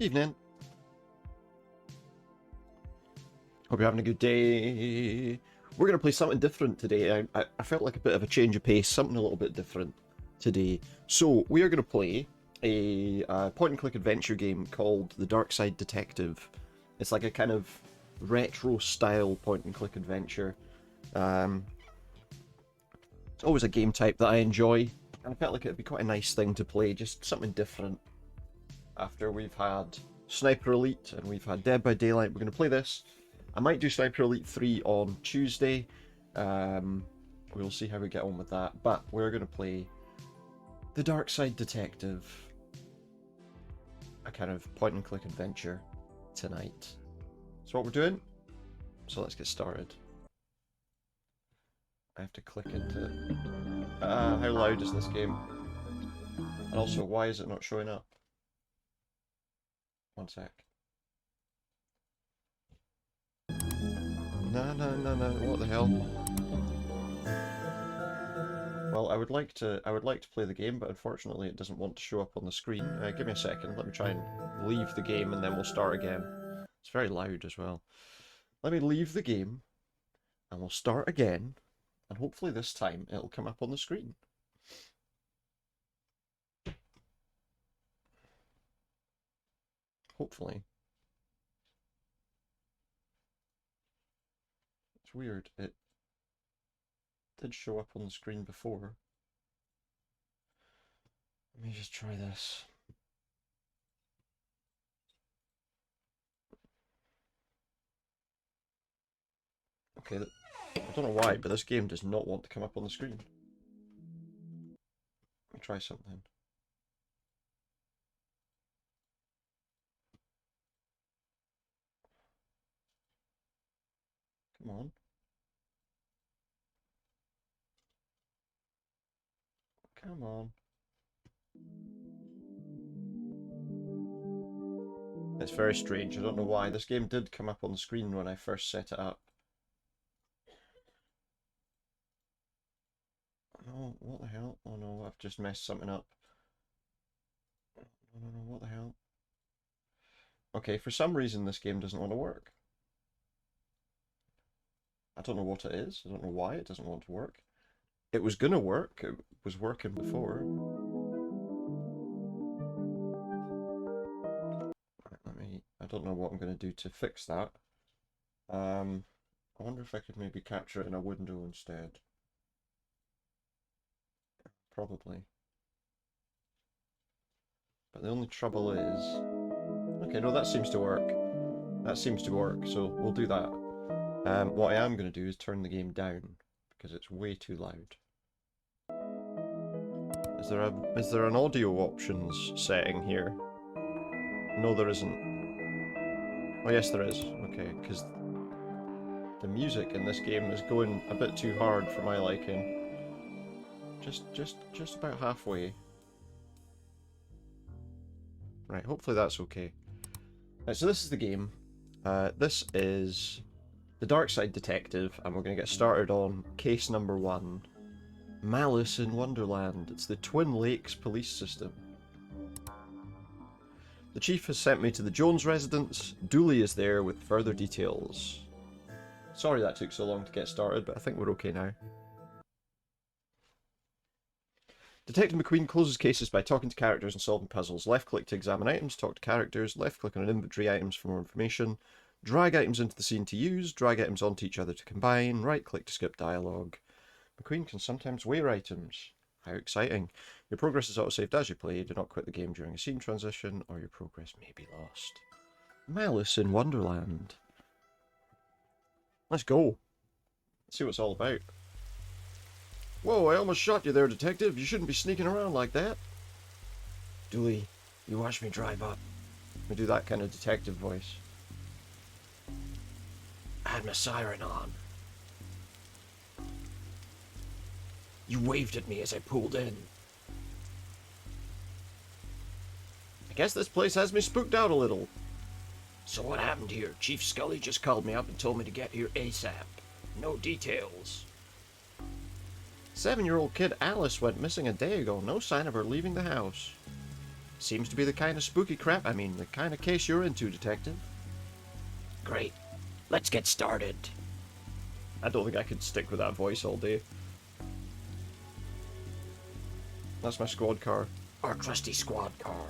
Evening. Hope you're having a good day. We're going to play something different today. I felt like a bit of a change of pace, something a little bit different today. So we are going to play a point-and-click adventure game called the Darkside Detective. It's like a kind of retro-style point-and-click adventure. It's always a game type that I enjoy, and I felt like it'd be quite a nice thing to play, just something different. After we've had Sniper Elite and we've had Dead by Daylight, we're going to play this. I might do Sniper Elite 3 on Tuesday. We'll see how we get on with that. But we're going to play the Darkside Detective, a kind of point-and-click adventure tonight. That's what we're doing. So let's get started. I have to click into it. How loud is this game? And also, why is it not showing up? One sec. No, what the hell? Well, I would like to play the game, but unfortunately it doesn't want to show up on the screen. Give me a second, let me try and leave the game and then we'll start again. It's very loud as well. Let me leave the game and we'll start again, and hopefully this time it'll come up on the screen. Hopefully. It's weird, it did show up on the screen before. Let me just try this. Okay, I don't know why, but this game does not want to come up on the screen. Let me try something. Come on. Come on. It's very strange. I don't know why. This game did come up on the screen when I first set it up. Oh, what the hell? Oh no, I've just messed something up. No, what the hell? Okay, for some reason this game doesn't want to work. I don't know what it is. I don't know why it doesn't want to work. It was gonna work. It was working before. Right, I don't know what I'm gonna do to fix that. I wonder if I could maybe capture it in a window instead. Probably. But the only trouble is... Okay, no, that seems to work. That seems to work, so we'll do that. What I am going to do is turn the game down, because it's way too loud. Is there an audio options setting here? No, there isn't. Oh yes, there is. Okay, because the music in this game is going a bit too hard for my liking. Just about halfway. Right, hopefully that's okay. Right, so this is the game. This is the Darkside Detective, and we're going to get started on case number 1. Malice in Wonderland. It's the Twin Lakes police system. The chief has sent me to the Jones residence. Dooley is there with further details. Sorry that took so long to get started, but I think we're okay now. Detective McQueen closes cases by talking to characters and solving puzzles. Left click to examine items, talk to characters, left click on an inventory items for more information, drag items into the scene to use, drag items onto each other to combine, right click to skip dialogue. McQueen can sometimes wear items. How exciting. Your progress is autosaved as you play. Do not quit the game during a scene transition or your progress may be lost. Malice in Wonderland. Let's go. Let's see what it's all about. Whoa, I almost shot you there, detective. You shouldn't be sneaking around like that. Dooley, you watch me drive up. We do that kind of detective voice. I had my siren on. You waved at me as I pulled in. I guess this place has me spooked out a little. So what happened here? Chief Scully just called me up and told me to get here ASAP. No details. 7-year-old kid Alice went missing a day ago. No sign of her leaving the house. Seems to be the kind of spooky crap, I mean, the kind of case you're into, Detective. Great. Let's get started. I don't think I could stick with that voice all day. That's my squad car. Our trusty squad car.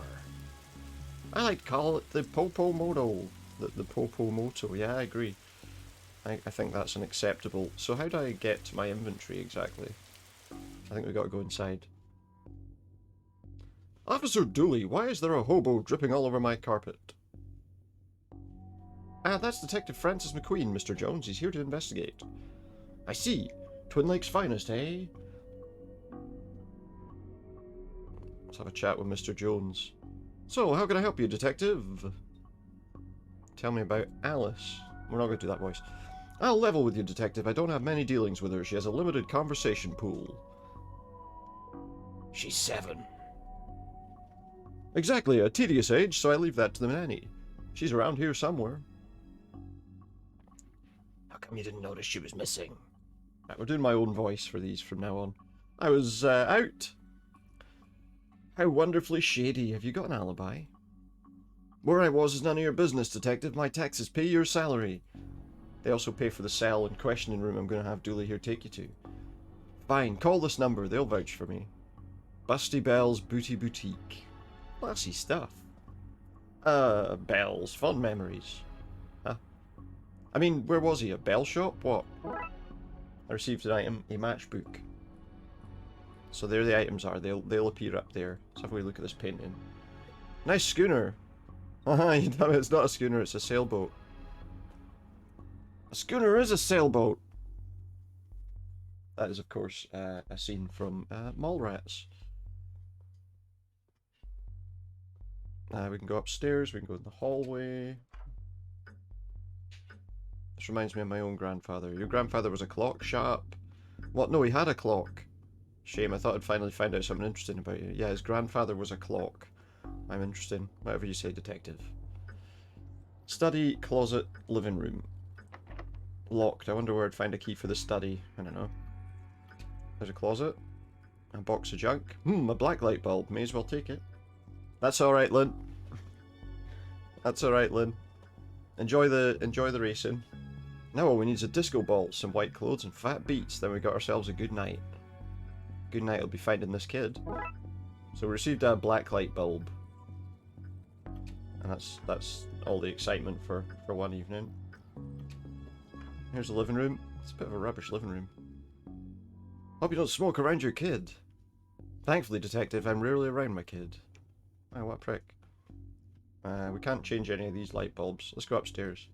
I like to call it the Popo Moto. The Popo Moto, yeah, I agree. I think that's an acceptable. So how do I get to my inventory exactly? I think we've got to go inside. Officer Dooley, why is there a hobo dripping all over my carpet? Ah, that's Detective Francis McQueen, Mr. Jones. He's here to investigate. I see. Twin Lakes finest, eh? Let's have a chat with Mr. Jones. So, how can I help you, Detective? Tell me about Alice. We're not going to do that voice. I'll level with you, Detective. I don't have many dealings with her. She has a limited conversation pool. She's 7. Exactly, a tedious age, so I leave that to the nanny. She's around here somewhere. How come you didn't notice she was missing? Right, we're doing my own voice for these from now on. I was out. How wonderfully shady. Have you got an alibi? Where I was is none of your business, Detective. My taxes pay your salary. They also pay for the cell and questioning room I'm going to have Dooley here take you to. Fine, call this number. They'll vouch for me. Busty Bell's Booty Boutique. Classy stuff. Bells. Fond memories. Huh? I mean, where was he? A bell shop? What? I received an item, a matchbook. So there the items are. They'll appear up there. Let's have a wee look at this painting. Nice schooner. Haha, you tell me it's not a schooner, it's a sailboat. A schooner is a sailboat. That is, of course, a scene from Mallrats. We can go upstairs, we can go in the hallway. This reminds me of my own grandfather. Your grandfather was a clock? Shut up. What? No, he had a clock. Shame, I thought I'd finally find out something interesting about you. Yeah, his grandfather was a clock. I'm interesting. Whatever you say, Detective. Study, closet, living room. Locked. I wonder where I'd find a key for the study. I don't know. There's a closet. A box of junk. A black light bulb. May as well take it. That's alright, Lynn. That's alright, Lynn. Enjoy the racing. Now all we need is a disco ball, some white clothes, and fat beats. Then we got ourselves a good night. Good night will be finding this kid. So we received a black light bulb. And that's all the excitement for one evening. Here's the living room. It's a bit of a rubbish living room. Hope you don't smoke around your kid. Thankfully, Detective, I'm rarely around my kid. Oh, what a prick. We can't change any of these light bulbs. Let's go upstairs.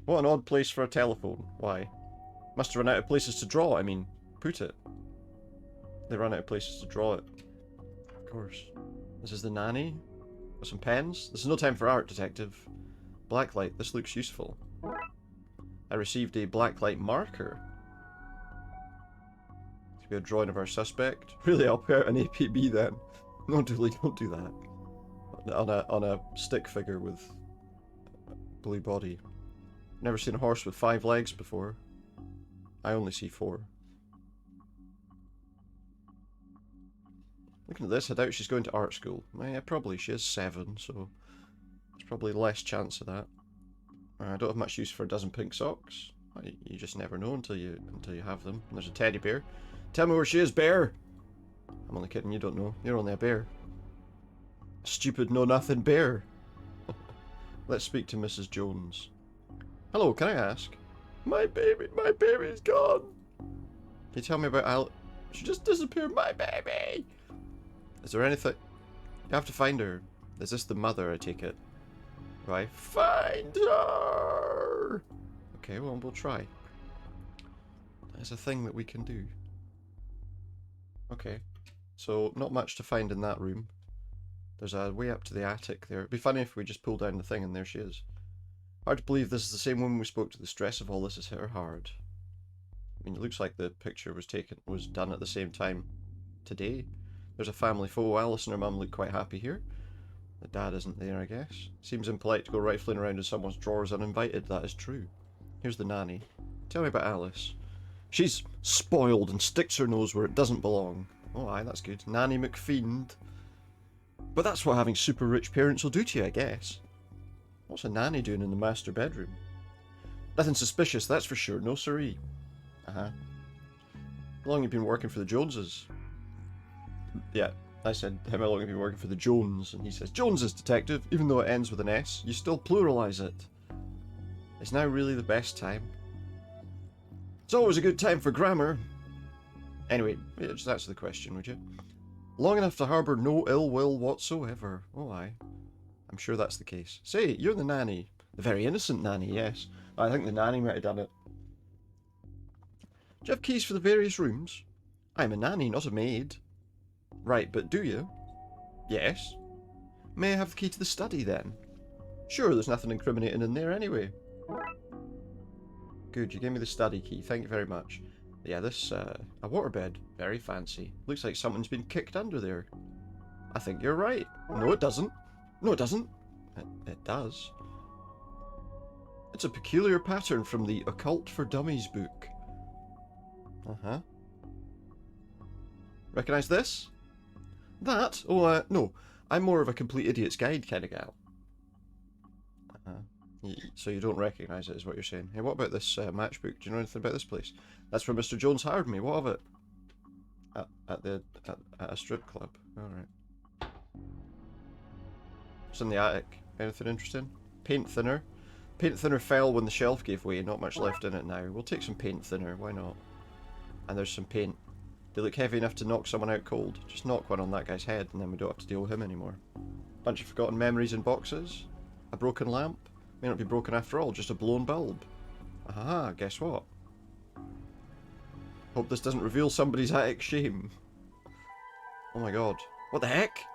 What an odd place for a telephone. Why? Must have run out of places to draw. I mean, put it. They run out of places to draw it. Of course. This is the nanny. Got some pens. This is no time for art, Detective. Blacklight. This looks useful. I received a blacklight marker. To be a drawing of our suspect. Really, I'll put out an APB then. No, Dooley, don't do that. On a stick figure with blue body. Never seen a horse with 5 legs before. I only see 4. Looking at this, I doubt she's going to art school. Yeah, probably. She is 7, so there's probably less chance of that. I don't have much use for a dozen pink socks. You just never know until you have them. And there's a teddy bear. Tell me where she is, bear! I'm only kidding, you don't know. You're only a bear. A stupid know-nothing bear. Let's speak to Mrs. Jones. Hello, can I ask? My baby's gone. Can you tell me about Al? She just disappeared, my baby. Is there anything? You have to find her. Is this the mother, I take it? Do I find her? Okay, well, we'll try. There's a thing that we can do. Okay. So, not much to find in that room. There's a way up to the attic there. It'd be funny if we just pull down the thing and there she is. Hard to believe this is the same woman we spoke to. The stress of all this has hit her hard. I mean, it looks like the picture was done at the same time today. There's a family photo. Alice and her mum look quite happy here. The dad isn't there, I guess. Seems impolite to go rifling around in someone's drawers uninvited. That is true. Here's the nanny. Tell me about Alice. She's spoiled and sticks her nose where it doesn't belong. Oh aye, that's good. Nanny McFiend. But that's what having super rich parents will do to you, I guess. What's a nanny doing in the master bedroom? Nothing suspicious, that's for sure. No siree. Uh-huh. How long have you been working for the Joneses? Yeah, I said, how long have you been working for the Jones? And he says, Joneses, detective. Even though it ends with an S, you still pluralise it. It's now really the best time. It's always a good time for grammar. Anyway, just answer the question, would you? Long enough to harbour no ill will whatsoever. Oh, aye. I'm sure that's the case. Say, you're the nanny. The very innocent nanny, yes. I think the nanny might have done it. Do you have keys for the various rooms? I'm a nanny, not a maid. Right, but do you? Yes. May I have the key to the study, then? Sure, there's nothing incriminating in there anyway. Good, you gave me the study key. Thank you very much. Yeah, this, a waterbed. Very fancy. Looks like someone's been kicked under there. I think you're right. No, it doesn't. No, it doesn't. It does. It's a peculiar pattern from the Occult for Dummies book. Uh-huh. Recognise this? That? Oh, no. I'm more of a complete idiot's guide kind of gal. So you don't recognise it, is what you're saying. Hey, what about this matchbook? Do you know anything about this place? That's where Mr. Jones hired me. What of it? At a strip club. Alright. It's in the attic. Anything interesting? Paint thinner. Paint thinner fell when the shelf gave way. Not much left in it now. We'll take some paint thinner. Why not? And there's some paint. They look heavy enough to knock someone out cold. Just knock one on that guy's head and then we don't have to deal with him anymore. Bunch of forgotten memories in boxes. A broken lamp. May not be broken after all, just a blown bulb. Aha, guess what? Hope this doesn't reveal somebody's attic shame. Oh my god. What the heck?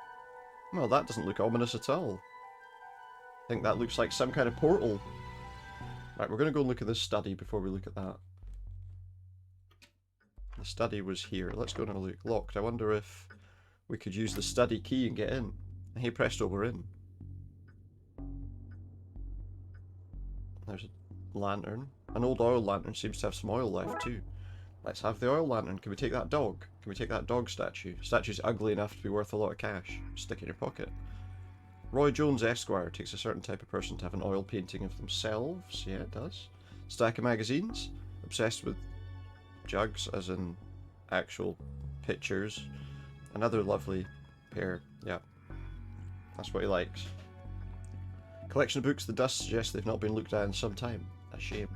Well, that doesn't look ominous at all. I think that looks like some kind of portal. Right, we're going to go and look at this study before we look at that. The study was here. Let's go and have a look. Locked. I wonder if we could use the study key and get in. Hey presto, we're in. There's a lantern. An old oil lantern seems to have some oil left too. Let's have the oil lantern. Can we take that dog? Can we take that dog statue? Statue's ugly enough to be worth a lot of cash. Stick in your pocket. Roy Jones Esquire takes a certain type of person to have an oil painting of themselves. Yeah, it does. Stack of magazines. Obsessed with jugs, as in actual pictures. Another lovely pair. Yeah. That's what he likes. Collection of books. The dust suggests they've not been looked at in some time. A shame.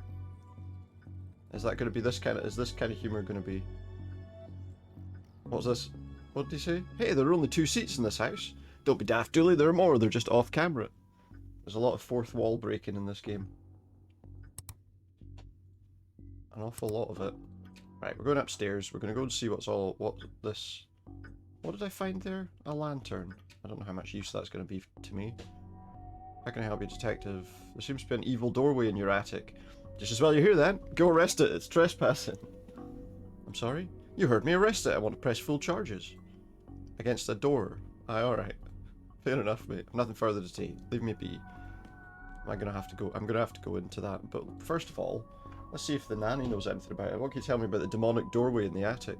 Is that going to be this kind of... Is this kind of humour going to be... What's this? What did he say? Hey, there are only 2 seats in this house. Don't be daft, Dooley. There are more. They're just off camera. There's a lot of fourth wall breaking in this game. An awful lot of it. Right, we're going upstairs. We're going to go and see what's all... What this... What did I find there? A lantern. I don't know how much use that's going to be to me. How can I help you, detective? There seems to be an evil doorway in your attic. Just as well you're here then. Go arrest it. It's trespassing. I'm sorry? You heard me. Arrest it. I want to press full charges. Against a door. Aye, alright. Fair enough, mate. Nothing further to say. Leave me be. I'm gonna have to go into that. But first of all, let's see if the nanny knows anything about it. What can you tell me about the demonic doorway in the attic?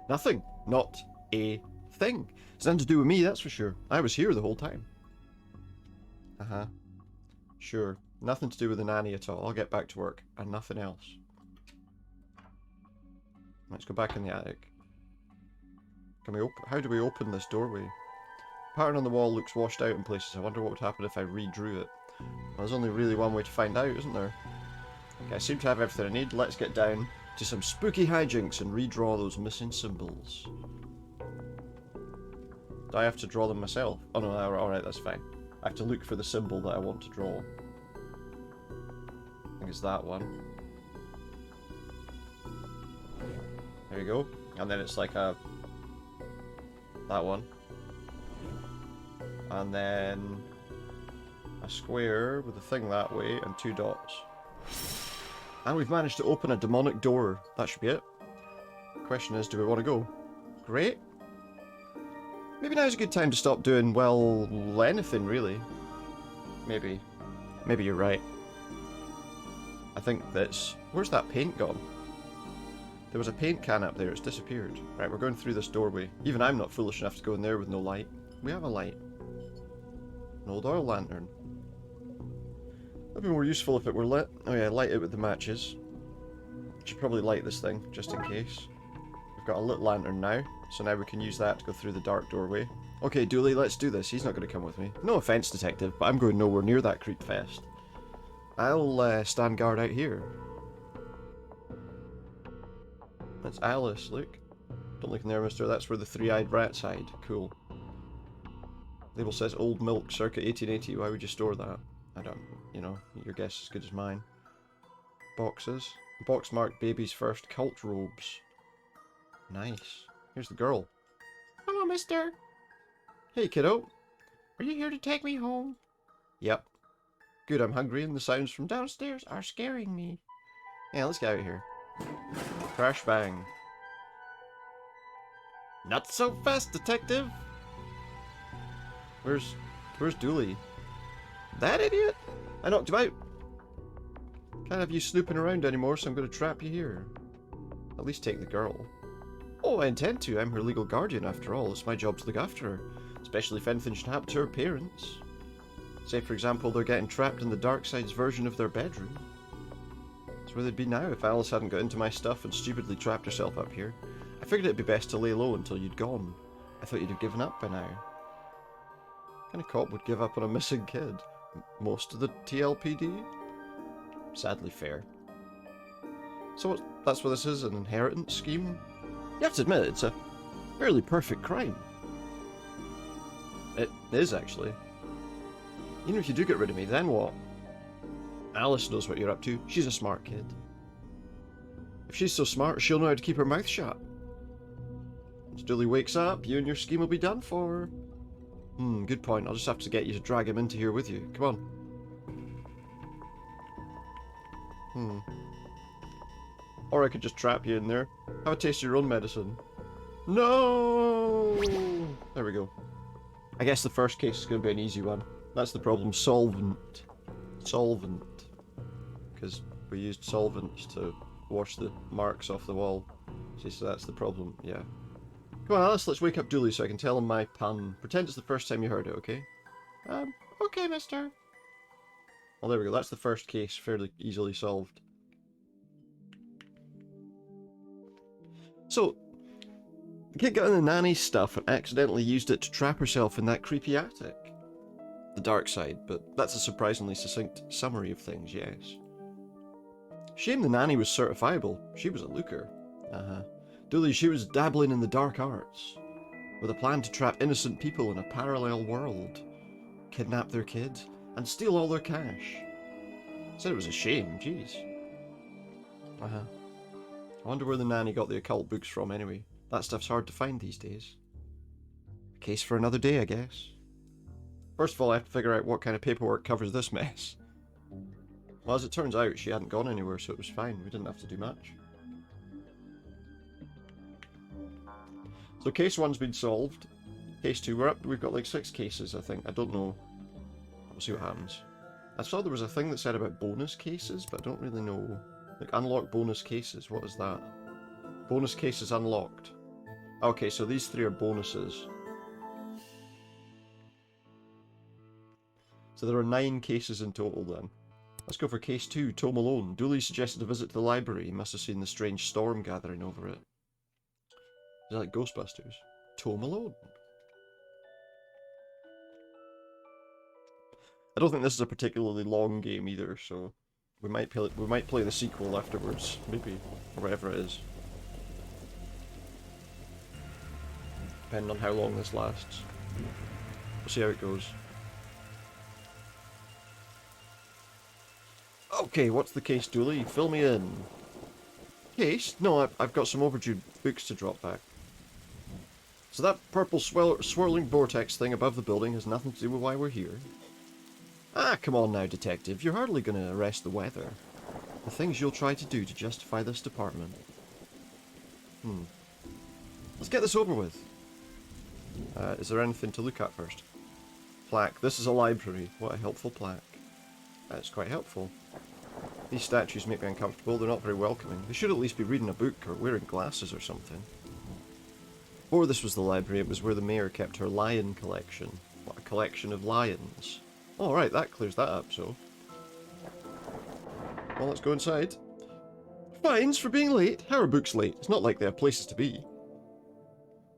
Nothing. Not a thing. It's nothing to do with me, that's for sure. I was here the whole time. Uh-huh. Sure. Nothing to do with the nanny at all. I'll get back to work. And nothing else. Let's go back in the attic. Can we open... How do we open this doorway? Pattern on the wall looks washed out in places. I wonder what would happen if I redrew it. Well, there's only really one way to find out, isn't there? Okay, I seem to have everything I need. Let's get down to some spooky hijinks and redraw those missing symbols. Do I have to draw them myself? Oh no, alright, that's fine. I have to look for the symbol that I want to draw. I think it's that one. There you go. And then it's like a... that one. And then... a square with a thing that way and 2 dots. And we've managed to open a demonic door. That should be it. The question is, do we want to go? Great. Maybe now's a good time to stop doing, well, anything really. Maybe. Maybe you're right. I think that's... Where's that paint gone? There was a paint can up there, it's disappeared. Right, we're going through this doorway. Even I'm not foolish enough to go in there with no light. We have a light. An old oil lantern. That'd be more useful if it were lit. Oh yeah, light it with the matches. Should probably light this thing, just in case. We've got a lit lantern now, so now we can use that to go through the dark doorway. Okay, Dooley, let's do this. He's not going to come with me. No offense, Detective, but I'm going nowhere near that creep fest. I'll stand guard out here. That's Alice, look. Don't look in there, mister. That's where the three-eyed rat's hide. Cool. Label says old milk, circa 1880. Why would you store that? I don't, you know, your guess is as good as mine. Boxes. Box marked baby's first cult robes. Nice. Here's the girl. Hello, mister. Hey, kiddo. Are you here to take me home? Yep. Good, I'm hungry and the sounds from Downstairs are scaring me. Yeah, let's get out of here. Crash bang. Not so fast, Detective! Where's Dooley? That idiot? I knocked him out. Can't have you snooping around anymore, so I'm going to trap you here. At least take the girl. Oh, I intend to. I'm her legal guardian after all. It's my job to look after her. Especially if anything should happen to her parents. Say, for example, they're getting trapped in the Darkside's version of their bedroom. That's where they'd be now if Alice hadn't got into my stuff and stupidly trapped herself up here. I figured it'd be best to lay low until you'd gone. I thought you'd have given up by now. What kind of cop would give up on a missing kid? Most of the TLPD? Sadly fair. So that's what this is, an inheritance scheme? You have to admit, it's a fairly perfect crime. It is, actually. Even if you do get rid of me, then what? Alice knows what you're up to. She's a smart kid. If she's so smart, she'll know how to keep her mouth shut. Once Dooley wakes up, you and your scheme will be done for. Good point. I'll just have to get you to drag him into here with you. Come on. Or I could just trap you in there. Have a taste of your own medicine. No! There we go. I guess the first case is going to be an easy one. That's the problem. Solvent. Because we used solvents to wash the marks off the wall. See, so that's the problem, yeah. Come on, Alice, let's wake up Dooley so I can tell him my pun. Pretend it's the first time you heard it, okay? Okay, mister. Well, there we go. That's the first case, fairly easily solved. So, the kid got in the nanny stuff and accidentally used it to trap herself in that creepy attic. The dark side, but that's a surprisingly succinct summary of things, yes. Shame the nanny was certifiable. She was a looker. Dooley, she was dabbling in the dark arts, with a plan to trap innocent people in a parallel world, kidnap their kid, and steal all their cash. Said it was a shame, jeez. I wonder where the nanny got the occult books from anyway. That stuff's hard to find these days. A case for another day, I guess. First of all, I have to figure out what kind of paperwork covers this mess. Well, as it turns out, she hadn't gone anywhere, so it was fine. We didn't have to do much. So case 1's been solved. Case 2, we've got like 6 cases, I think. I don't know. We'll see what happens. I saw there was a thing that said about bonus cases, but I don't really know. Like, unlock bonus cases, what is that? Bonus cases unlocked. Okay, so these 3 are bonuses. So there are 9 cases in total then. Let's go for case 2, Tom Alone. Dooley suggested a visit to the library. He must have seen the strange storm gathering over it. Is that like Ghostbusters? Tom Alone. I don't think this is a particularly long game either, so we might play the sequel afterwards, maybe, or whatever it is. Depending on how long this lasts. We'll see how it goes. Okay, what's the case, Dooley? Fill me in. Case? No, I've got some overdue books to drop back. So that purple swirling vortex thing above the building has nothing to do with why we're here. Ah, come on now, Detective. You're hardly going to arrest the weather. The things you'll try to do to justify this department. Let's get this over with. Is there anything to look at first? Plaque. This is a library. What a helpful plaque. That's quite helpful. These statues make me uncomfortable. They're not very welcoming. They should at least be reading a book or wearing glasses or something. Before this was the library, it was where the mayor kept her lion collection. What, a collection of lions? Oh, right, that clears that up, so. Well, let's go inside. Fines for being late? How are books late? It's not like they have places to be.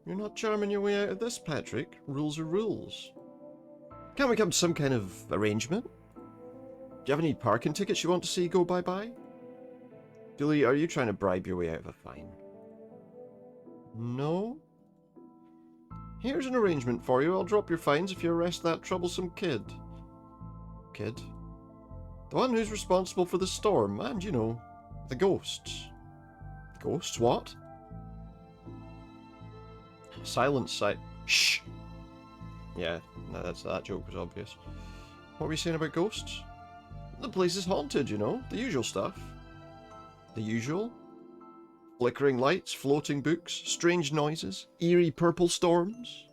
You're not charming your way out of this, Patrick. Rules are rules. Can't we come to some kind of arrangement? Do you have any parking tickets you want to see go bye-bye? Julie, are you trying to bribe your way out of a fine? No? Here's an arrangement for you. I'll drop your fines if you arrest that troublesome kid. Kid? The one who's responsible for the storm, and, you know, the ghosts. Ghosts? What? Silence sight. Shh! Yeah, no, that joke was obvious. What were you saying about ghosts? The place is haunted, you know. The usual stuff. The usual? Flickering lights, floating books, strange noises, eerie purple storms.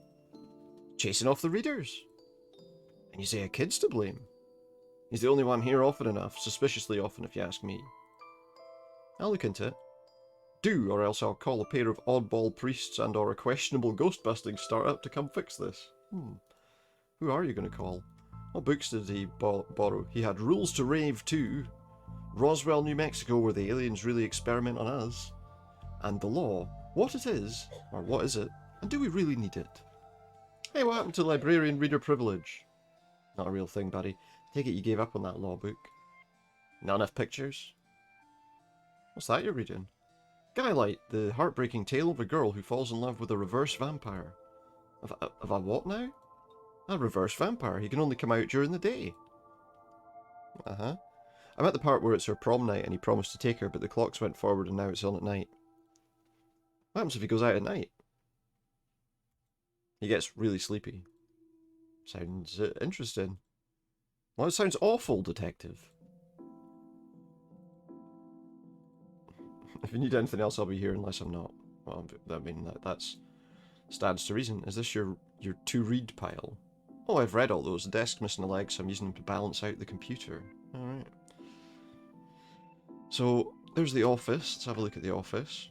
Chasing off the readers. And you say a kid's to blame. He's the only one here often enough, suspiciously often if you ask me. I'll look into it. Do, or else I'll call a pair of oddball priests and or a questionable ghost-busting startup to come fix this. Who are you going to call? What books did he borrow? He had Rules to Rave too. Roswell, New Mexico, where the aliens really experiment on us. And the law. What it is, or what is it, and do we really need it? Hey, what happened to librarian reader privilege? Not a real thing, buddy. Take it you gave up on that law book. Not enough pictures? What's that you're reading? Skylight, the heartbreaking tale of a girl who falls in love with a reverse vampire. Of a what now? A reverse vampire. He can only come out during the day. Uh-huh. I'm at the part where it's her prom night and he promised to take her, but the clocks went forward and now it's on at night. What happens if he goes out at night? He gets really sleepy. Sounds interesting. Well, it sounds awful, detective. If you need anything else, I'll be here unless I'm not. Well, I mean, that's stands to reason. Is this your to-read pile? Oh, I've read all those. The desk's missing a leg, so I'm using them to balance out the computer. Alright. So, there's the office. Let's have a look at the office.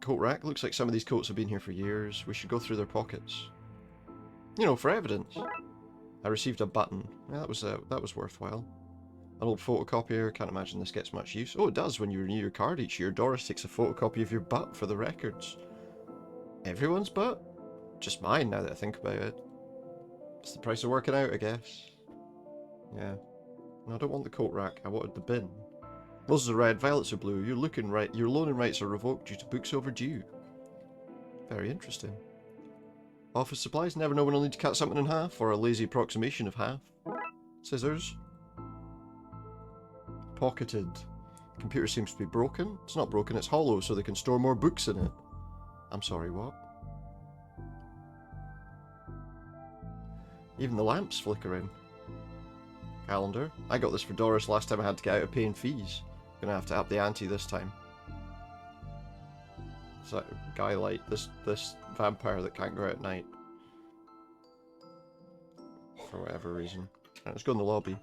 Coat rack. Looks like some of these coats have been here for years. We should go through their pockets. You know, for evidence. I received a button. Yeah, that was worthwhile. An old photocopier. Can't imagine this gets much use. Oh, it does. When you renew your card each year, Doris takes a photocopy of your butt for the records. Everyone's butt? Just mine, now that I think about it. It's the price of working out, I guess. Yeah. No, I don't want the coat rack. I wanted the bin. Roses are red, violets are blue. You're looking right. Your loaning rights are revoked due to books overdue. Very interesting. Office supplies. Never know when I'll need to cut something in half, or a lazy approximation of half. Scissors. Pocketed. Computer seems to be broken. It's not broken, it's hollow, so they can store more books in it. I'm sorry, what? Even the lamp's flickering. Calendar. I got this for Doris last time I had to get out of paying fees. Gonna have to up the ante this time. So, guy like this vampire that can't go out at night. For whatever reason. Right, let's go in the lobby.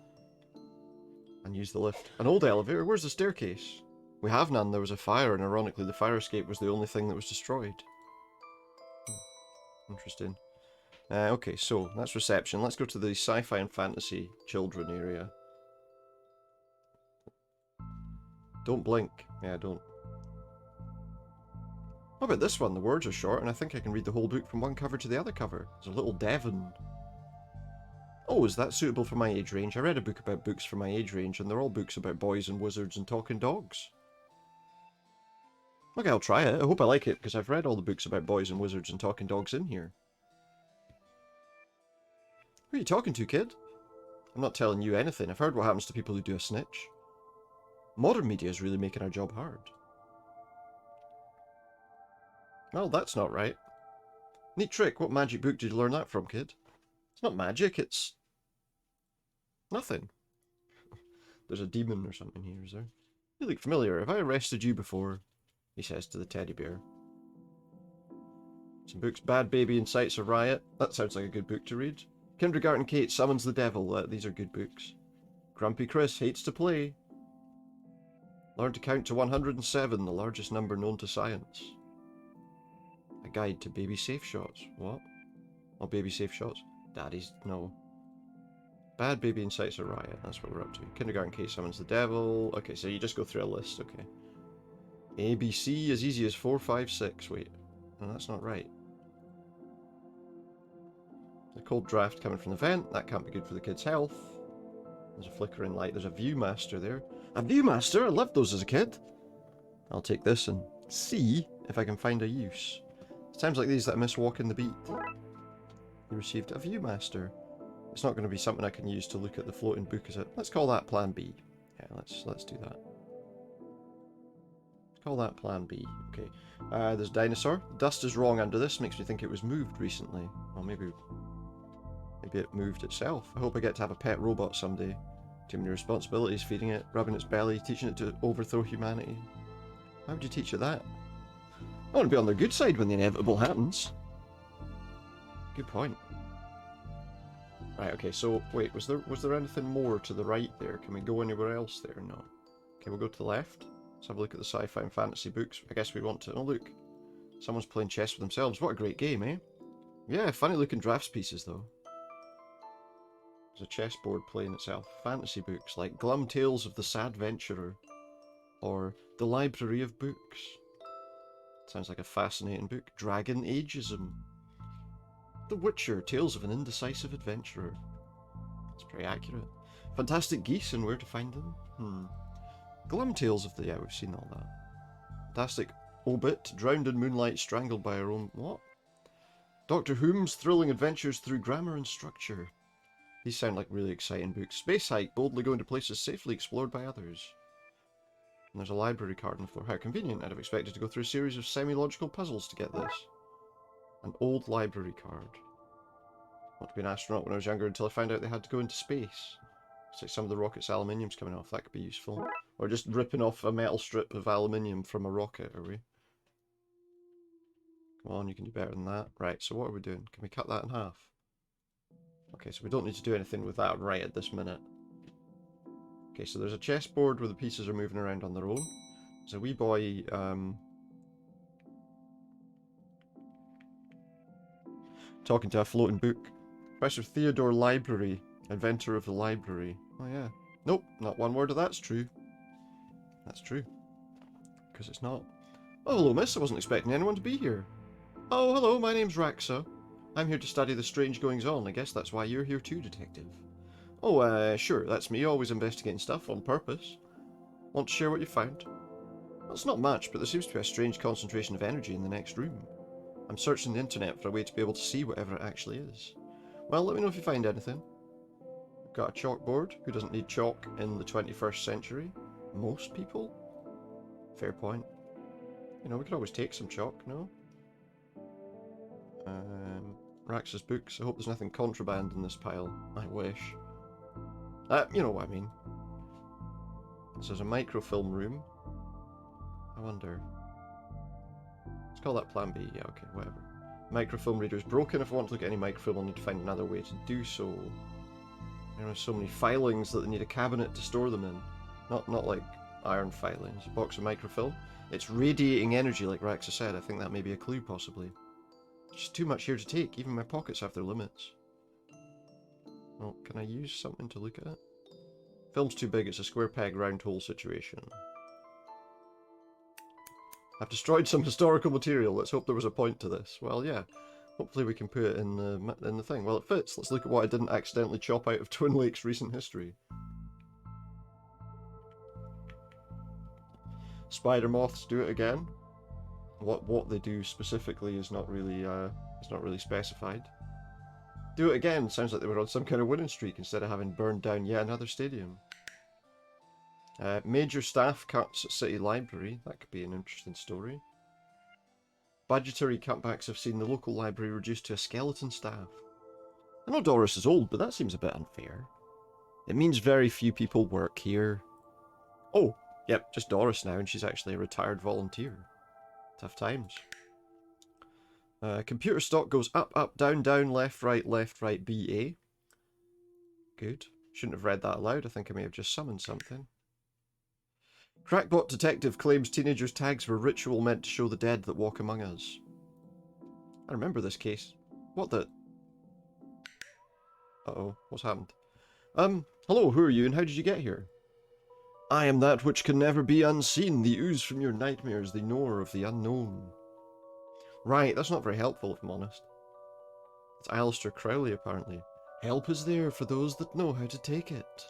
And use the lift. An old elevator? Where's the staircase? We have none. There was a fire, and ironically the fire escape was the only thing that was destroyed. Interesting. Okay, so that's reception. Let's go to the sci-fi and fantasy children area. Don't blink. Yeah, don't. What about this one? The words are short, and I think I can read the whole book from one cover to the other cover. There's a little Devon. Oh, is that suitable for my age range? I read a book about books for my age range, and they're all books about boys and wizards and talking dogs. Okay, I'll try it. I hope I like it, because I've read all the books about boys and wizards and talking dogs in here. Who are you talking to, kid? I'm not telling you anything. I've heard what happens to people who do a snitch. Modern media is really making our job hard. Well, that's not right. Neat trick. What magic book did you learn that from, kid? It's not magic, it's... nothing. There's a demon or something here, is there? You look familiar. Have I arrested you before? He says to the teddy bear. Some books. Bad Baby Incites a Riot. That sounds like a good book to read. Kindergarten Kate Summons the Devil. These are good books. Grumpy Chris hates to play. Learn to count to 107, the largest number known to science. A guide to baby safe shots. What? Oh, baby safe shots? Daddy's... no. Bad baby incites a riot. That's what we're up to. Kindergarten case summons the devil. Okay, so you just go through a list. Okay. ABC as easy as 4, 5, 6. Wait. No, that's not right. The cold draft coming from the vent. That can't be good for the kid's health. There's a flickering light. There's a Viewmaster there. A Viewmaster? I loved those as a kid. I'll take this and see if I can find a use. It's times like these that I miss walking the beat. You received a Viewmaster. It's not going to be something I can use to look at the floating book, is it? Let's call that Plan B. Yeah, let's do that. Let's call that Plan B. Okay. There's dinosaur. Dust is wrong under this. Makes me think it was moved recently. Or maybe it moved itself. I hope I get to have a pet robot someday. Too many responsibilities feeding it, rubbing its belly, teaching it to overthrow humanity. Why would you teach it that? I want to be on their good side when the inevitable happens. Good point. Right, okay, so, wait, was there anything more to the right there? Can we go anywhere else there? No. Okay, we'll go to the left. Let's have a look at the sci-fi and fantasy books. I guess we want to... oh, look. Someone's playing chess with themselves. What a great game, eh? Yeah, funny looking drafts pieces, though. There's a chessboard playing itself. Fantasy books, like Glum Tales of the Sad Venturer. Or The Library of Books. Sounds like a fascinating book. Dragon Ageism. The Witcher, Tales of an Indecisive Adventurer. That's pretty accurate. Fantastic Geese and Where to Find Them. Glum Tales of the... yeah, we've seen all that. Fantastic Obit, Drowned in Moonlight, Strangled by Her Own... what? Doctor Whom's Thrilling Adventures Through Grammar and Structure. These sound like really exciting books. Space Hike, boldly going to places safely explored by others. And there's a library card on the floor. How convenient. I'd have expected to go through a series of semi-logical puzzles to get this. An old library card. I want to be an astronaut when I was younger until I found out they had to go into space. Looks like some of the rocket's aluminium's coming off. That could be useful. Or just ripping off a metal strip of aluminium from a rocket, are we? Come on, you can do better than that. Right, so what are we doing? Can we cut that in half? Okay, so we don't need to do anything with that right at this minute. Okay, so there's a chessboard where the pieces are moving around on their own. There's a wee boy, talking to a floating book. Professor Theodore Library, inventor of the library. Oh yeah. Nope, not one word of that's true. That's true. Because it's not. Oh, hello, miss. I wasn't expecting anyone to be here. Oh, hello, my name's Raxa. I'm here to study the strange goings-on. I guess that's why you're here too, Detective. Oh, sure, that's me, always investigating stuff on purpose. Want to share what you found? Well, it's not much, but there seems to be a strange concentration of energy in the next room. I'm searching the internet for a way to be able to see whatever it actually is. Well, let me know if you find anything. I've got a chalkboard. Who doesn't need chalk in the 21st century? Most people? Fair point. You know, we could always take some chalk, no? Rax's books. I hope there's nothing contraband in this pile. I wish. You know what I mean. So there's a microfilm room. I wonder. Let's call that Plan B. Yeah, okay, whatever. Microfilm reader's broken. If I want to look at any microfilm, I'll need to find another way to do so. There are so many filings that they need a cabinet to store them in. Not like iron filings. A box of microfilm. It's radiating energy, like Raxa said. I think that may be a clue, possibly. Just too much here to take. Even my pockets have their limits. Oh, can I use something to look at it? Film's too big. It's a square peg, round hole situation. I've destroyed some historical material. Let's hope there was a point to this. Well, yeah. Hopefully we can put it in the thing. Well, it fits. Let's look at what I didn't accidentally chop out of Twin Lakes' recent history. Spider moths do it again. What they do specifically is not really specified. Do it again. Sounds like they were on some kind of winning streak instead of having burned down yet another stadium. Major staff cuts at City Library. That could be an interesting story. Budgetary cutbacks have seen the local library reduced to a skeleton staff. I know Doris is old, but that seems a bit unfair. It means very few people work here. Oh, yep, just Doris now, and she's actually a retired volunteer. Tough times. Computer stock goes up, up, down, down, left, right, BA. Good. Shouldn't have read that aloud. I think I may have just summoned something. Crackpot detective claims teenagers' tags were ritual meant to show the dead that walk among us. I remember this case. What the... Uh-oh, what's happened? Hello, who are you and how did you get here? I am that which can never be unseen, the ooze from your nightmares, the knower of the unknown. Right, that's not very helpful if I'm honest. It's Alistair Crowley, apparently. Help is there for those that know how to take it.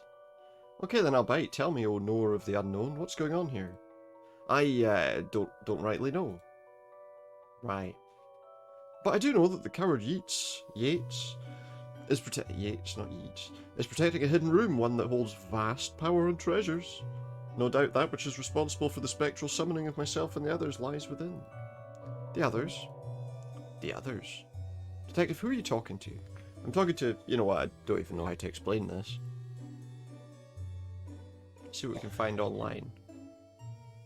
Okay then, I'll bite. Tell me, O knower of the unknown, what's going on here? I, don't rightly know. Right. But I do know that the coward Yeats, is protecting a hidden room, one that holds vast power and treasures. No doubt that which is responsible for the spectral summoning of myself and the others lies within. The others? The others? Detective, who are you talking to? I'm talking to... You know what, I don't even know how to explain this. Let's see what we can find online.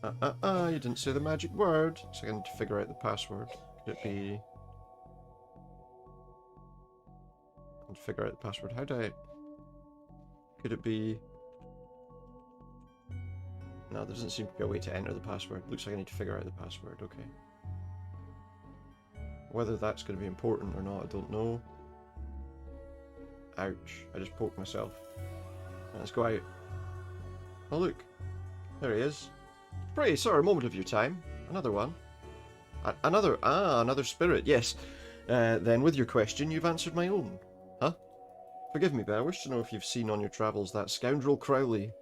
You didn't say the magic word. So I need to figure out the password. Could it be... And figure out the password. How do I... Could it be... No, there doesn't seem to be a way to enter the password. Looks like I need to figure out the password. Okay. Whether that's going to be important or not, I don't know. Ouch. I just poked myself. Let's go out. Oh look. There he is. Pray, sir, a moment of your time. Another one. Another spirit. Yes. Then with your question, you've answered my own. Huh? Forgive me, but I wish to know if you've seen on your travels that scoundrel Crowley.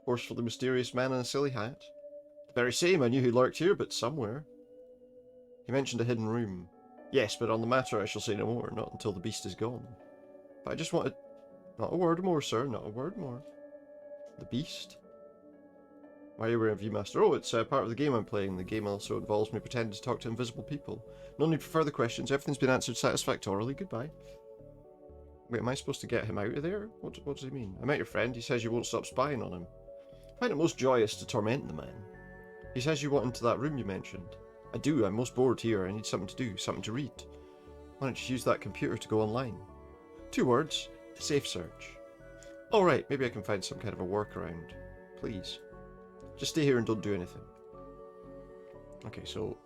Forcefully mysterious man in a silly hat. The very same, I knew he lurked here, but somewhere. He mentioned a hidden room. Yes, but on the matter I shall say no more, not until the beast is gone. But I just wanted... Not a word more, sir, not a word more. The beast? Why are you wearing a Viewmaster? Oh, it's part of the game I'm playing. The game also involves me pretending to talk to invisible people. No need for further questions. Everything's been answered satisfactorily. Goodbye. Wait, am I supposed to get him out of there? What does he mean? I met your friend. He says you won't stop spying on him. I find it most joyous to torment the man. He says you want into that room you mentioned. I do. I'm most bored here. I need something to do, something to read. Why don't you use that computer to go online? 2 words. Safe search. Alright, maybe I can find some kind of a workaround. Please. Just stay here and don't do anything. Okay, so...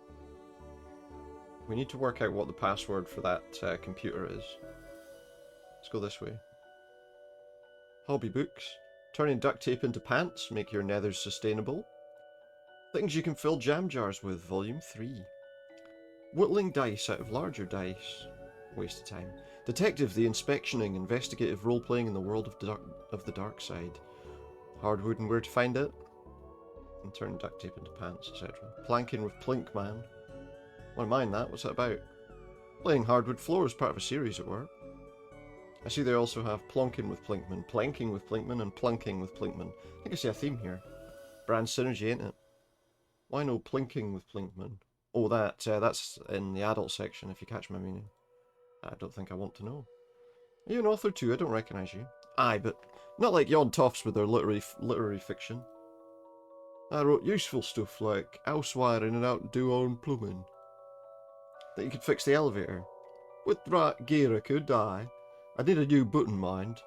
we need to work out what the password for that computer is. Let's go this way. Hobby books. Turning duct tape into pants. Make your nethers sustainable. Things you can fill jam jars with. Volume 3. Whittling dice out of larger dice. Waste of time. Detective, the inspectioning, investigative role-playing in the world of the dark side. Hardwood and where to find it. And turn duct tape into pants, etc. Planking with Plink Man. Wouldn't mind that. What's that about? Playing hardwood floors, part of a series at work. I see they also have plonking with Plinkman, planking with Plinkman, and plunking with Plinkman. I think I see a theme here. Brand synergy, ain't it? Why no plinking with Plinkman? Oh, that's in the adult section, if you catch my meaning. I don't think I want to know. Are you an author too? I don't recognise you. Aye, but not like yon toffs with their literary fiction. I wrote useful stuff like house wiring and outdo own plumbing. That you could fix the elevator. With the right gear I could, aye. I need a new button, mind.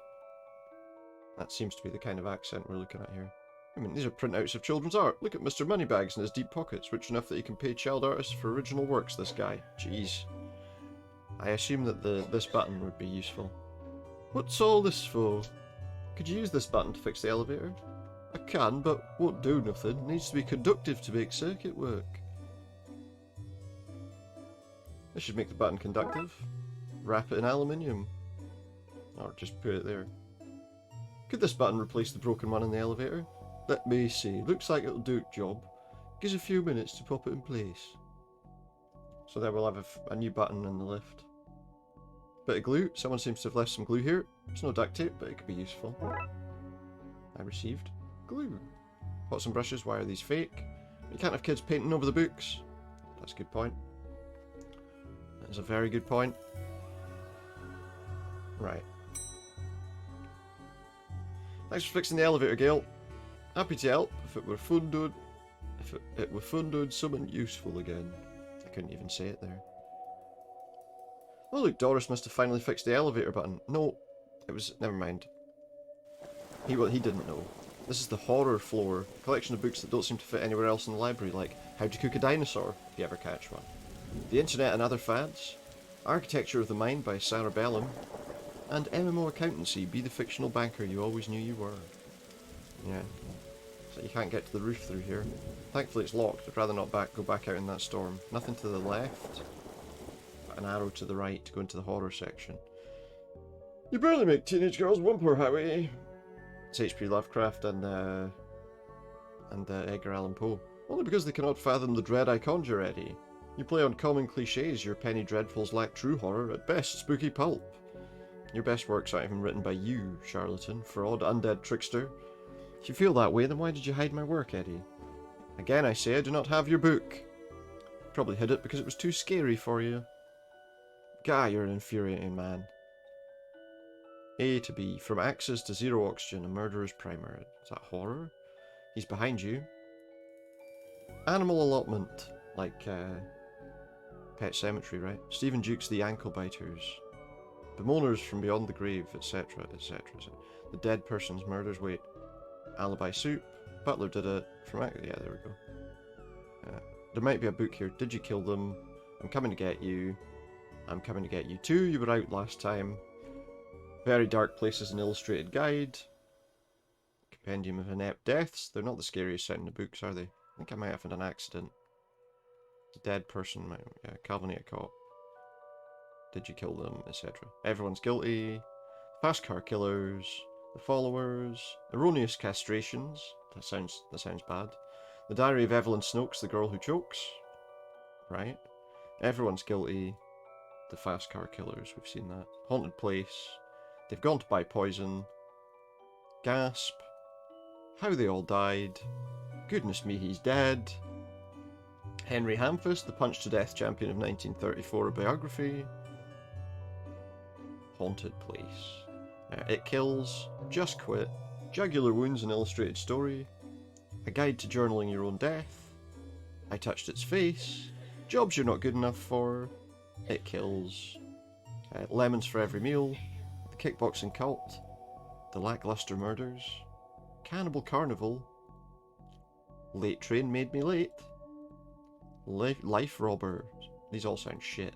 That seems to be the kind of accent we're looking at here. I mean, these are printouts of children's art. Look at Mr. Moneybags in his deep pockets, rich enough that he can pay child artists for original works, this guy. Jeez. I assume that this button would be useful. What's all this for? Could you use this button to fix the elevator? I can, but won't do nothing. It needs to be conductive to make circuit work. This should make the button conductive. Wrap it in aluminium. Or just put it there. Could this button replace the broken one in the elevator? Let me see. Looks like it'll do its job. Gives a few minutes to pop it in place. So there we'll have a new button in the lift. Bit of glue. Someone seems to have left some glue here. It's no duct tape, but it could be useful. I received glue. Pots and brushes. Why are these fake? You can't have kids painting over the books. That's a good point. That is a very good point. Right. Thanks for fixing the elevator, Gail. Happy to help if it were fun doing something useful again. I couldn't even say it there. Oh look, Doris must have finally fixed the elevator button. No, it was... never mind. He didn't know. This is the horror floor, collection of books that don't seem to fit anywhere else in the library, like How to Cook a Dinosaur, if you ever catch one. The Internet and Other Fads, Architecture of the Mind by Sarah Bellum, and MMO Accountancy, Be the Fictional Banker You Always Knew You Were. Yeah. So you can't get to the roof through here. Thankfully it's locked. I'd rather not go back out in that storm. Nothing to the left. An arrow to the right to go into the horror section. You barely make teenage girls whimper, Howie. It's H.P. Lovecraft and Edgar Allan Poe. Only because they cannot fathom the dread I conjure, Eddie. You play on common cliches, your penny dreadfuls lack true horror, at best spooky pulp. Your best works aren't even written by you, charlatan, fraud, undead trickster. If you feel that way, then why did you hide my work, Eddie? Again, I say I do not have your book. Probably hid it because it was too scary for you. Guy, you're an infuriating man. A to B. From Axis to Zero Oxygen, a murderer's primer. Is that horror? He's behind you. Animal allotment. Like, Pet Cemetery, right? Stephen Duke's The Ankle Biters. Bemoaners from Beyond the Grave, etc., etc. The Dead Person's Murders. Wait. Alibi Soup. Butler did it. From... Yeah, there we go. There might be a book here. Did you kill them? I'm coming to get you. I'm coming to get you too. You were out last time. Very Dark Places, an illustrated guide. Compendium of inept deaths. They're not the scariest sounding books, are they? I think I might have had an accident. The dead person. Yeah, Calvin cop. Did you kill them? Etc. Everyone's guilty. Fast car killers. The followers. Erroneous castrations. That sounds bad. The Diary of Evelyn Snokes, the girl who chokes. Right. Everyone's guilty. The fast car killers. We've seen that. Haunted place. They've gone to buy poison. Gasp. How they all died. Goodness me, he's dead. Henry Hamfist, the Punch to Death champion of 1934, a biography. Haunted place. It kills. Just quit. Jugular wounds, an illustrated story. A guide to journaling your own death. I touched its face. Jobs you're not good enough for. It kills. Lemons for every meal. The kickboxing cult. The lackluster murders. Cannibal carnival. Late train made me late. Life robbers. These all sound shit.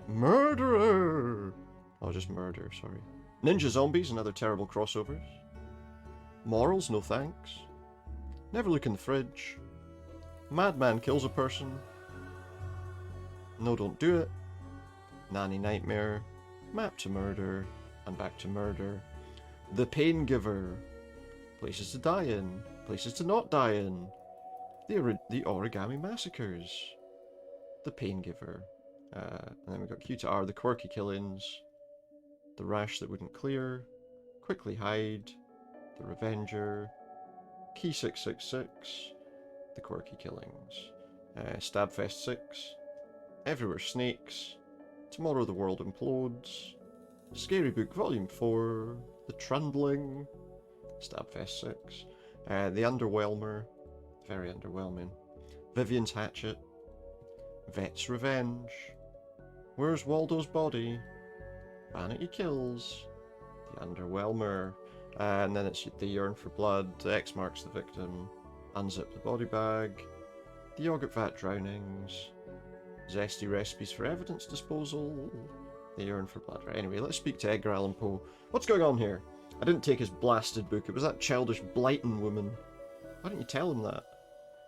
Murderer. Oh, just murder, sorry. Ninja zombies and other terrible crossovers. Morals, no thanks. Never look in the fridge. Madman kills a person. No, don't do it. Nanny Nightmare. Map to murder. And back to murder. The Pain Giver. Places to die in. Places to not die in. The Origami Massacres. The Pain Giver. And then we've got Q to R, the Quirky Killings. The Rash That Wouldn't Clear. Quickly Hide. The Revenger. Key 666. The Quirky Killings. Stabfest 6. Everywhere Snakes. Tomorrow the World Implodes. Scary Book Volume 4. The Trundling. Stabfest 6. The Underwhelmer. Very underwhelming. Vivian's Hatchet. Vet's Revenge. Where's Waldo's Body? Vanity Kills. The Underwhelmer. And then it's The Yearn for Blood. X Marks the Victim. Unzip the Body Bag. The Yogurt Vat Drownings. Zesty Recipes for Evidence Disposal. The Yearn for Blood. Right, anyway, let's speak to Edgar Allan Poe. What's going on here? I didn't take his blasted book. It was that childish Blighton woman. Why didn't you tell him that?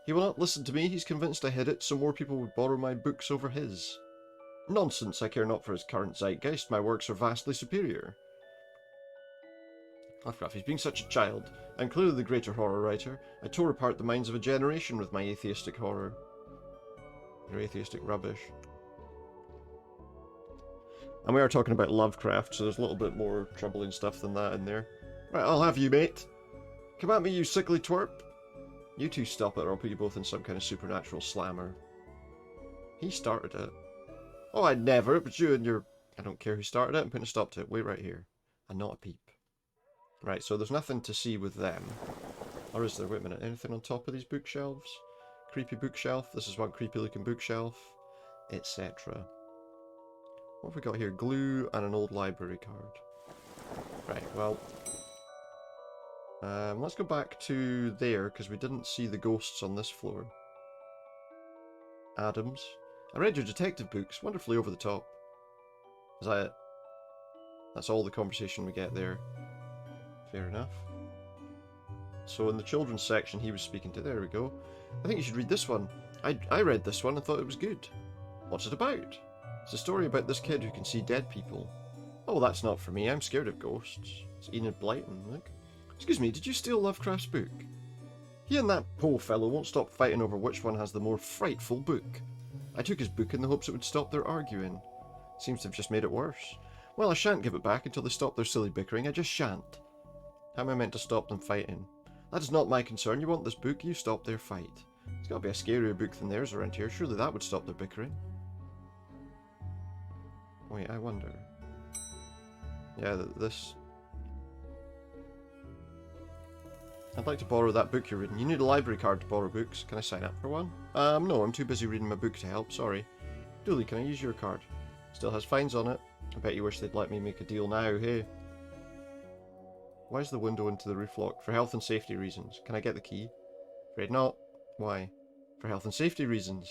He will not listen to me. He's convinced I hid it so more people would borrow my books over his. Nonsense. I care not for his current zeitgeist. My works are vastly superior. Lovecraft, he's being such a child. I'm clearly the greater horror writer. I tore apart the minds of a generation with my atheistic horror. Your atheistic rubbish. And we are talking about Lovecraft, so there's a little bit more troubling stuff than that in there. Right, I'll have you, mate. Come at me, you sickly twerp. You two stop it, or I'll put you both in some kind of supernatural slammer. He started it. Oh, I'd never. It was you and your... I don't care who started it. I'm putting a stop to it. Wait right here. And not a peep. Right, so there's nothing to see with them. Or is there? Wait a minute. Anything on top of these bookshelves? Creepy bookshelf. This is one creepy looking bookshelf. Etc. What have we got here? Glue and an old library card. Right, well... Let's go back to there, because we didn't see the ghosts on this floor. Adams. I read your detective books. Wonderfully over the top. Is that it? That's all the conversation we get there. Fair enough. So in the children's section he was speaking to, there we go. I think you should read this one. I read this one and thought it was good. What's it about? It's a story about this kid who can see dead people. Oh, that's not for me. I'm scared of ghosts. It's Enid Blyton, look. Excuse me, did you steal Lovecraft's book? He and that Poe fellow won't stop fighting over which one has the more frightful book. I took his book in the hopes it would stop their arguing. Seems to have just made it worse. Well, I shan't give it back until they stop their silly bickering. I just shan't. How am I meant to stop them fighting? That is not my concern. You want this book, you stop their fight. There's got to be a scarier book than theirs around here. Surely that would stop their bickering. Wait, I wonder. Yeah, this... I'd like to borrow that book you're reading. You need a library card to borrow books. Can I sign up for one? No, I'm too busy reading my book to help. Sorry. Dooley, can I use your card? Still has fines on it. I bet you wish they'd let me make a deal now, hey? Why is the window into the roof locked? For health and safety reasons. Can I get the key? Afraid not. Why? For health and safety reasons.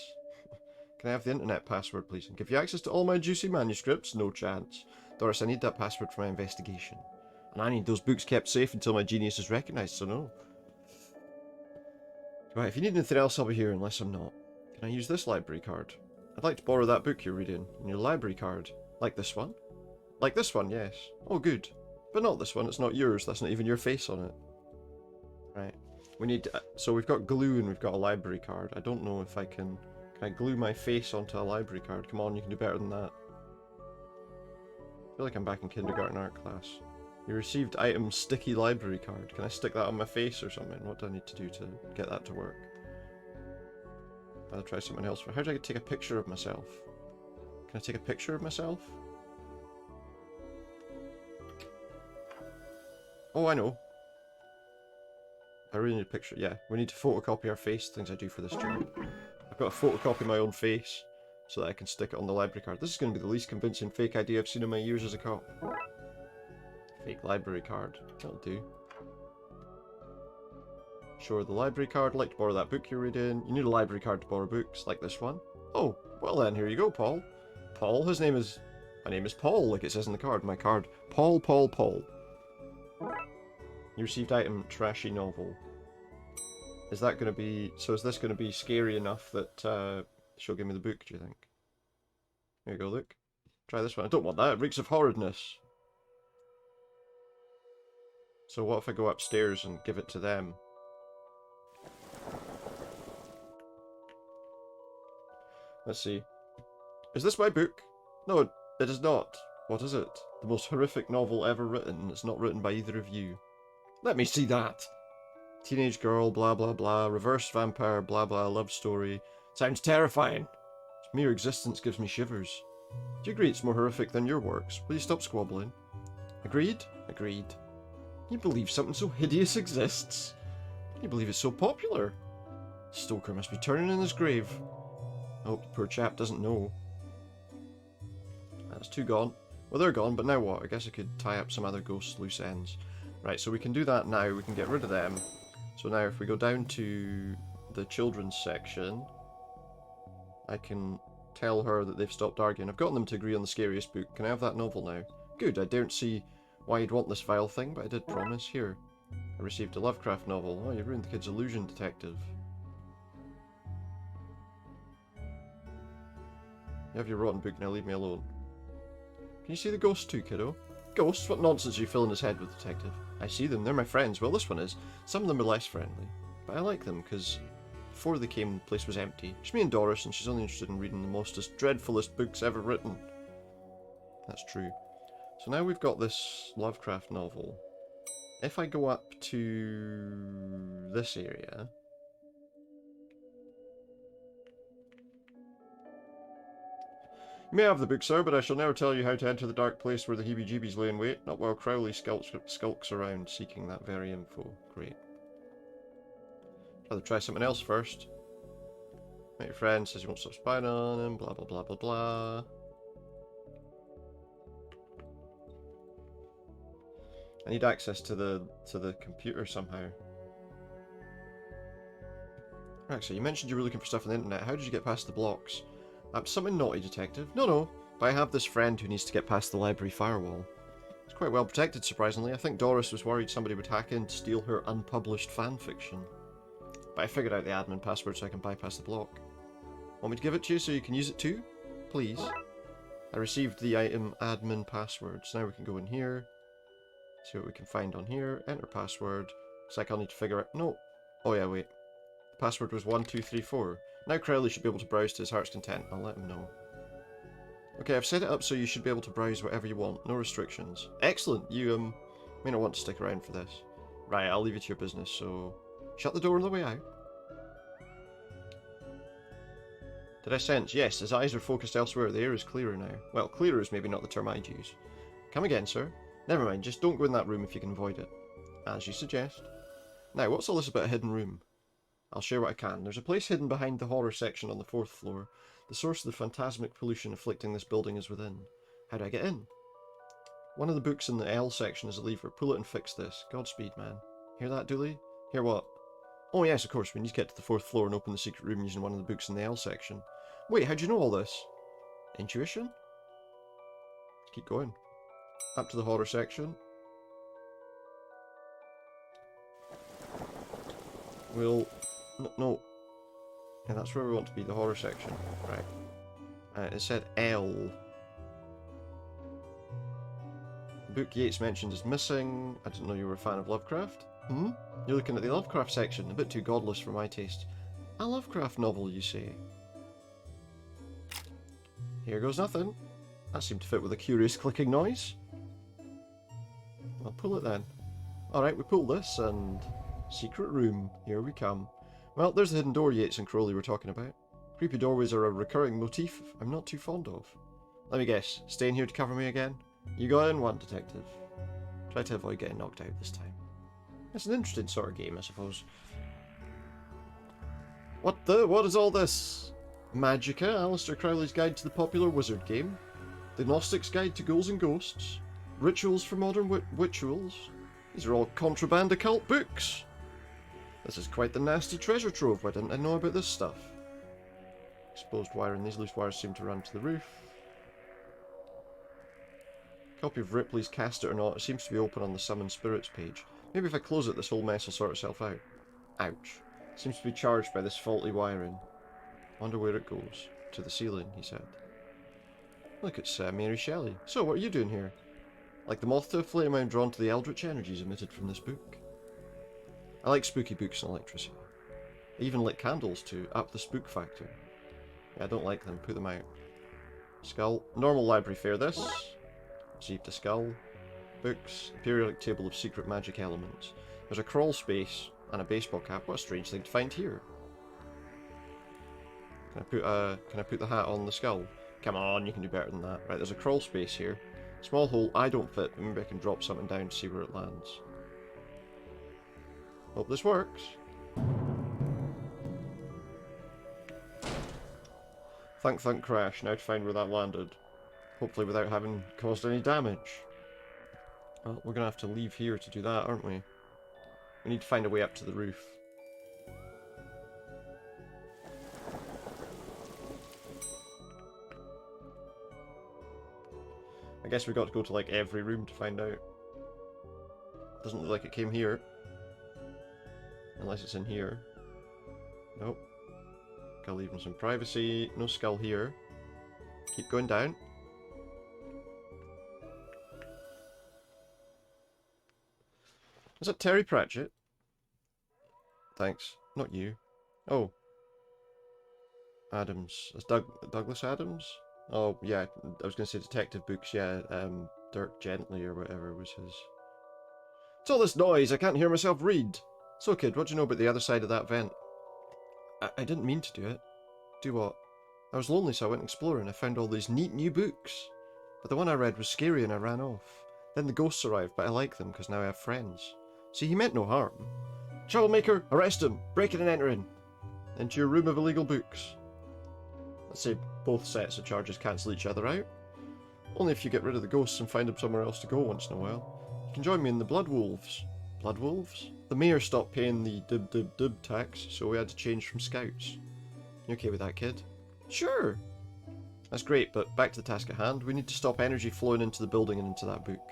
Can I have the internet password, please? And give you access to all my juicy manuscripts? No chance. Doris, I need that password for my investigation. And I need those books kept safe until my genius is recognised, so no. Right, if you need anything else, I'll be here, unless I'm not. Can I use this library card? I'd like to borrow that book you're reading. And your library card. Like this one? Like this one, yes. Oh, good. But not this one, it's not yours. That's not even your face on it. Right. We need... so we've got glue and we've got a library card. I don't know if I can... Can I glue my face onto a library card? Come on, you can do better than that. I feel like I'm back in kindergarten art class. You received item sticky library card. Can I stick that on my face or something? What do I need to do to get that to work? I'll try something else. How do I take a picture of myself? Can I take a picture of myself? Oh, I know. I really need a picture. Yeah, we need to photocopy our face, things I do for this job. I've got to photocopy my own face so that I can stick it on the library card. This is going to be the least convincing fake ID I've seen in my years as a cop. Fake library card. That'll do. Sure, the library card. I'd like to borrow that book you're reading. You need a library card to borrow books, like this one. Oh, well then, here you go, Paul. Paul? His name is... My name is Paul, like it says in the card. My card. Paul, Paul, Paul. You received item trashy novel. Is that going to be... So is this going to be scary enough that she'll give me the book, do you think? Here you go, look. Try this one. I don't want that. It reeks of horridness. So what if I go upstairs and give it to them? Let's see. Is this my book? No, it is not. What is it? The most horrific novel ever written. It's not written by either of you. Let me see that! Teenage girl, blah blah blah, reverse vampire, blah blah, love story. Sounds terrifying. Its mere existence gives me shivers. Do you agree it's more horrific than your works? Will you stop squabbling? Agreed? Agreed. Can you believe something so hideous exists? Can you believe it's so popular? Stoker must be turning in his grave. I hope the poor chap doesn't know. That's two gone. Well, they're gone, but now what? I guess I could tie up some other ghosts' loose ends. Right, so we can do that now. We can get rid of them. So now if we go down to the children's section, I can tell her that they've stopped arguing. I've gotten them to agree on the scariest book. Can I have that novel now? Good, I don't see why you'd want this vile thing, but I did promise. Here. I received a Lovecraft novel. Oh, you ruined the kid's illusion, detective. You have your rotten book now, leave me alone. Can you see the ghosts too, kiddo? Ghosts? What nonsense are you filling his head with, detective? I see them, they're my friends. Well, this one is. Some of them are less friendly. But I like them, because before they came, the place was empty. It's me and Doris, and she's only interested in reading the mostest, dreadfulest books ever written. That's true. So now we've got this Lovecraft novel. If I go up to this area... You may have the book, sir, but I shall never tell you how to enter the dark place where the heebie-jeebies lay in wait, not while Crowley skulks around seeking that very info. Great. I'd rather try something else first. My friend says you won't stop spying on him, blah blah blah blah blah. I need access to the computer somehow. Actually, you mentioned you were looking for stuff on the internet. How did you get past the blocks? Something naughty, Detective. No. But I have this friend who needs to get past the library firewall. It's quite well protected, surprisingly. I think Doris was worried somebody would hack in to steal her unpublished fanfiction. But I figured out the admin password so I can bypass the block. Want me to give it to you so you can use it too? Please. I received the item admin password, so now we can go in here. See what we can find on here. Enter password. Looks like I'll need to figure out... No. Oh yeah, wait. The password was 1234. Now Crowley should be able to browse to his heart's content. I'll let him know. Okay, I've set it up so you should be able to browse whatever you want. No restrictions. Excellent! You, may not want to stick around for this. Right, I'll leave you to your business, so... Shut the door on the way out. Did I sense? Yes, his eyes are focused elsewhere. The air is clearer now. Well, clearer is maybe not the term I'd use. Come again, sir. Never mind, just don't go in that room if you can avoid it. As you suggest. Now, what's all this about a hidden room? I'll share what I can. There's a place hidden behind the horror section on the 4th floor. The source of the phantasmic pollution afflicting this building is within. How do I get in? One of the books in the L section is a lever. Pull it and fix this. Godspeed, man. Hear that, Dooley? Hear what? Oh yes, of course, we need to get to the 4th floor and open the secret room using one of the books in the L section. Wait, how'd you know all this? Intuition? Keep going. Up to the horror section. We'll... No. Yeah, that's where we want to be, the horror section. Right. It said L. The book Yates mentioned is missing. I didn't know you were a fan of Lovecraft. Hmm? You're looking at the Lovecraft section. A bit too godless for my taste. A Lovecraft novel, you say? Here goes nothing. That seemed to fit with a curious clicking noise. I'll pull it then. Alright, we pull this and... Secret room. Here we come. Well, there's the hidden door Yates and Crowley were talking about. Creepy doorways are a recurring motif I'm not too fond of. Let me guess. Staying here to cover me again? You got in one, Detective. Try to avoid getting knocked out this time. It's an interesting sort of game, I suppose. What is all this? Magica, Aleister Crowley's Guide to the Popular Wizard Game. The Gnostic's Guide to Ghouls and Ghosts. Rituals for Modern Rituals. These are all contraband occult books. This is quite the nasty treasure trove. Why didn't I know about this stuff? Exposed wiring. These loose wires seem to run to the roof. Copy of Ripley's Cast It or Not. It seems to be open on the Summon Spirits page. Maybe if I close it, this whole mess will sort itself out. Ouch. Seems to be charged by this faulty wiring. Wonder where it goes. To the ceiling, he said. Look, it's Mary Shelley. So, what are you doing here? Like the moth to a flame, I'm drawn to the eldritch energies emitted from this book. I like spooky books and electricity. I even lit candles to up the spook factor. Yeah, I don't like them. Put them out. Skull. Normal library fare, this. Received a skull. Books. Periodic table of secret magic elements. There's a crawl space and a baseball cap. What a strange thing to find here. Can I put the hat on the skull? Come on, you can do better than that. Right, there's a crawl space here. Small hole, I don't fit, but maybe I can drop something down to see where it lands. Hope this works. Thunk crash, now to find where that landed. Hopefully without having caused any damage. Well, we're gonna have to leave here to do that, aren't we? We need to find a way up to the roof. I guess we got to go to like every room to find out. Doesn't look like it came here. Unless it's in here. Nope. Gotta leave him some privacy. No skull here. Keep going down. Is that Terry Pratchett? Thanks. Not you. Oh. Adams. Is Douglas Adams? Oh, yeah. I was going to say detective books, yeah. Dirk Gently or whatever was his. It's all this noise. I can't hear myself read. So, kid, what do you know about the other side of that vent? I didn't mean to do it. Do what? I was lonely, so I went exploring. I found all these neat new books. But the one I read was scary and I ran off. Then the ghosts arrived, but I like them because now I have friends. See, he meant no harm. Troublemaker, arrest him! Breaking and entering! Into your room of illegal books. Let's say both sets of charges cancel each other out. Only if you get rid of the ghosts and find them somewhere else to go once in a while. You can join me in the Blood Wolves. Blood Wolves? The mayor stopped paying the dib tax, so we had to change from scouts. You okay with that, kid? Sure. That's great, but back to the task at hand. We need to stop energy flowing into the building and into that book.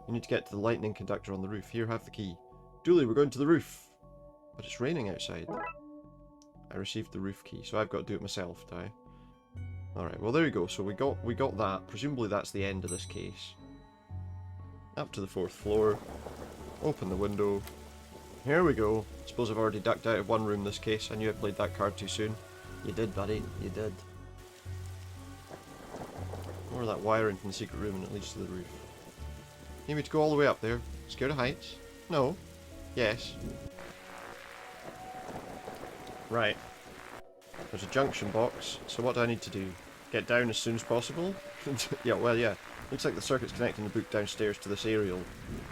You need to get to the lightning conductor on the roof. Here, have the key. Dooley, we're going to the roof. But it's raining outside. I received the roof key, so I've got to do it myself, do I? Alright, well there you go. So we got that. Presumably that's the end of this case. Up to the 4th floor. Open the window. Here we go. Suppose I've already ducked out of one room this case. I knew I played that card too soon. You did, buddy. You did. Or that wiring from the secret room and it leads to the roof. Need me to go all the way up there? Scared of heights? No. Yes. Right. There's a junction box, so what do I need to do? Get down as soon as possible? Yeah, well, yeah. Looks like the circuit's connecting the book downstairs to this aerial.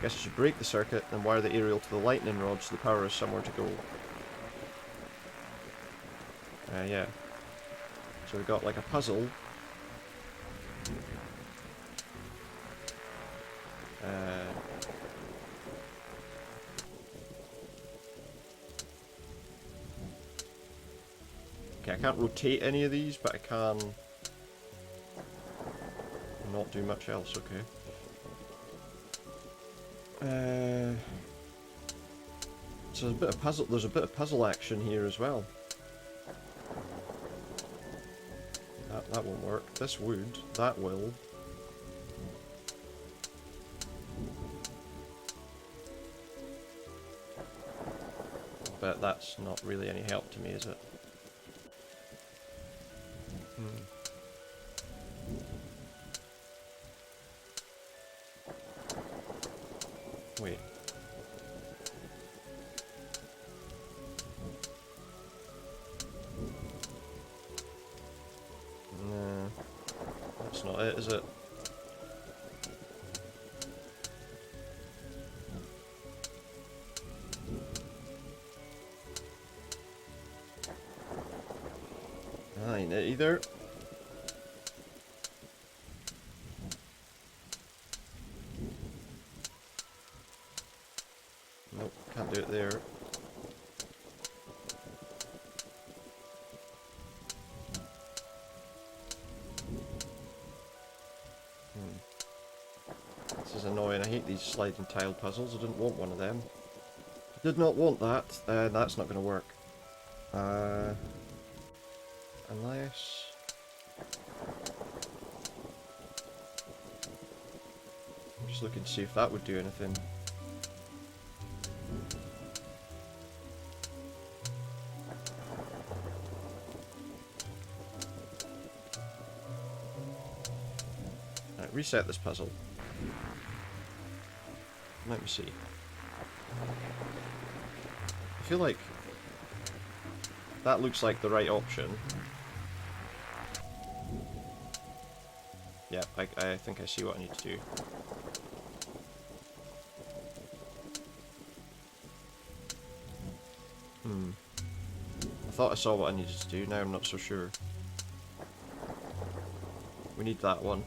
Guess I should break the circuit and wire the aerial to the lightning rod so the power has somewhere to go. Yeah. So we've got like a puzzle. Okay, I can't rotate any of these, but I can not do much else, okay. So there's a bit of puzzle action here as well. That won't work. This would. That will. But that's not really any help to me, is it? Wait. No. That's not it, is it? That ain't it either. Nope, can't do it there. This is annoying. I hate these sliding tile puzzles. I didn't want one of them. I did not want that. That's not going to work. Unless... I'm just looking to see if that would do anything. Right, reset this puzzle. Let me see. I feel like that looks like the right option. Yeah, I think I see what I need to do. I thought I saw what I needed to do, now I'm not so sure. We need that one.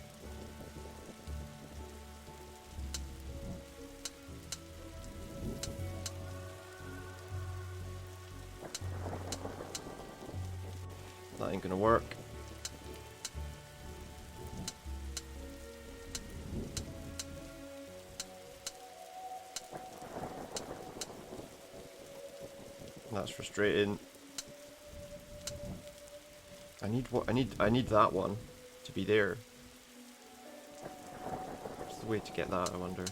That ain't gonna work. That's frustrating. I need that one to be there. What's the way to get that, I wonder?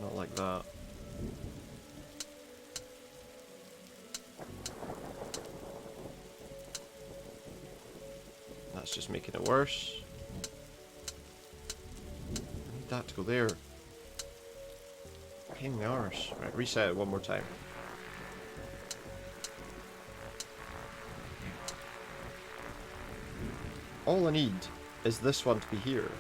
Not like that. That's just making it worse. I need that to go there. Pain in the arse. Right, reset it one more time. All I need is this one to be here.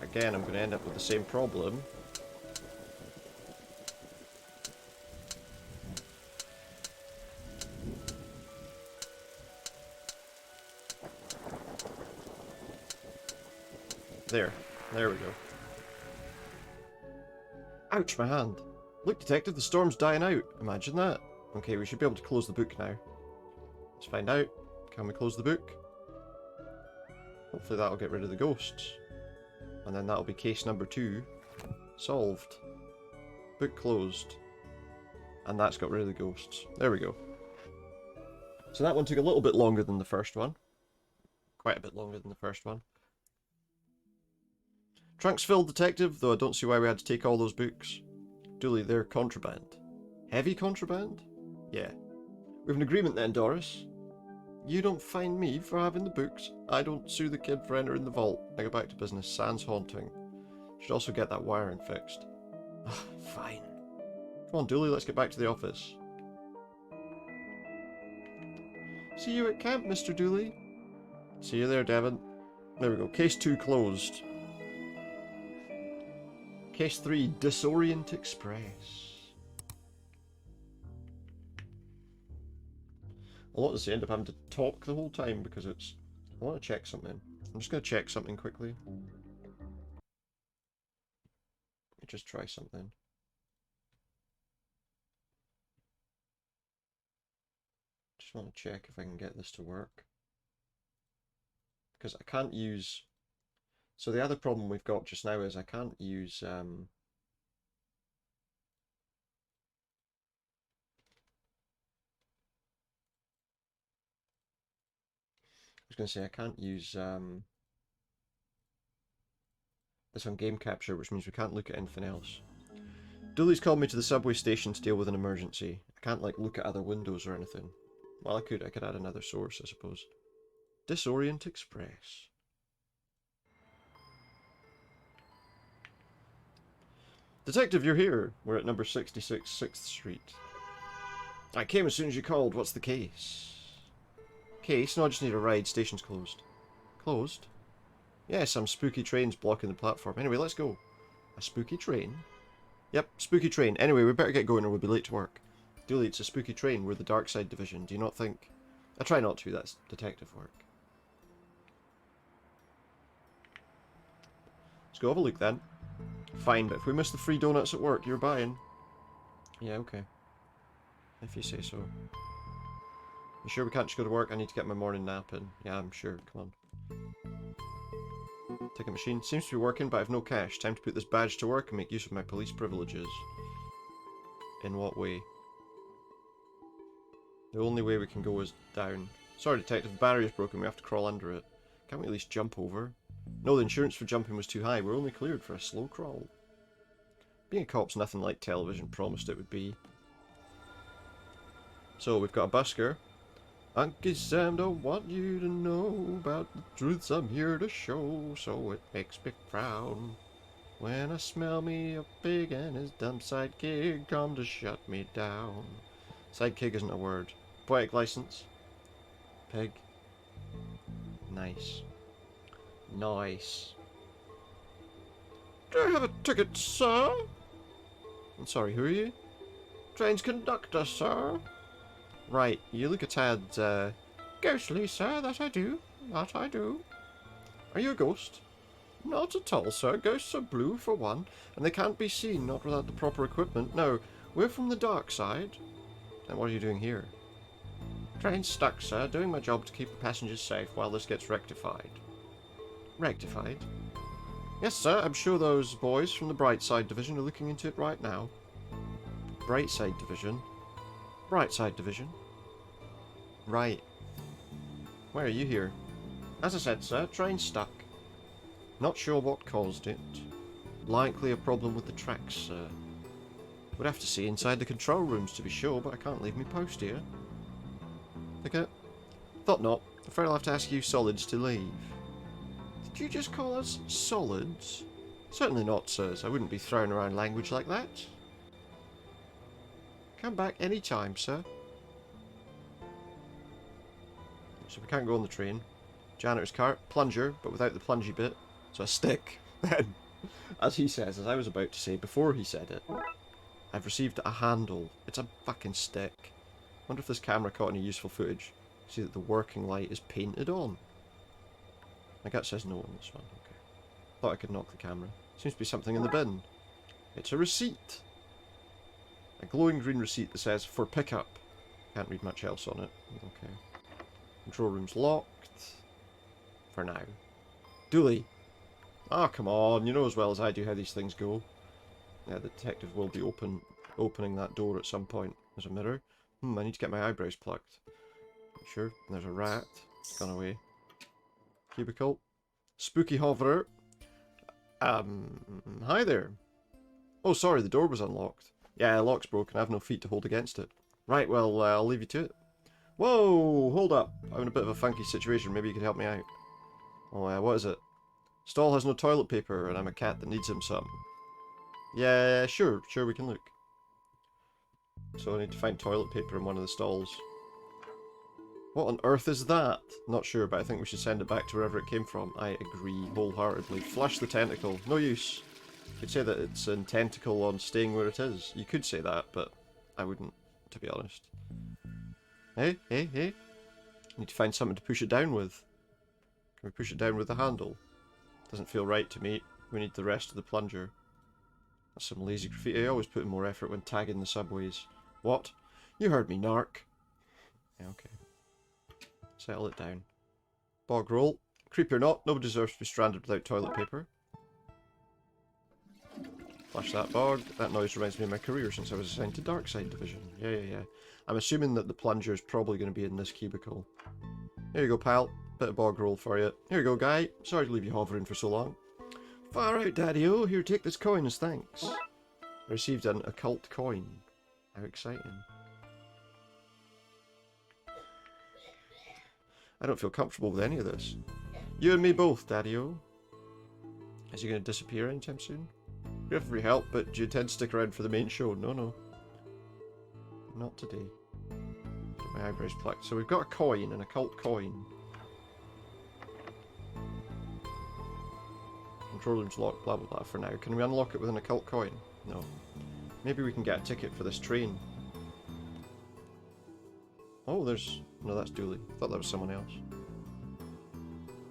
Again, I'm going to end up with the same problem. There. There we go. Ouch, my hand. Look, Detective, the storm's dying out. Imagine that. Okay, we should be able to close the book now. Let's find out. Can we close the book? Hopefully that'll get rid of the ghosts. And then that'll be case number 2. Solved. Book closed. And that's got rid of the ghosts. There we go. So that one took a little bit longer than the first one. Quite a bit longer than the first one. Trunks filled, Detective, though I don't see why we had to take all those books. Dooley, they're contraband. Heavy contraband? Yeah. We have an agreement then, Doris. You don't fine me for having the books. I don't sue the kid for entering the vault. I go back to business. Sans haunting. Should also get that wiring fixed. Fine. Come on, Dooley, let's get back to the office. See you at camp, Mr. Dooley. See you there, Devon. There we go. Case 2 closed. Case 3, Disorient Express. I'll honestly end up having to talk the whole time because it's... I want to check something. I'm just going to check something quickly. Let me just try something. Just want to check if I can get this to work. Because I can't use... So the other problem we've got just now is I can't use... I was going to say I can't use this on game capture, which means we can't look at anything else. Dooley's called me to the subway station to deal with an emergency. I can't like look at other windows or anything. Well, I could add another source, I suppose. Disorient Express. Detective, you're here. We're at number 66 6th Street. I came as soon as you called. What's the case? Case? No, I just need a ride. Station's closed. Closed? Yeah, some spooky train's blocking the platform. Anyway, let's go. A spooky train? Yep, spooky train. Anyway, we better get going or we'll be late to work. Dooley, it's a spooky train. We're the Darkside Division. Do you not think... I try not to. That's detective work. Let's go have a look then. Fine, but if we miss the free donuts at work, you're buying. Yeah, okay. If you say so. You sure we can't just go to work? I need to get my morning nap in. Yeah, I'm sure. Come on. Ticket machine. Seems to be working, but I have no cash. Time to put this badge to work and make use of my police privileges. In what way? The only way we can go is down. Sorry, Detective. The barrier's broken. We have to crawl under it. Can't we at least jump over? No, the insurance for jumping was too high. We're only cleared for a slow crawl. Being a cop's nothing like television promised it would be. So, we've got a busker. Uncle Sam don't want you to know about the truths I'm here to show, so it makes me frown when I smell me a pig and his dumb sidekick come to shut me down. Sidekick isn't a word. Poetic license. Pig. Nice. Nice. Do I have a ticket, sir? I'm sorry, who are you? Train's conductor, sir. Right, you look a tad, ghostly, sir, that I do. That I do. Are you a ghost? Not at all, sir. Ghosts are blue, for one, and they can't be seen, not without the proper equipment. No, we're from the dark side. And what are you doing here? Train's stuck, sir. Doing my job to keep the passengers safe while this gets rectified. Rectified? Yes, sir. I'm sure those boys from the Brightside Division are looking into it right now. Brightside Division? Brightside Division? Right. Why are you here? As I said, sir, train's stuck. Not sure what caused it. Likely a problem with the tracks, sir. Would have to see inside the control rooms to be sure, but I can't leave me post here. Ticket? Thought not. Afraid I'll have to ask you solids to leave. Did you just call us solids? Certainly not, sirs. I wouldn't be throwing around language like that. Come back any time, sir. So we can't go on the train. Janitor's cart. Plunger, but without the plungy bit. So a stick. Then, as he says, as I was about to say before he said it, I've received a handle. It's a fucking stick. Wonder if this camera caught any useful footage. See that the working light is painted on. My gut says no on this one. Okay. Thought I could knock the camera. Seems to be something in the bin. It's a receipt. A glowing green receipt that says, for pickup. Can't read much else on it. Okay. Control room's locked. For now. Dooley. Ah, oh, come on. You know as well as I do how these things go. Yeah, the detective will be opening that door at some point. There's a mirror. I need to get my eyebrows plucked. Sure. There's a rat. Gone away. Cubicle. Spooky hoverer. Hi there. Oh, sorry, the door was unlocked. Yeah, the lock's broken. I have no feet to hold against it. Right, well, I'll leave you to it. Whoa, hold up. I'm in a bit of a funky situation. Maybe you could help me out. Oh, what is it? Stall has no toilet paper, and I'm a cat that needs him some. Yeah, sure, we can look. So I need to find toilet paper in one of the stalls. What on earth is that? Not sure, but I think we should send it back to wherever it came from. I agree wholeheartedly. Flush the tentacle. No use. You could say that it's in tentacle on staying where it is. You could say that, but I wouldn't, to be honest. Hey. Need to find something to push it down with. Can we push it down with the handle? Doesn't feel right to me. We need the rest of the plunger. That's some lazy graffiti. I always put in more effort when tagging the subways. What? You heard me, narc. Yeah, okay. Settle it down. Bog roll. Creepy or not, nobody deserves to be stranded without toilet paper. Flash that bog. That noise reminds me of my career since I was assigned to Darkside Division. Yeah. I'm assuming that the plunger is probably going to be in this cubicle. Here you go, pal. Bit of bog roll for you. Here you go, guy. Sorry to leave you hovering for so long. Far out, Daddy-o. Here, take this coin as thanks. I received an occult coin. How exciting. I don't feel comfortable with any of this. You and me both, Daddy-o. Is he going to disappear anytime soon? Grateful for your help, but do you intend to stick around for the main show? No. Not today. Get my eyebrows plucked. So we've got a coin, an occult coin. Control room's locked, blah blah blah for now. Can we unlock it with an occult coin? No. Maybe we can get a ticket for this train. Oh, there's... No, that's Dooley. I thought that was someone else.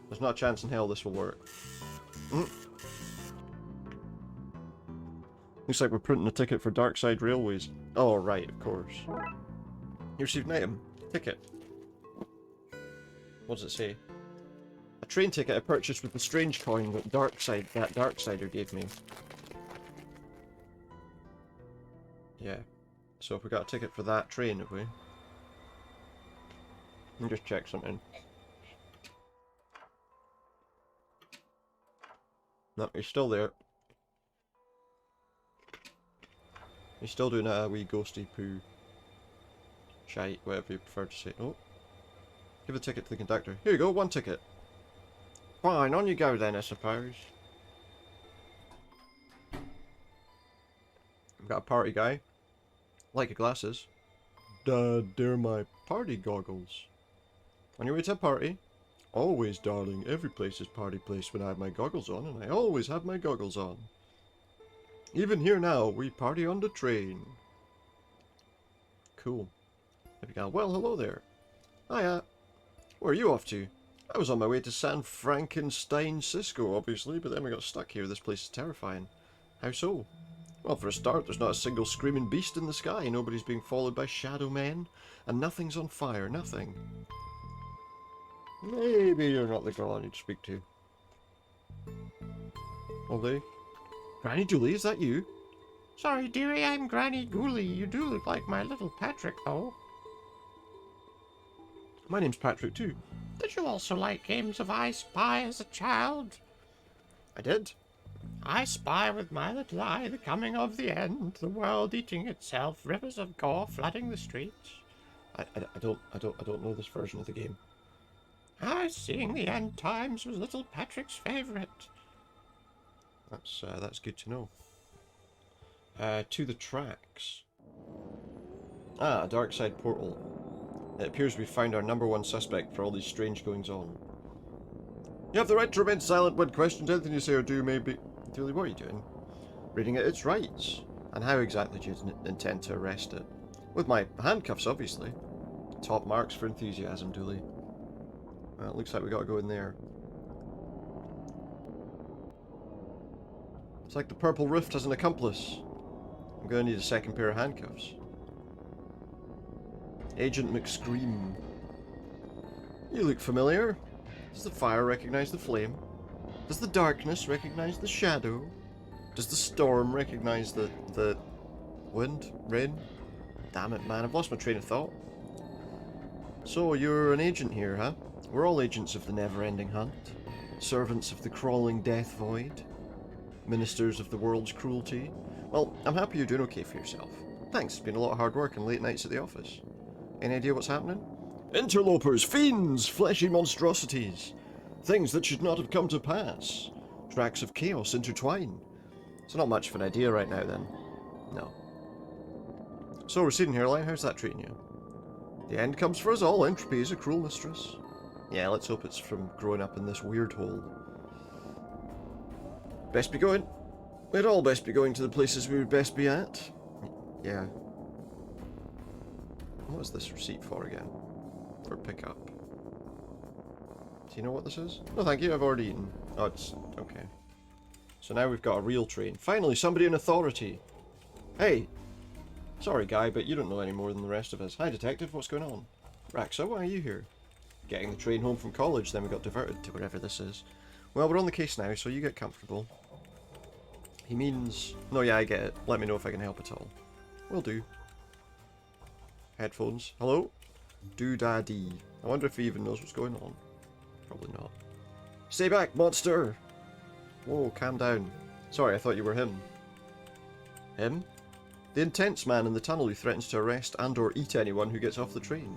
There's not a chance in hell this will work. Looks like we're printing a ticket for Darkside Railways. Oh, right, of course. You received an item. Ticket. What does it say? A train ticket I purchased with the strange coin that Darksider gave me. Yeah. So if we got a ticket for that train, have we? Let me just check something. No, he's still there. He's still doing a wee ghosty poo. Shite, whatever you prefer to say. Oh. Give a ticket to the conductor. Here you go, one ticket. Fine, on you go then, I suppose. I've got a party guy. Like your glasses. Dad, they're my party goggles. On your way to a party? Always, darling. Every place is party place when I have my goggles on, and I always have my goggles on. Even here now, we party on the train. Cool. Well, hello there. Hiya. Where are you off to? I was on my way to San Frankenstein Cisco, obviously, but then we got stuck here. This place is terrifying. How so? Well, for a start, there's not a single screaming beast in the sky. Nobody's being followed by shadow men, and nothing's on fire. Nothing. Maybe you're not the girl I need to speak to. Ollie? Granny Dooley, is that you? Sorry, dearie, I'm Granny Ghoulie. You do look like my little Patrick, though. My name's Patrick, too. Did you also like games of I Spy as a child? I did. I spy with my little eye the coming of the end, the world eating itself, rivers of gore flooding the streets. I don't know this version of the game. Seeing the end times was little Patrick's favourite. That's good to know. To the tracks. A Darkside portal. It appears we found our #1 suspect for all these strange goings-on. You have the right to remain silent when questioned. Anything you say or do may be... Dooley, what are you doing? Reading it its rights. And how exactly do you intend to arrest it? With my handcuffs, obviously. Top marks for enthusiasm, Dooley. Well, it looks like we gotta go in there. It's like the Purple Rift has an accomplice. I'm gonna need a second pair of handcuffs. Agent McScream. You look familiar. Does the fire recognize the flame? Does the darkness recognize the shadow? Does the storm recognize the wind? Rain? Damn it, man, I've lost my train of thought. So, you're an agent here, huh? We're all agents of the never-ending hunt. Servants of the crawling death void. Ministers of the world's cruelty. Well, I'm happy you're doing okay for yourself. Thanks, it's been a lot of hard work and late nights at the office. Any idea what's happening? Interlopers, fiends, fleshy monstrosities. Things that should not have come to pass. Tracks of chaos intertwine. So not much of an idea right now then. No. So receding hairline, how's that treating you? The end comes for us all. Entropy is a cruel mistress. Yeah, let's hope it's from growing up in this weird hole. Best be going. We'd all best be going to the places we would best be at. Yeah. What was this receipt for again? For pickup. Do you know what this is? No, thank you. I've already eaten. Oh, it's... okay. So now we've got a real train. Finally, somebody in authority. Hey! Sorry, guy, but you don't know any more than the rest of us. Hi, detective. What's going on? Raxa, why are you here? Getting the train home from college, then we got diverted to wherever this is. Well, we're on the case now, so you get comfortable. He means... No, yeah, I get it. Let me know if I can help at all. Will do. Headphones. Hello? Doo-da-dee. I wonder if he even knows what's going on. Probably not. Stay back, monster! Whoa, calm down. Sorry, I thought you were him. Him? The intense man in the tunnel who threatens to arrest and or eat anyone who gets off the train.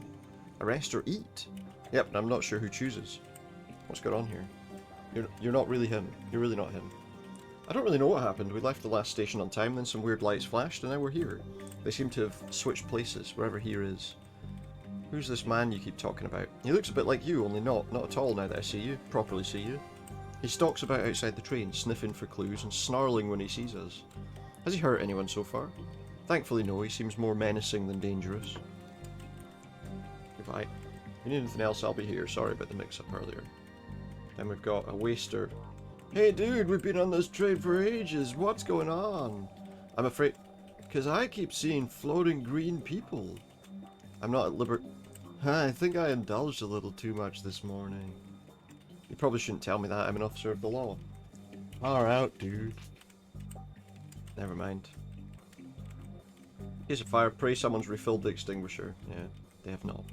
Arrest or eat? Yep, and I'm not sure who chooses. What's going on here? You're not really him. You're really not him. I don't really know what happened. We left the last station on time, then some weird lights flashed, and now we're here. They seem to have switched places, wherever here is. Who's this man you keep talking about? He looks a bit like you, only not at all now that I see you. Properly see you. He stalks about outside the train, sniffing for clues and snarling when he sees us. Has he hurt anyone so far? Thankfully no, he seems more menacing than dangerous. Goodbye. If you need anything else, I'll be here. Sorry about the mix-up earlier. Then we've got a waster. Hey dude, we've been on this train for ages. What's going on? I'm afraid... because I keep seeing floating green people. I'm not at liberty... I think I indulged a little too much this morning. You probably shouldn't tell me that. I'm an officer of the law. Far out, dude. Never mind. Case of fire, pray someone's refilled the extinguisher. Yeah, they have not.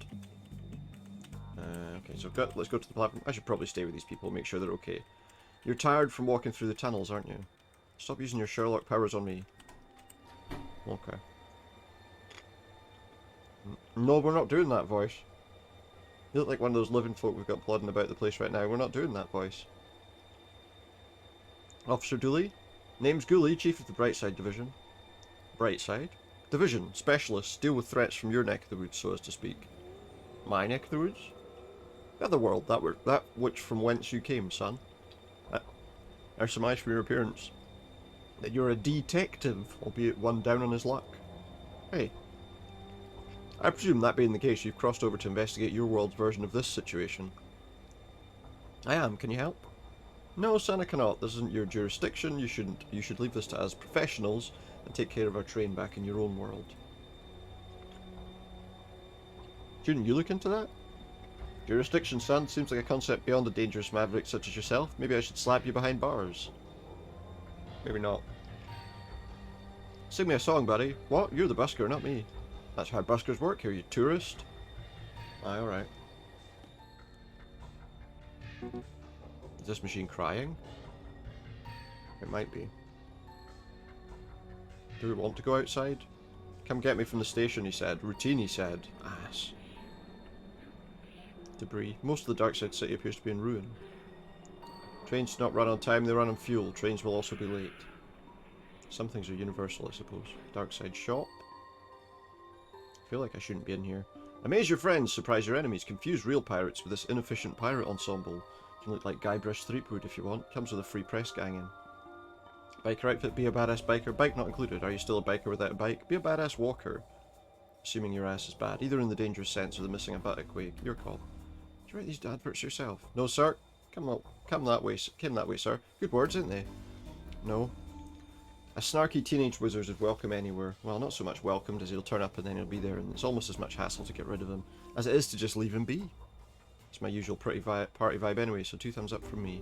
Okay, so let's go to the platform. I should probably stay with these people, make sure they're okay. You're tired from walking through the tunnels, aren't you? Stop using your Sherlock powers on me. Okay. No, we're not doing that voice. You look like one of those living folk we've got plodding about the place right now. We're not doing that voice. Officer Dooley? Name's Gooley, Chief of the Brightside Division. Brightside? Division, specialists, deal with threats from your neck of the woods, so as to speak. My neck of the woods? The other world, that which from whence you came, son. I surmise from your appearance that you're a detective, albeit one down on his luck. Hey. I presume that being the case, you've crossed over to investigate your world's version of this situation. I am. Can you help? No, son, I cannot. This isn't your jurisdiction. You shouldn't. You should leave this to us professionals and take care of our train back in your own world. Shouldn't you look into that? Jurisdiction, son, seems like a concept beyond a dangerous maverick such as yourself. Maybe I should slap you behind bars. Maybe not. Sing me a song, buddy. What? You're the busker, not me. That's how buskers work here, you tourist. Aye, alright. Is this machine crying? It might be. Do we want to go outside? Come get me from the station, he said. Routine, he said. Ass. Debris. Most of the Darkside City appears to be in ruin. Trains do not run on time, they run on fuel. Trains will also be late. Some things are universal, I suppose. Darkside shop. I feel like I shouldn't be in here. Amaze your friends, surprise your enemies, confuse real pirates with this inefficient pirate ensemble. You can look like Guybrush Threepwood if you want. Comes with a free press gang in. Biker outfit, be a badass biker. Bike not included. Are you still a biker without a bike? Be a badass walker. Assuming your ass is bad. Either in the dangerous sense or the missing a buttock way. Your call. Did you write these adverts yourself? No, sir. Come that way, sir. Good words, aren't they? No. A snarky teenage wizard is welcome anywhere. Well, not so much welcomed as he'll turn up and then he'll be there, and it's almost as much hassle to get rid of him as it is to just leave him be. It's my usual party vibe anyway, so 2 thumbs up from me.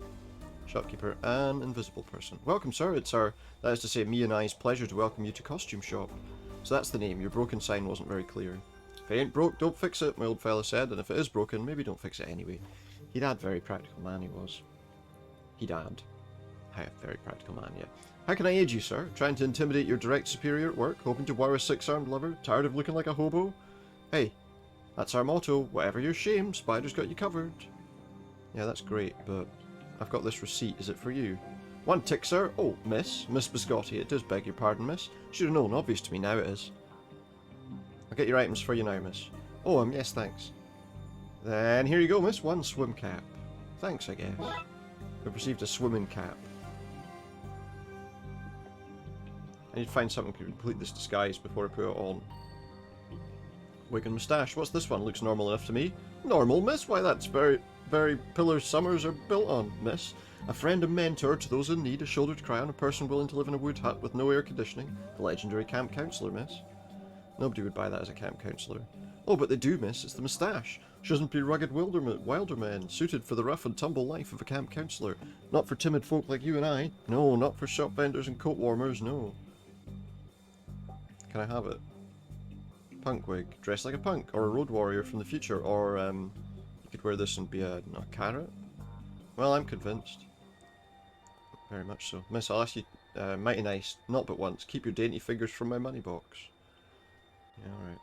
Shopkeeper and invisible person. Welcome, sir. It's our, that is to say, me and I's pleasure to welcome you to Costume Shop. So that's the name. Your broken sign wasn't very clear. If it ain't broke, don't fix it, my old fella said, and if it is broken, maybe don't fix it anyway. He'd had very practical man, he was. He'd had. Very practical man, yeah. How can I aid you, sir? Trying to intimidate your direct superior at work? Hoping to wow a 6-armed lover? Tired of looking like a hobo? Hey, that's our motto. Whatever your shame, Spider's got you covered. Yeah, that's great, but I've got this receipt. Is it for you? 1 tick, sir. Oh, Miss Biscotti. It does beg your pardon, miss. Should have known. Obvious to me now it is. I'll get your items for you now, miss. Oh, yes, thanks. Then here you go, miss. 1 swim cap. Thanks, I guess. We've received a swimming cap. I need to find something to complete this disguise before I put it on. Wig and moustache. What's this one? Looks normal enough to me. Normal, miss? Why, that's very pillars summers are built on, miss. A friend and mentor to those in need, a shoulder to cry on, a person willing to live in a wood hut with no air conditioning. The legendary camp counselor, miss. Nobody would buy that as a camp counselor. Oh, but they do, miss. It's the moustache. Shouldn't be rugged wilder men, suited for the rough and tumble life of a camp counselor. Not for timid folk like you and I. No, not for shop vendors and coat warmers, no. Can I have it? Punk wig. Dress like a punk, or a road warrior from the future, or, you could wear this and be a carrot? Well, I'm convinced. Very much so. Miss, I'll ask you, mighty nice, not but once, keep your dainty fingers from my money box. Yeah, alright.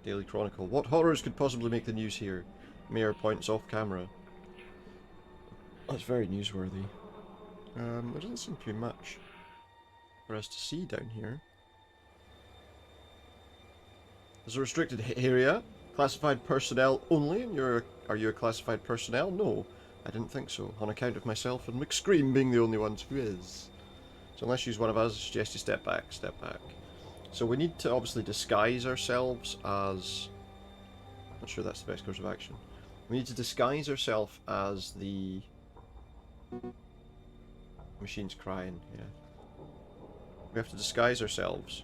Daily Chronicle. What horrors could possibly make the news here? Mayor points off camera. That's very newsworthy. There doesn't seem to be much for us to see down here. There's a restricted area. Classified personnel only, and are you a classified personnel? No, I didn't think so, on account of myself and McScream being the only ones who is. So unless she's one of us, I suggest you step back, step back. So we need to obviously disguise ourselves as... Not sure that's the best course of action. We need to disguise ourselves as the... Machine's crying, yeah. We have to disguise ourselves.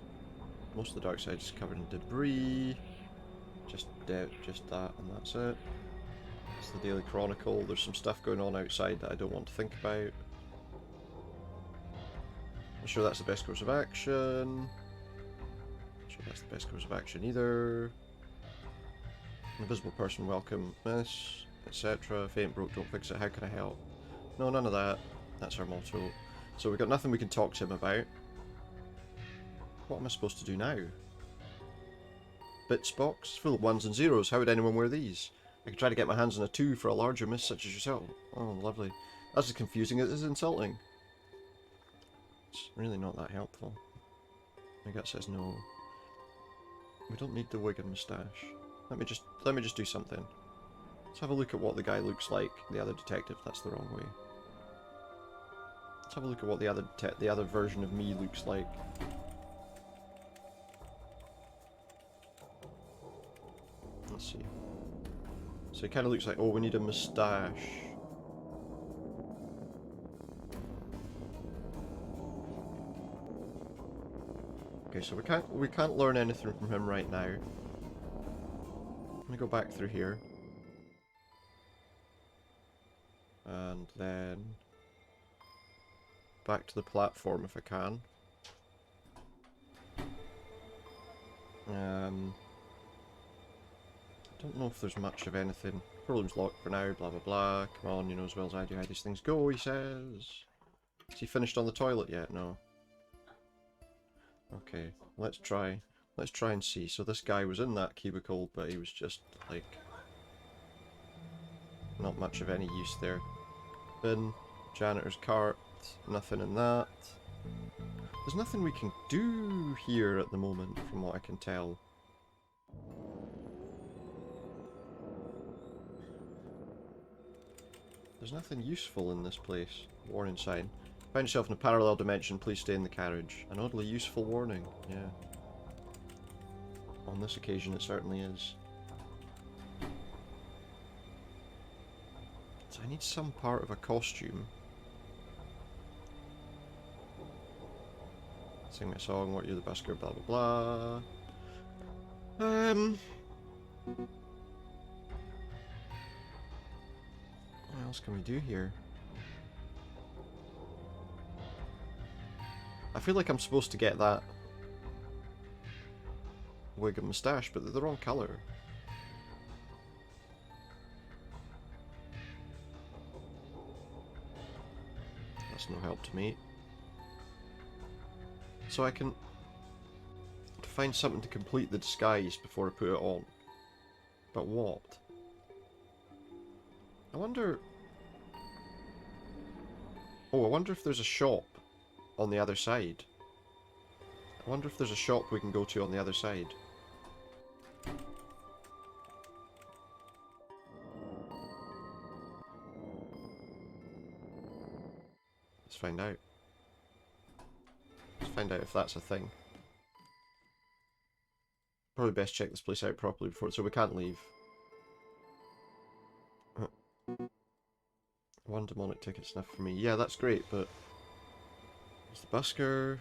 Most of the dark side is covered in debris. Just that, and that's it. It's the Daily Chronicle. There's some stuff going on outside that I don't want to think about. I'm sure that's the best course of action. Not sure that's the best course of action either. Invisible person, welcome, miss, etc. If it ain't broke, don't fix it. How can I help? No, none of that. That's our motto. So we've got nothing we can talk to him about. What am I supposed to do now? Bits box? Full of 1s and 0s. How would anyone wear these? I could try to get my hands on a 2 for a larger miss such as yourself. Oh, lovely. That's as confusing as it is insulting. It's really not that helpful. My gut says no. We don't need the wig and moustache. Let me just do something. Let's have a look at what the guy looks like. The other detective. That's the wrong way. Let's have a look at what the other version of me looks like. Let's see. So it kind of looks like, oh, we need a moustache. Okay, so we can't learn anything from him right now. Let me go back through here. And then back to the platform if I can. Don't know if there's much of anything. Problem's locked for now, blah blah blah. Come on, you know as well as I do how these things go, he says. Is he finished on the toilet yet? No. Okay, let's try and see. So this guy was in that cubicle, but he was just, like, not much of any use there. Bin, janitor's cart, nothing in that. There's nothing we can do here at the moment, from what I can tell. There's nothing useful in this place. Warning sign. Find yourself in a parallel dimension, please stay in the carriage. An oddly useful warning, yeah. On this occasion it certainly is. So I need some part of a costume. Sing me a song, what you're the busker, blah blah blah. What else can we do here? I feel like I'm supposed to get that wig and moustache, but they're the wrong colour. That's no help to me. So I can find something to complete the disguise before I put it on. But what? I wonder... Oh, I wonder if there's a shop on the other side. I wonder if there's a shop we can go to on the other side. Let's find out. Let's find out if that's a thing. Probably best check this place out properly before, so we can't leave. One demonic ticket's enough for me. Yeah, that's great, but... There's the busker.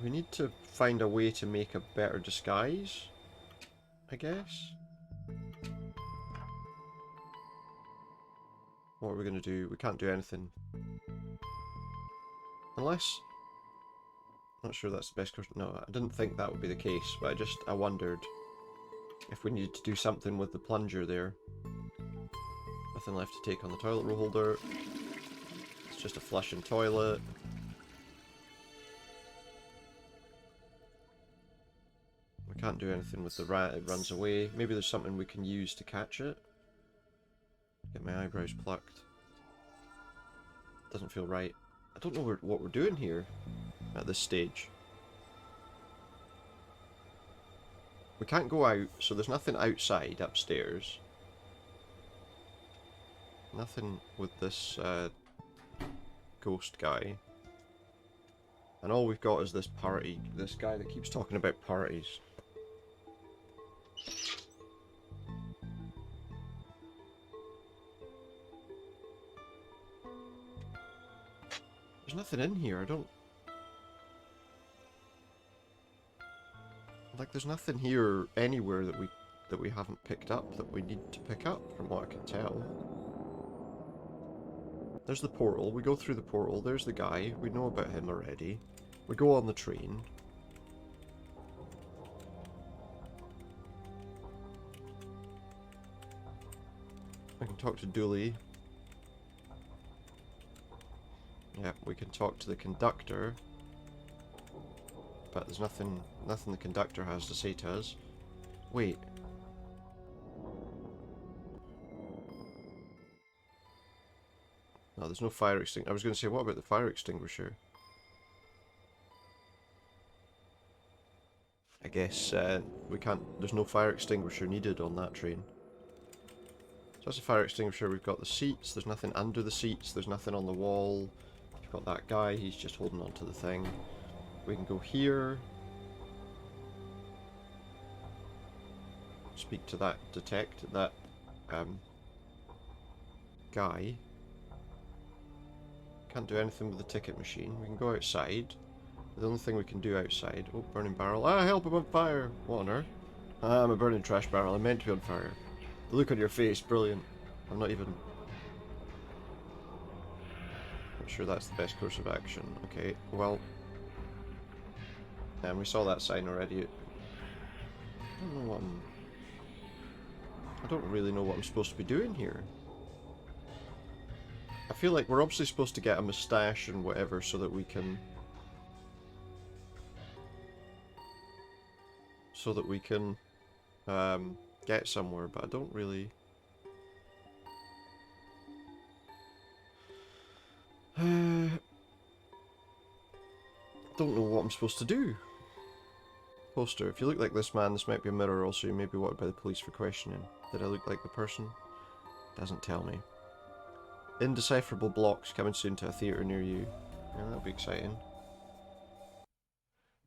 We need to find a way to make a better disguise, I guess. What are we going to do? We can't do anything. Unless... Not sure that's the best question. No, I didn't think that would be the case, but I wondered if we needed to do something with the plunger there. Nothing left to take on the toilet roll holder. It's just a flushing toilet. We can't do anything with the rat, it runs away. Maybe there's something we can use to catch it. Get my eyebrows plucked. Doesn't feel right. I don't know what we're doing here at this stage. We can't go out, so there's nothing outside upstairs. Nothing with this ghost guy. And all we've got is this party, this guy that keeps talking about parties. There's nothing in here, I don't... Like, there's nothing here anywhere that we haven't picked up that we need to pick up, from what I can tell. There's the portal, we go through the portal, there's the guy, we know about him already. We go on the train. I can talk to Dooley. Yeah, we can talk to the conductor. But there's nothing the conductor has to say to us. Wait. No, there's no fire extinguisher. I was going to say, what about the fire extinguisher? I guess we can't... There's no fire extinguisher needed on that train. So that's a fire extinguisher. We've got the seats. There's nothing under the seats. There's nothing on the wall. We've got that guy. He's just holding on to the thing. We can go here. Speak to that guy. Can't do anything with the ticket machine. We can go outside. The only thing we can do outside... Oh, burning barrel. Ah, help, I'm on fire! What on earth? Ah, I'm a burning trash barrel. I'm meant to be on fire. The look on your face, brilliant. I'm not even... Not sure that's the best course of action. Okay, well... And we saw that sign already. I don't know what I don't really know what I'm supposed to be doing here. I feel like we're obviously supposed to get a moustache and whatever so that we can... get somewhere, but I don't really... don't know what I'm supposed to do. Poster. If you look like this man, this might be a mirror. Also, you may be wanted by the police for questioning. Did I look like the person? Doesn't tell me. Indecipherable blocks coming soon to a theatre near you. Yeah, that would be exciting.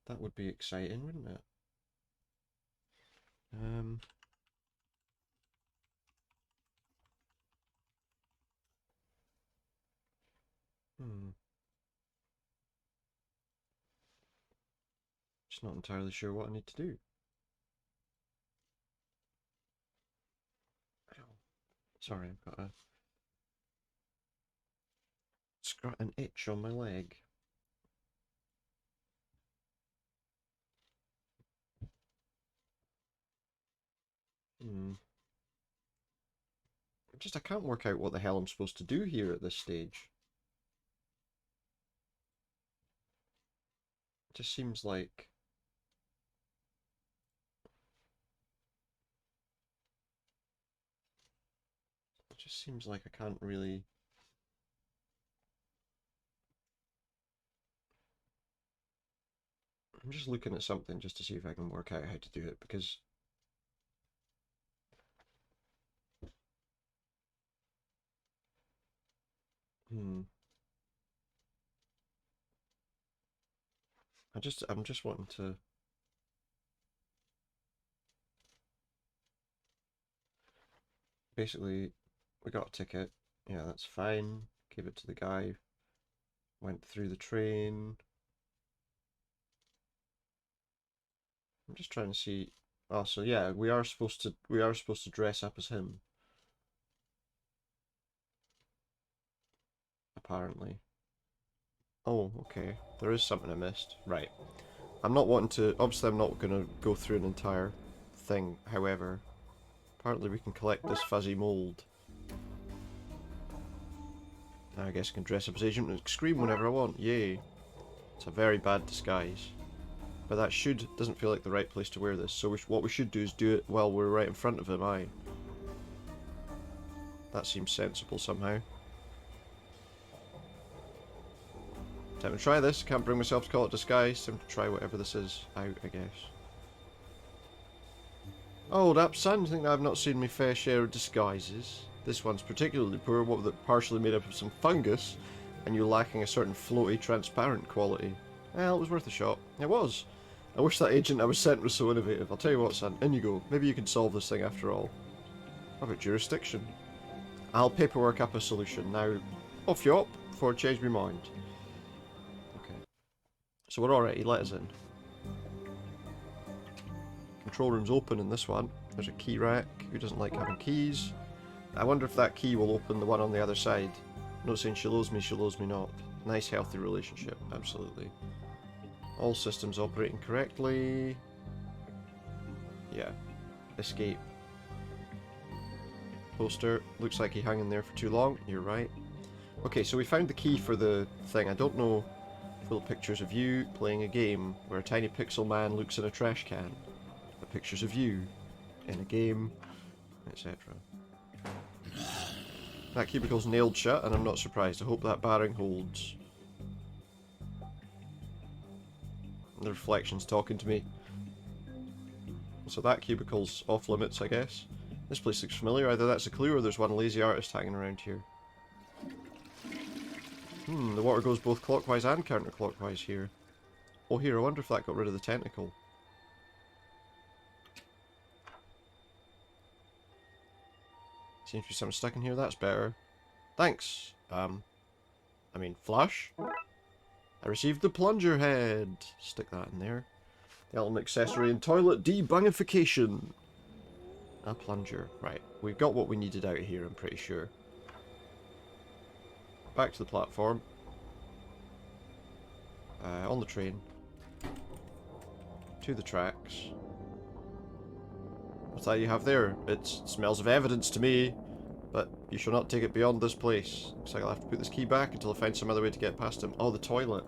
That would be exciting, wouldn't it? Hmm. Just not entirely sure what I need to do. Ow. Sorry, I've got an itch on my leg. Hmm. I can't work out what the hell I'm supposed to do here at this stage. It just seems like... It just seems like I can't really... I'm just looking at something just to see if I can work out how to do it, because... Hmm. I'm just wanting to... Basically, we got a ticket. Yeah, that's fine. Gave it to the guy. Went through the train. I'm just trying to see... Oh, so yeah, we are supposed to dress up as him. Apparently. Oh, okay. There is something I missed. Right. I'm not wanting to... Obviously, I'm not going to go through an entire thing. However, apparently we can collect this fuzzy mold. Now I guess I can dress up as Agent and scream whenever I want. Yay. It's a very bad disguise. But that doesn't feel like the right place to wear this. So what we should do is do it while we're right in front of him. Aye. That seems sensible somehow. Time to try this. Can't bring myself to call it disguise. Time to try whatever this is out, I guess. Hold up, son. Think I've not seen my fair share of disguises. This one's particularly poor, partially made up of some fungus, and you're lacking a certain floaty, transparent quality. Well, it was worth a shot. It was. I wish that agent I was sent was so innovative. I'll tell you what, son. In you go. Maybe you can solve this thing after all. How about jurisdiction? I'll paperwork up a solution. Now, off you up before I change my mind. Okay. So we're alright. He let us in. Control room's open in this one. There's a key rack. Who doesn't like having keys? I wonder if that key will open the one on the other side. Not saying she loves me not. Nice healthy relationship, absolutely. All systems operating correctly. Yeah. Escape. Poster. Looks like he hung in there for too long. You're right. Okay, so we found the key for the thing. I don't know. Full pictures of you playing a game where a tiny pixel man looks in a trash can. But pictures of you in a game, etc. That cubicle's nailed shut, and I'm not surprised. I hope that barring holds. The reflection's talking to me. So that cubicle's off limits, I guess. This place looks familiar. Either that's a clue or there's one lazy artist hanging around here. The water goes both clockwise and counterclockwise here. Oh, here, I wonder if that got rid of the tentacle. Seems to be something stuck in here. That's better. Thanks. I mean, flush? I received the plunger head. Stick that in there. The ultimate accessory in toilet debungification. A plunger. Right. We've got what we needed out of here, I'm pretty sure. Back to the platform. On the train. To the tracks. What's that you have there? It smells of evidence to me. But you shall not take it beyond this place. Looks like I'll have to put this key back until I find some other way to get past him. Oh, the toilet.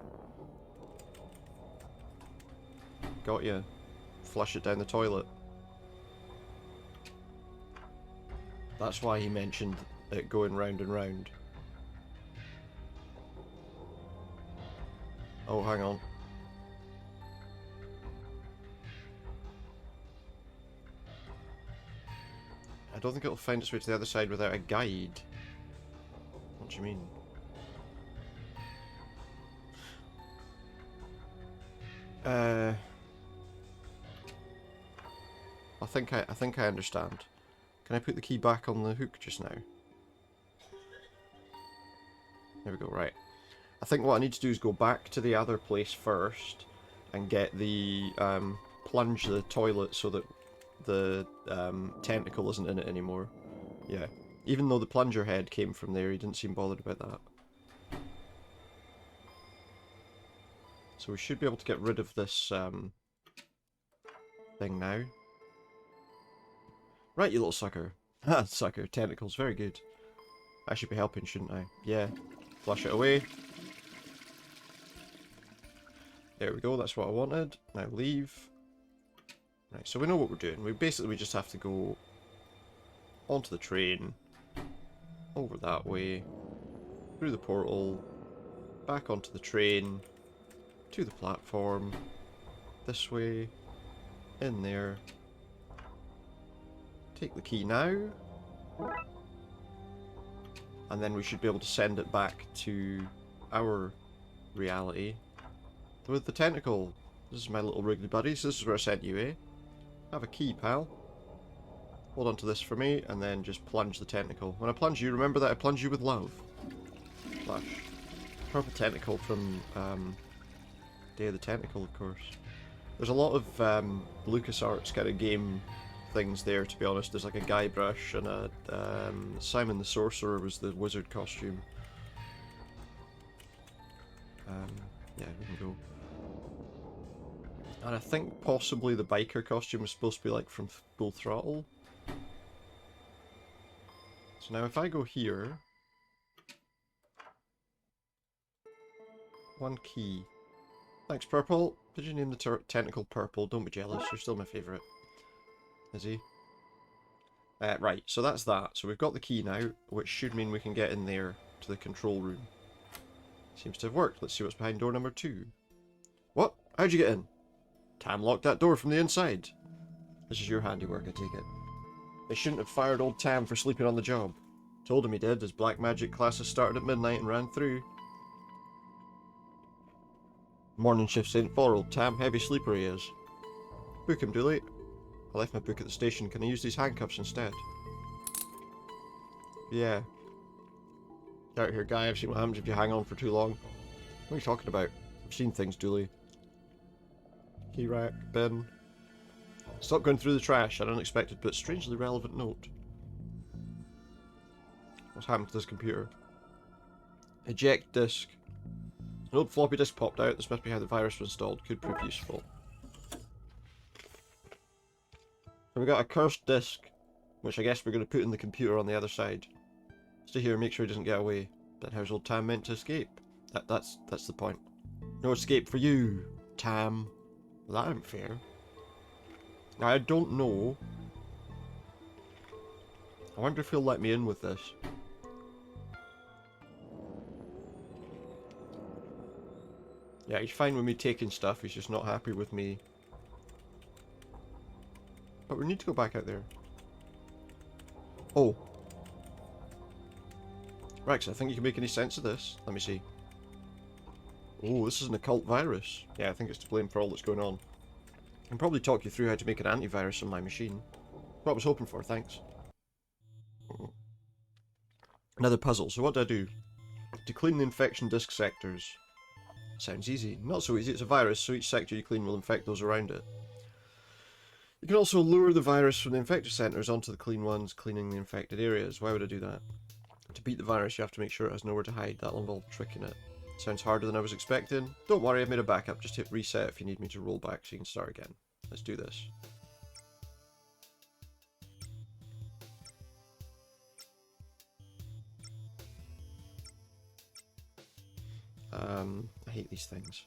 Got you. Flush it down the toilet. That's why he mentioned it going round and round. Oh, hang on. I don't think it'll find its way to the other side without a guide. What do you mean? I think I understand. Can I put the key back on the hook just now? There we go, right. I think what I need to do is go back to the other place first and get the plunge the toilet so that the tentacle isn't in it anymore. Yeah. Even though the plunger head came from there, he didn't seem bothered about that. So we should be able to get rid of this thing now. Right, you little sucker. Ha, sucker. Tentacles. Very good. I should be helping, shouldn't I? Yeah. Flush it away. There we go. That's what I wanted. Now leave. Right, so we know what we're doing. We just have to go onto the train, over that way, through the portal, back onto the train, to the platform, this way, in there. Take the key now. And then we should be able to send it back to our reality with the tentacle. This is my little wriggly buddies. This is where I sent you, eh? Have a key, pal. Hold on to this for me, and then just plunge the tentacle. When I plunge you, remember that I plunge you with love. Flush. Purple tentacle from Day of the Tentacle, of course. There's a lot of LucasArts kind of game things there, to be honest. There's like a Guybrush and a Simon the Sorcerer was the wizard costume. Yeah, we can go. And I think possibly the biker costume was supposed to be like from Full Throttle. So now if I go here... One key. Thanks, Purple. Did you name the tentacle Purple? Don't be jealous, you're still my favourite. Is he? Right, so that's that. So we've got the key now, which should mean we can get in there to the control room. Seems to have worked. Let's see what's behind door number 2. What? How'd you get in? Tam locked that door from the inside. This is your handiwork, I take it. They shouldn't have fired old Tam for sleeping on the job. Told him he did. His black magic classes started at midnight and ran through. Morning shifts ain't for old Tam. Heavy sleeper he is. Book him, Dooley. I left my book at the station. Can I use these handcuffs instead? Yeah. Get out here, guy. I've seen what happens if you hang on for too long. What are you talking about? I've seen things, Dooley. Key rack, bin. Stop going through the trash. An unexpected but strangely relevant note. What's happened to this computer? Eject disk. An old floppy disk popped out. This must be how the virus was installed. Could prove useful. So we got a cursed disk, which I guess we're going to put in the computer on the other side. Stay here and make sure he doesn't get away. Then how's old Tam meant to escape? That's the point. No escape for you, Tam. Well, that ain't fair. Now, I don't know. I wonder if he'll let me in with this. Yeah, he's fine with me taking stuff. He's just not happy with me. But we need to go back out there. Oh. Rex, I think you can make any sense of this. Let me see. Oh, this is an occult virus. Yeah, I think it's to blame for all that's going on. I can probably talk you through how to make an antivirus on my machine. What I was hoping for, thanks. Another puzzle. So what do? To clean the infection disk sectors. Sounds easy. Not so easy. It's a virus, so each sector you clean will infect those around it. You can also lure the virus from the infected centers onto the clean ones, cleaning the infected areas. Why would I do that? To beat the virus, you have to make sure it has nowhere to hide. That'll involve tricking it. Sounds harder than I was expecting. Don't worry, I've made a backup. Just hit reset if you need me to roll back so you can start again. Let's do this. I hate these things.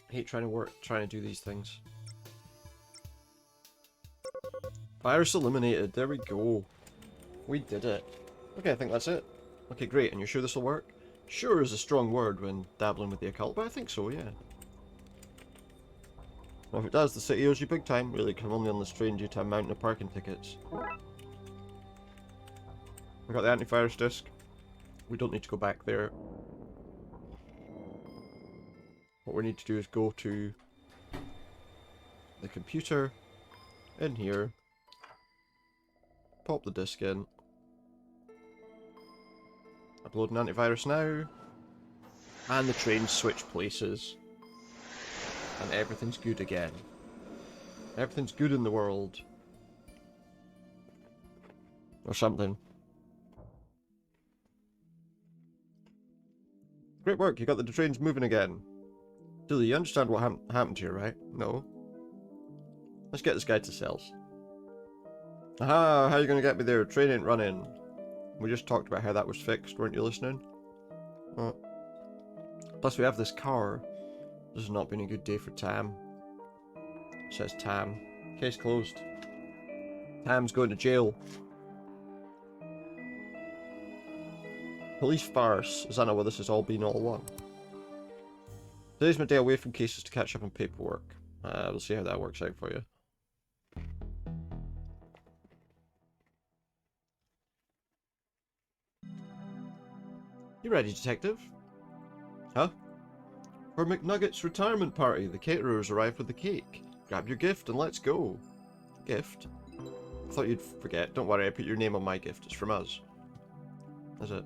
I hate trying to do these things. Virus eliminated. There we go. We did it. Okay, I think that's it. Okay, great. And you're sure this will work? Sure is a strong word when dabbling with the occult, but I think so, yeah. Well, if it does, the city owes you big time. Really, come only on this train due to a mountain of parking tickets. We got the antivirus disk. We don't need to go back there. What we need to do is go to the computer in here. Pop the disk in. Upload an antivirus now. And the trains switch places. And everything's good again. Everything's good in the world. Or something. Great work, you got the trains moving again. Dilly, you understand what happened here, right? No. Let's get this guy to cells. Aha, how are you going to get me there? Train ain't running. We just talked about how that was fixed, weren't you listening? Oh. Plus we have this car. This has not been a good day for Tam. Says Tam. Case closed. Tam's going to jail. Police farce. Is that not what this has all been all along? Today's my day away from cases to catch up on paperwork. We'll see how that works out for you. You ready, detective? Huh? For McNugget's retirement party, the caterers arrived with the cake. Grab your gift and let's go. Gift? I thought you'd forget. Don't worry, I put your name on my gift. It's from us. Is it?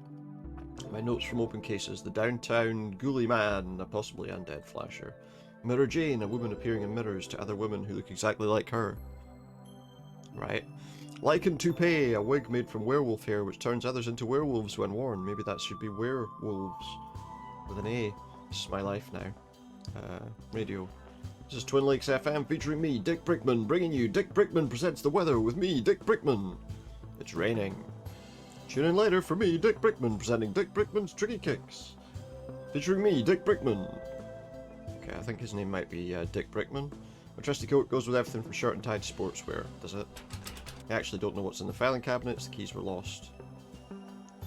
My notes from open cases. The downtown ghouly man, a possibly undead flasher. Mirror Jane, a woman appearing in mirrors to other women who look exactly like her. Right. Lichen Toupee, a wig made from werewolf hair which turns others into werewolves when worn. Maybe that should be werewolves. With an A. This is my life now. Radio. This is Twin Lakes FM featuring me, Dick Brickman, bringing you Dick Brickman Presents the Weather with me, Dick Brickman. It's raining. Tune in later for me, Dick Brickman, presenting Dick Brickman's Tricky Kicks. Featuring me, Dick Brickman. Okay, I think his name might be Dick Brickman. My trusty coat goes with everything from shirt and tie to sportswear, does it? I actually don't know what's in the filing cabinets, the keys were lost.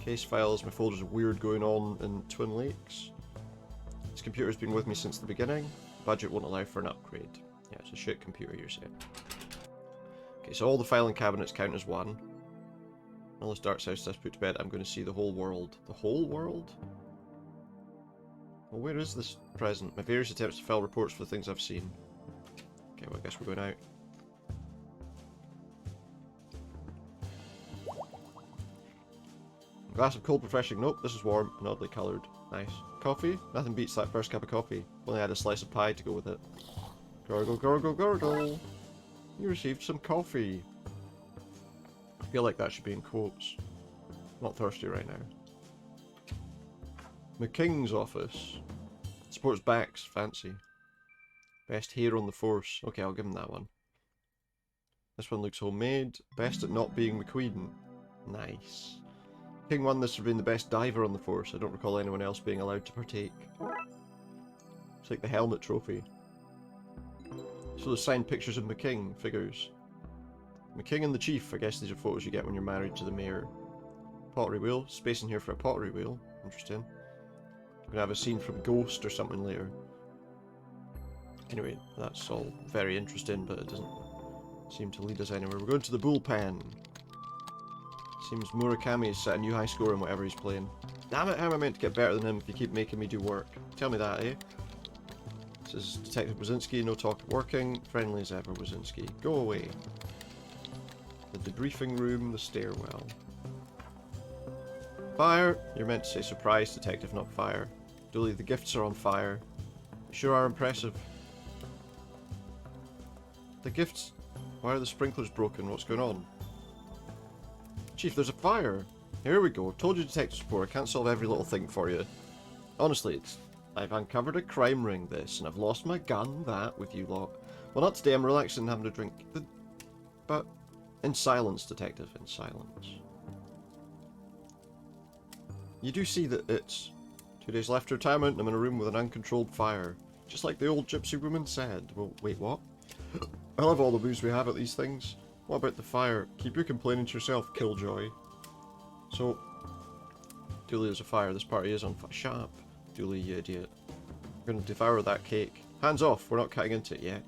Case files, my folders are weird going on in Twin Lakes. This computer's been with me since the beginning. Budget won't allow for an upgrade. Yeah, it's a shit computer, you're saying. Okay, so all the filing cabinets count as one. All this Darkside stuff's put to bed, I'm going to see the whole world. The whole world? Well, where is this present? My various attempts to file reports for the things I've seen. Okay, well, I guess we're going out. Glass of cold refreshing. Nope, this is warm and oddly coloured. Nice. Coffee? Nothing beats that first cup of coffee. Only had a slice of pie to go with it. Gurgle, gurgle, gurgle. You received some coffee. I feel like that should be in quotes. Not thirsty right now. McKing's office. Supports backs. Fancy. Best hair on the force. Okay, I'll give him that one. This one looks homemade. Best at not being McQueen. Nice. King won this for being the best diver on the force. I don't recall anyone else being allowed to partake. It's like the helmet trophy. So there's signed pictures of McKing figures. McKing and the Chief. I guess these are photos you get when you're married to the mayor. Pottery wheel. Space in here for a pottery wheel. Interesting. Gonna have a scene from Ghost or something later. Anyway, that's all very interesting, but it doesn't seem to lead us anywhere. We're going to the bullpen. Seems Murakami's set a new high score in whatever he's playing. Damn it, how am I meant to get better than him if you keep making me do work? Tell me that, eh? This is Detective Wazinski, no talk of working. Friendly as ever, Wazinski. Go away. The debriefing room, the stairwell. Fire! You're meant to say surprise, Detective, not fire. Dooley, the gifts are on fire. You sure are impressive. The gifts... Why are the sprinklers broken? What's going on? Chief, there's a fire! Here we go. I've told you detectives before, I can't solve every little thing for you. Honestly, I've uncovered a crime ring, this, and I've lost my gun, that, with you lot. Well, not today, I'm relaxing and having a drink. But... in silence, Detective, in silence. You do see that it's 2 days left retirement and I'm in a room with an uncontrolled fire. Just like the old gypsy woman said. Well, wait, what? I love all the booze we have at these things. What about the fire? Keep your complaining to yourself, Killjoy. So, Dooley, there's a fire. This party is on fire. Shut up, Dooley, you idiot. We're gonna devour that cake. Hands off, we're not cutting into it yet.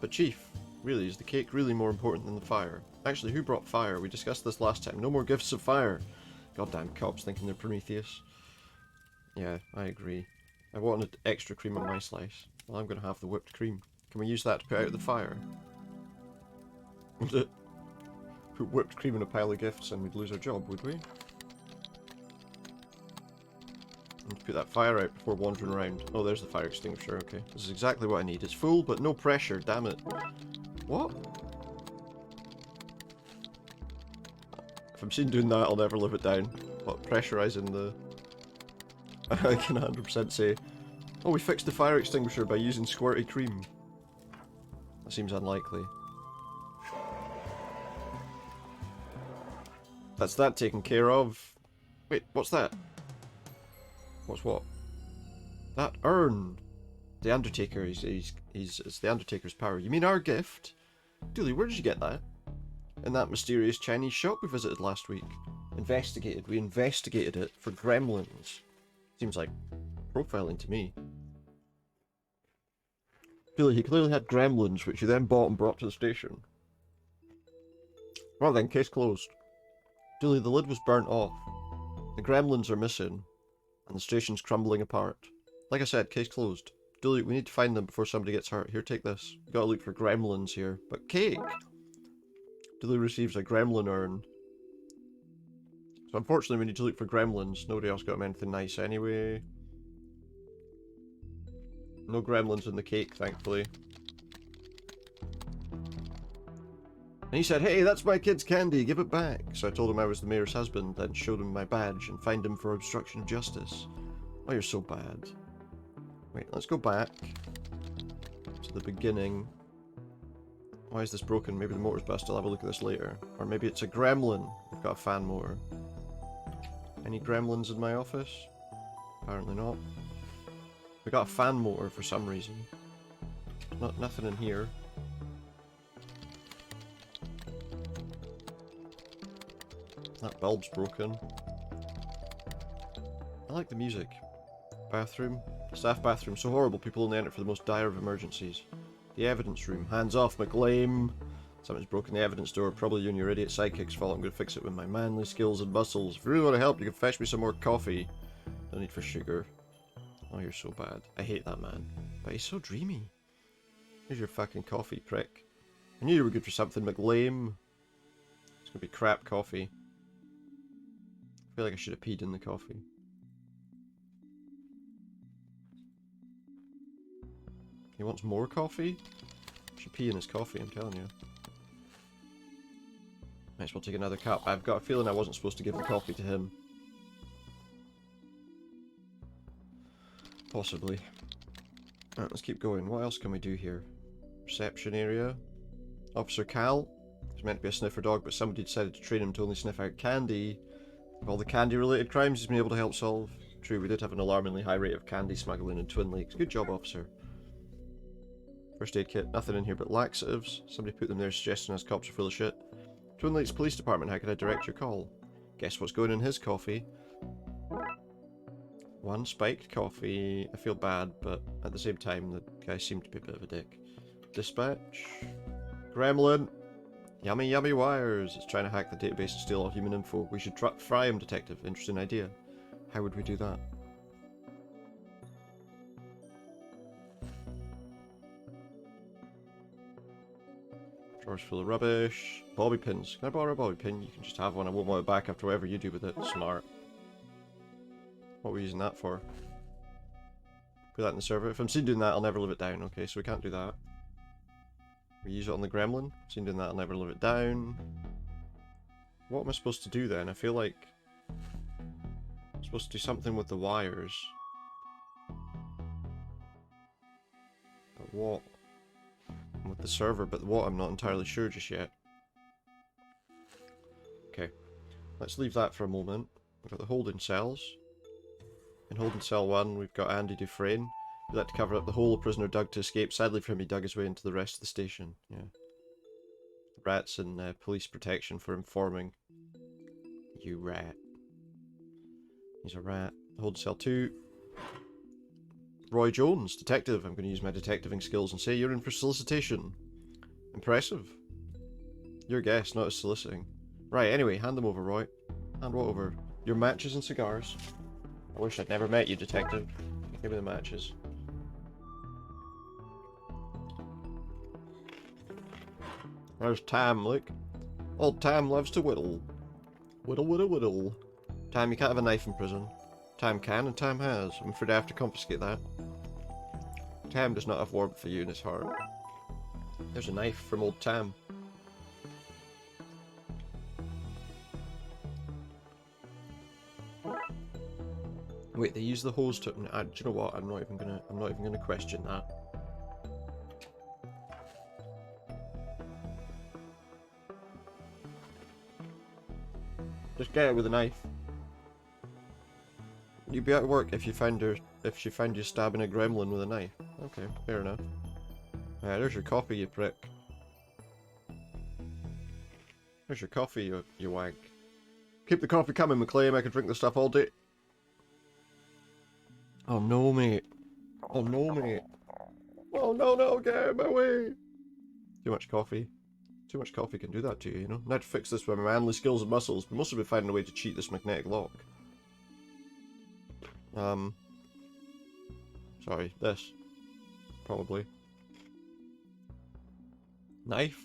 But Chief, really, is the cake really more important than the fire? Actually, who brought fire? We discussed this last time. No more gifts of fire. Goddamn cops thinking they're Prometheus. Yeah, I agree. I wanted extra cream on my slice. Well, I'm gonna have the whipped cream. Can we use that to put out the fire? Put whipped cream in a pile of gifts and we'd lose our job, would we? And put that fire out before wandering around. Oh, there's the fire extinguisher, okay. This is exactly what I need. It's full, but no pressure, damn it. What? If I'm seen doing that, I'll never live it down. What, pressurising the... I can 100% say, oh, we fixed the fire extinguisher by using squirty cream. That seems unlikely. That's that taken care of. Wait, what's that? What's what? That urn. The Undertaker. It's the Undertaker's power. You mean our gift? Dooley, where did you get that? In that mysterious Chinese shop we visited last week. Investigated. We investigated it for gremlins. Seems like profiling to me. Dooley, he clearly had gremlins, which he then bought and brought to the station. Well then, case closed. Dooley, the lid was burnt off. The gremlins are missing. And the station's crumbling apart. Like I said, case closed. Dooley, we need to find them before somebody gets hurt. Here, take this. We gotta look for gremlins here. But cake! Dooley receives a gremlin urn. So unfortunately we need to look for gremlins. Nobody else got him anything nice anyway. No gremlins in the cake, thankfully. And he said, hey, that's my kid's candy, give it back. So I told him I was the mayor's husband, then showed him my badge and fined him for obstruction of justice. Oh, you're so bad. Wait, let's go back to the beginning. Why is this broken? Maybe the motor's busted. I'll have a look at this later. Or maybe it's a gremlin. We've got a fan motor. Any gremlins in my office? Apparently not. We got a fan motor for some reason. Nothing in here. That bulb's broken. I like the music. Bathroom. Staff bathroom. So horrible, people only enter for the most dire of emergencies. The evidence room. Hands off, McLean! Something's broken the evidence door. Probably you and your idiot sidekick's fault. I'm going to fix it with my manly skills and muscles. If you really want to help, you can fetch me some more coffee. No need for sugar. Oh, you're so bad. I hate that man. But he's so dreamy. Here's your fucking coffee, prick. I knew you were good for something, McLean. It's going to be crap coffee. I feel like I should have peed in the coffee. He wants more coffee? I should pee in his coffee, I'm telling you. Might as well take another cup. I've got a feeling I wasn't supposed to give the coffee to him. Possibly. Alright, let's keep going. What else can we do here? Reception area. Officer Cal. He's meant to be a sniffer dog, but somebody decided to train him to only sniff out candy. Of all the candy-related crimes he's been able to help solve. True, we did have an alarmingly high rate of candy smuggling in Twin Lakes. Good job, officer. First aid kit. Nothing in here but laxatives. Somebody put them there suggesting us cops are full of shit. Twin Lakes Police Department, how can I direct your call? Guess what's going in his coffee? One spiked coffee. I feel bad, but at the same time, the guy seemed to be a bit of a dick. Dispatch. Gremlin. Yummy, yummy wires. It's trying to hack the database and steal all human info. We should fry him, detective. Interesting idea. How would we do that? Drawers full of rubbish. Bobby pins. Can I borrow a bobby pin? You can just have one. I won't want it back after whatever you do with it. Smart. What are we using that for? Put that in the server. If I'm seen doing that, I'll never live it down. Okay, so we can't do that. We use it on the gremlin. Seen doing that, I'll never live it down. What am I supposed to do then? I feel like I'm supposed to do something with the wires. But what? With the server, but what? I'm not entirely sure just yet. Okay. Let's leave that for a moment. We've got the holding cells. In holding cell 1, we've got Andy Dufresne. We'd like to cover up the hole a prisoner dug to escape. Sadly for him, he dug his way into the rest of the station. Yeah. Rats and police protection for informing. You rat. He's a rat. Holding cell 2. Roy Jones, detective. I'm going to use my detectiving skills and say you're in for solicitation. Impressive. Your guess, not as soliciting. Right, anyway, hand them over, Roy. Hand what over? Your matches and cigars. I wish I'd never met you, detective. Give me the matches. There's Tam, look. Old Tam loves to whittle. Whittle, whittle, whittle. Tam, you can't have a knife in prison. Tam can, and Tam has. I'm afraid I have to confiscate that. Tam does not have warmth for you in his heart. There's a knife from old Tam. Wait, they use the hose to... do you know what? I'm not even gonna question that. Just get it with a knife. You'd be at work if she found you stabbing a gremlin with a knife. Okay, fair enough. There's your coffee, you prick. There's your coffee, you wag. Keep the coffee coming, McClaim. I could drink this stuff all day. Oh no, mate. Oh no, mate. Oh no, get out of my way. Too much coffee. Too much coffee can do that to you, you know? Now to fix this with my manly skills and muscles, we must have been finding a way to cheat this magnetic lock. Sorry, this. Probably. Knife?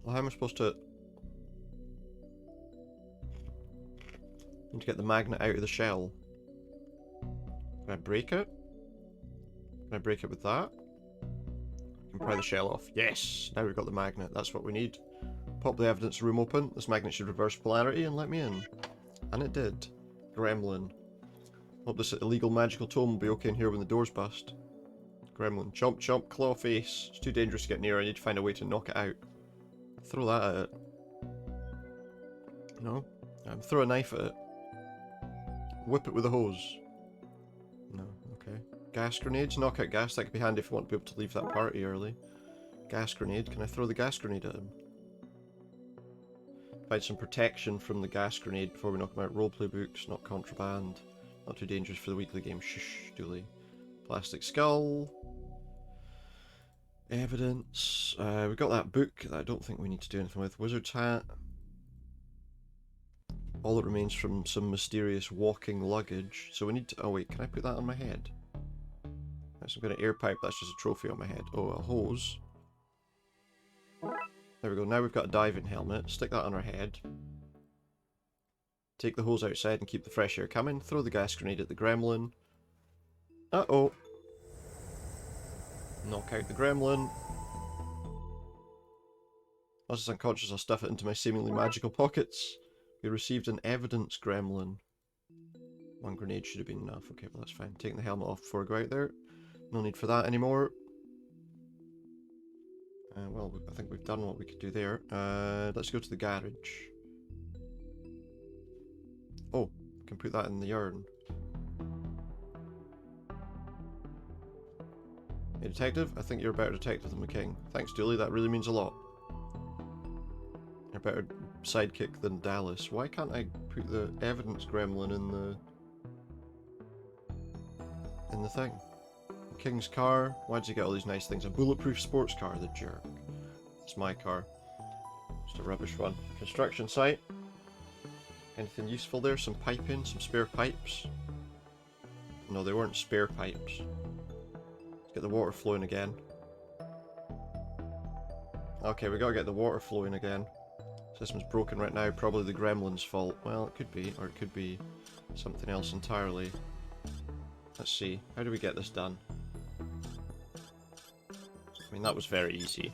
Well, how am I supposed to... Need to get the magnet out of the shell. Can I break it? Can I break it with that? I can pry the shell off. Yes! Now we've got the magnet. That's what we need. Pop the evidence room open. This magnet should reverse polarity and let me in. And it did. Gremlin. Hope this illegal magical tome will be okay in here when the doors bust. Gremlin. Chomp chomp, claw face. It's too dangerous to get near. I need to find a way to knock it out. Throw that at it. No? Throw a knife at it. Whip it with a hose. No, okay. Gas grenades? Knock out gas. That could be handy if you want to be able to leave that party early. Gas grenade. Can I throw the gas grenade at him? Find some protection from the gas grenade before we knock him out. Roleplay books, not contraband. Not too dangerous for the weekly game. Shh, Dooley. Plastic skull. Evidence. We got that book that I don't think we need to do anything with. Wizard's hat. All that remains from some mysterious walking luggage. So we need to... Oh wait, can I put that on my head? That's some kind of air pipe. That's just a trophy on my head. Oh, a hose. There we go. Now we've got a diving helmet. Stick that on our head. Take the hose outside and keep the fresh air coming. Throw the gas grenade at the gremlin. Uh-oh. Knock out the gremlin. Once it's unconscious, I'll stuff it into my seemingly magical pockets. We received an evidence gremlin. One grenade should have been enough. Okay, well that's fine. Taking the helmet off before I go out there. No need for that anymore. Well, I think we've done what we could do there. Let's go to the garage. Oh, I can put that in the urn. Hey detective, I think you're a better detective than the king. Thanks Dooley, that really means a lot. You're a better sidekick than Dallas. Why can't I put the evidence gremlin in the thing? The king's car. Why does he get all these nice things? A bulletproof sports car, the jerk. It's my car. Just a rubbish one. Construction site. Anything useful there? Some piping, some spare pipes. No, they weren't spare pipes. Let's get the water flowing again. Okay, we gotta get the water flowing again. System's broken right now, probably the gremlin's fault. Well, it could be, or it could be something else entirely. Let's see, how do we get this done? I mean, that was very easy.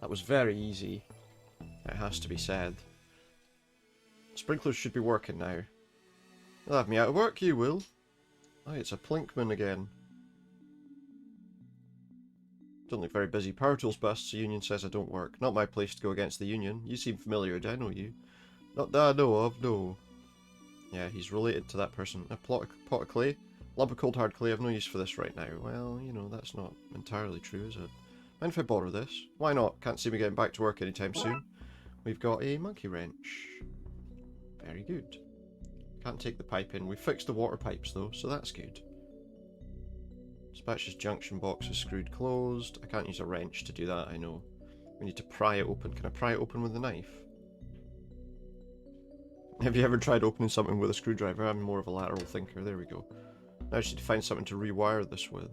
That was very easy. It has to be said. Sprinklers should be working now. You'll have me out of work, you will. Oh, it's a Plinkman again. Don't look very busy. Power tools busts. The union says I don't work. Not my place to go against the union. You seem familiar. Do I know you? Not that I know of, no. Yeah, he's related to that person. A pot of clay? Lump of cold hard clay. I've no use for this right now. Well, you know, that's not entirely true, is it? Mind if I borrow this? Why not? Can't see me getting back to work anytime soon. We've got a monkey wrench. Very good. Can't take the pipe in. We fixed the water pipes though, so that's good. Dispatch's junction box is screwed closed. I can't use a wrench to do that, I know. We need to pry it open. Can I pry it open with a knife? Have you ever tried opening something with a screwdriver? I'm more of a lateral thinker. There we go. Now I just need to find something to rewire this with.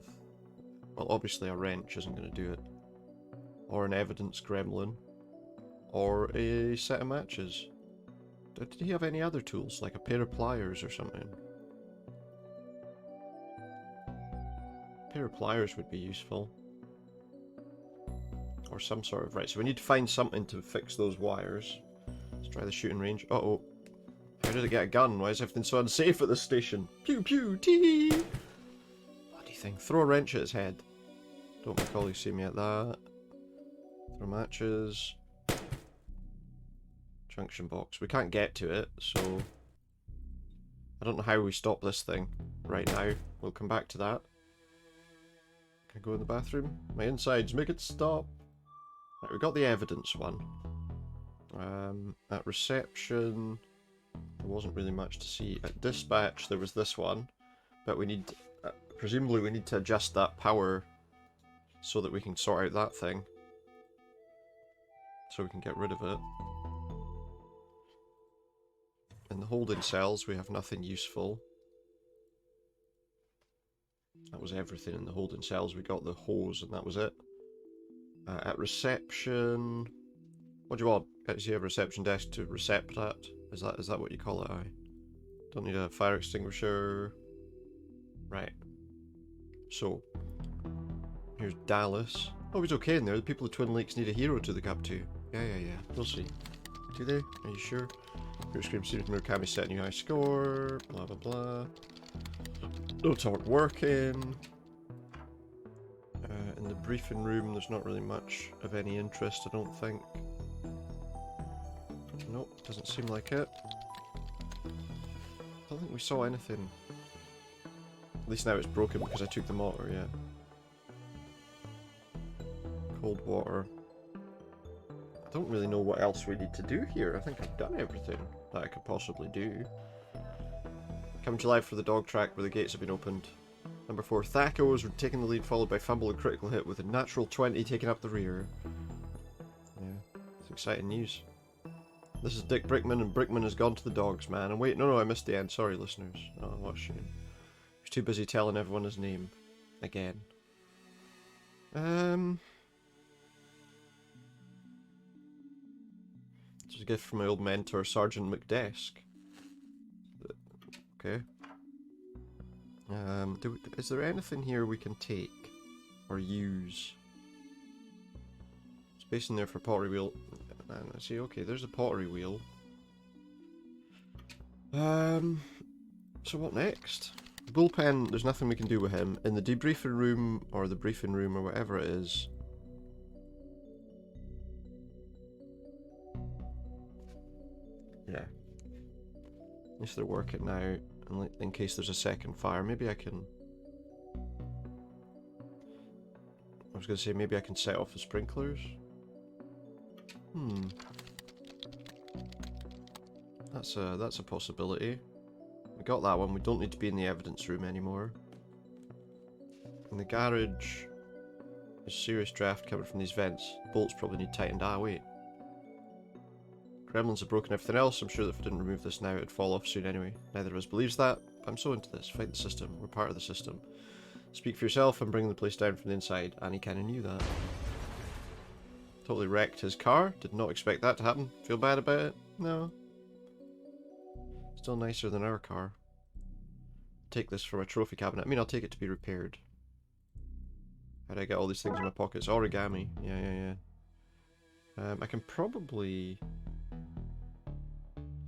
Well, obviously a wrench isn't going to do it. Or an evidence gremlin. Or a set of matches. Did he have any other tools, like a pair of pliers or something? A pair of pliers would be useful. Or some sort of... Right, so we need to find something to fix those wires. Let's try the shooting range. Uh-oh. How did it get a gun? Why is everything so unsafe at this station? Pew pew tee! Bloody thing. Throw a wrench at his head. Don't my colleagues see me at that. Throw matches. Junction box. We can't get to it, so... I don't know how we stop this thing right now. We'll come back to that. Can I go in the bathroom? My insides, make it stop! Right, we got the evidence one. At reception... There wasn't really much to see. At dispatch, there was this one. But we need... presumably we need to adjust that power so that we can sort out that thing. So we can get rid of it. In the holding cells, we have nothing useful. That was everything in the holding cells. We got the hose and that was it. At reception... What do you want? Get to a reception desk to recept at? Is that what you call it? Don't need a fire extinguisher. Right. So, here's Dallas. Oh, he's okay in there. The people of Twin Lakes need a hero to look up to. Yeah. We'll see. Do they? Are you sure? Your scream seems Murakami set a new high score. Blah blah blah. Notes aren't working. In the briefing room, there's not really much of any interest, I don't think. Nope, doesn't seem like it. I don't think we saw anything. At least now it's broken because I took the motor, yeah. Cold water. I don't really know what else we need to do here. I think I've done everything that I could possibly do. Come July for the dog track where the gates have been opened. Number 4, Thaco is taking the lead, followed by Fumble and Critical Hit with a natural 20 taking up the rear. Yeah, it's exciting news. This is Dick Brickman, and Brickman has gone to the dogs, man. And wait, no, I missed the end. Sorry, listeners. Oh, what a shame. I was too busy telling everyone his name. Again. It's a gift from my old mentor, Sergeant McDesk. Okay. Is there anything here we can take? Or use? Space in there for pottery wheel. I see, okay, there's a pottery wheel. So what next? The bullpen, there's nothing we can do with him. In the debriefing room, or the briefing room, or whatever it is. Yeah. At least they're working now, in case there's a second fire. Maybe I can... I was going to say, maybe I can set off the sprinklers. That's a possibility. We got that one. We don't need to be in the evidence room anymore. In the garage, there's serious draft coming from these vents. Bolts probably need tightened. Ah, wait. Gremlins have broken everything else. I'm sure that if I didn't remove this now, it'd fall off soon anyway. Neither of us believes that. I'm so into this. Fight the system. We're part of the system. Speak for yourself. I'm bringing the place down from the inside. And he kind of knew that. Totally wrecked his car. Did not expect that to happen. Feel bad about it? No. Still nicer than our car. Take this for my trophy cabinet. I mean, I'll take it to be repaired. How do I get all these things in my pockets? Origami. Yeah. I can probably...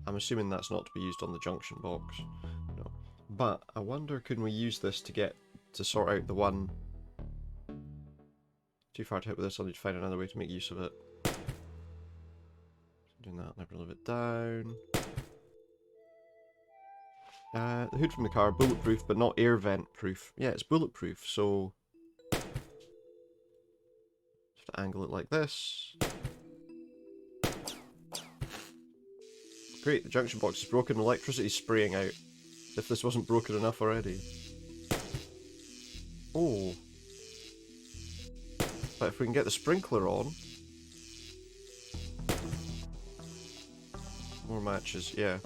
I'm assuming that's not to be used on the junction box. No. But I wonder, can we use this to sort out the one... Too far to hit with this, I'll need to find another way to make use of it. Doing that, never live it down. The hood from the car, bulletproof, but not air vent proof. Yeah, it's bulletproof, so... Just have to angle it like this. Great, the junction box is broken, electricity's spraying out. If this wasn't broken enough already. Oh. But if we can get the sprinkler on... More matches, yeah.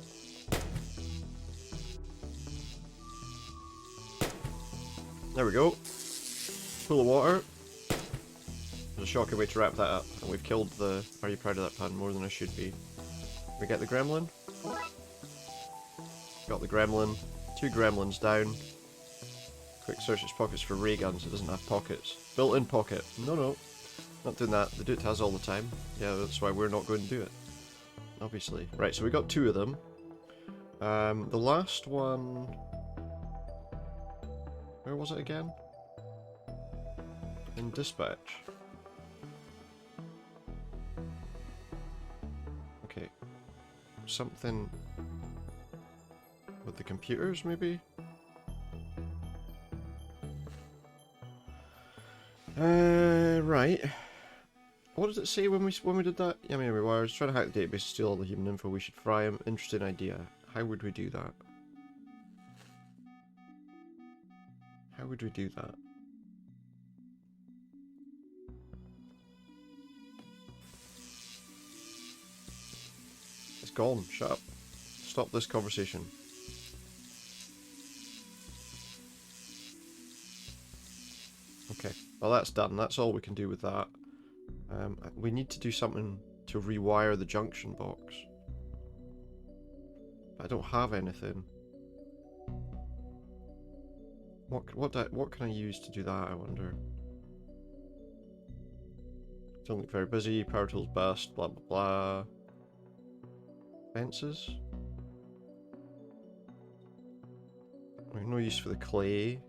There we go. Full of water. There's a shocking way to wrap that up. And we've killed the... Are you proud of that pun? More than I should be. We get the gremlin. Got the gremlin. 2 gremlins down. Quick search its pockets for ray guns. It doesn't have pockets. Built-in pocket. No, no. Not doing that. The dude has all the time. Yeah, that's why we're not going to do it. Obviously. Right, so we got 2 of them. The last one... Where was it again? In dispatch. Okay. Something... with the computers, maybe? Right. What does it say when we did that? Yummy yummy wires. Trying to hack the database to steal all the human info. We should fry him. Interesting idea. How would we do that? How would we do that? It's gone. Shut up. Stop this conversation. Okay. Well, that's done. That's all we can do with that. We need to do something to rewire the junction box. I don't have anything. What can I use to do that, I wonder? Don't look very busy, power tools bust, blah blah blah. Fences? No use for the clay.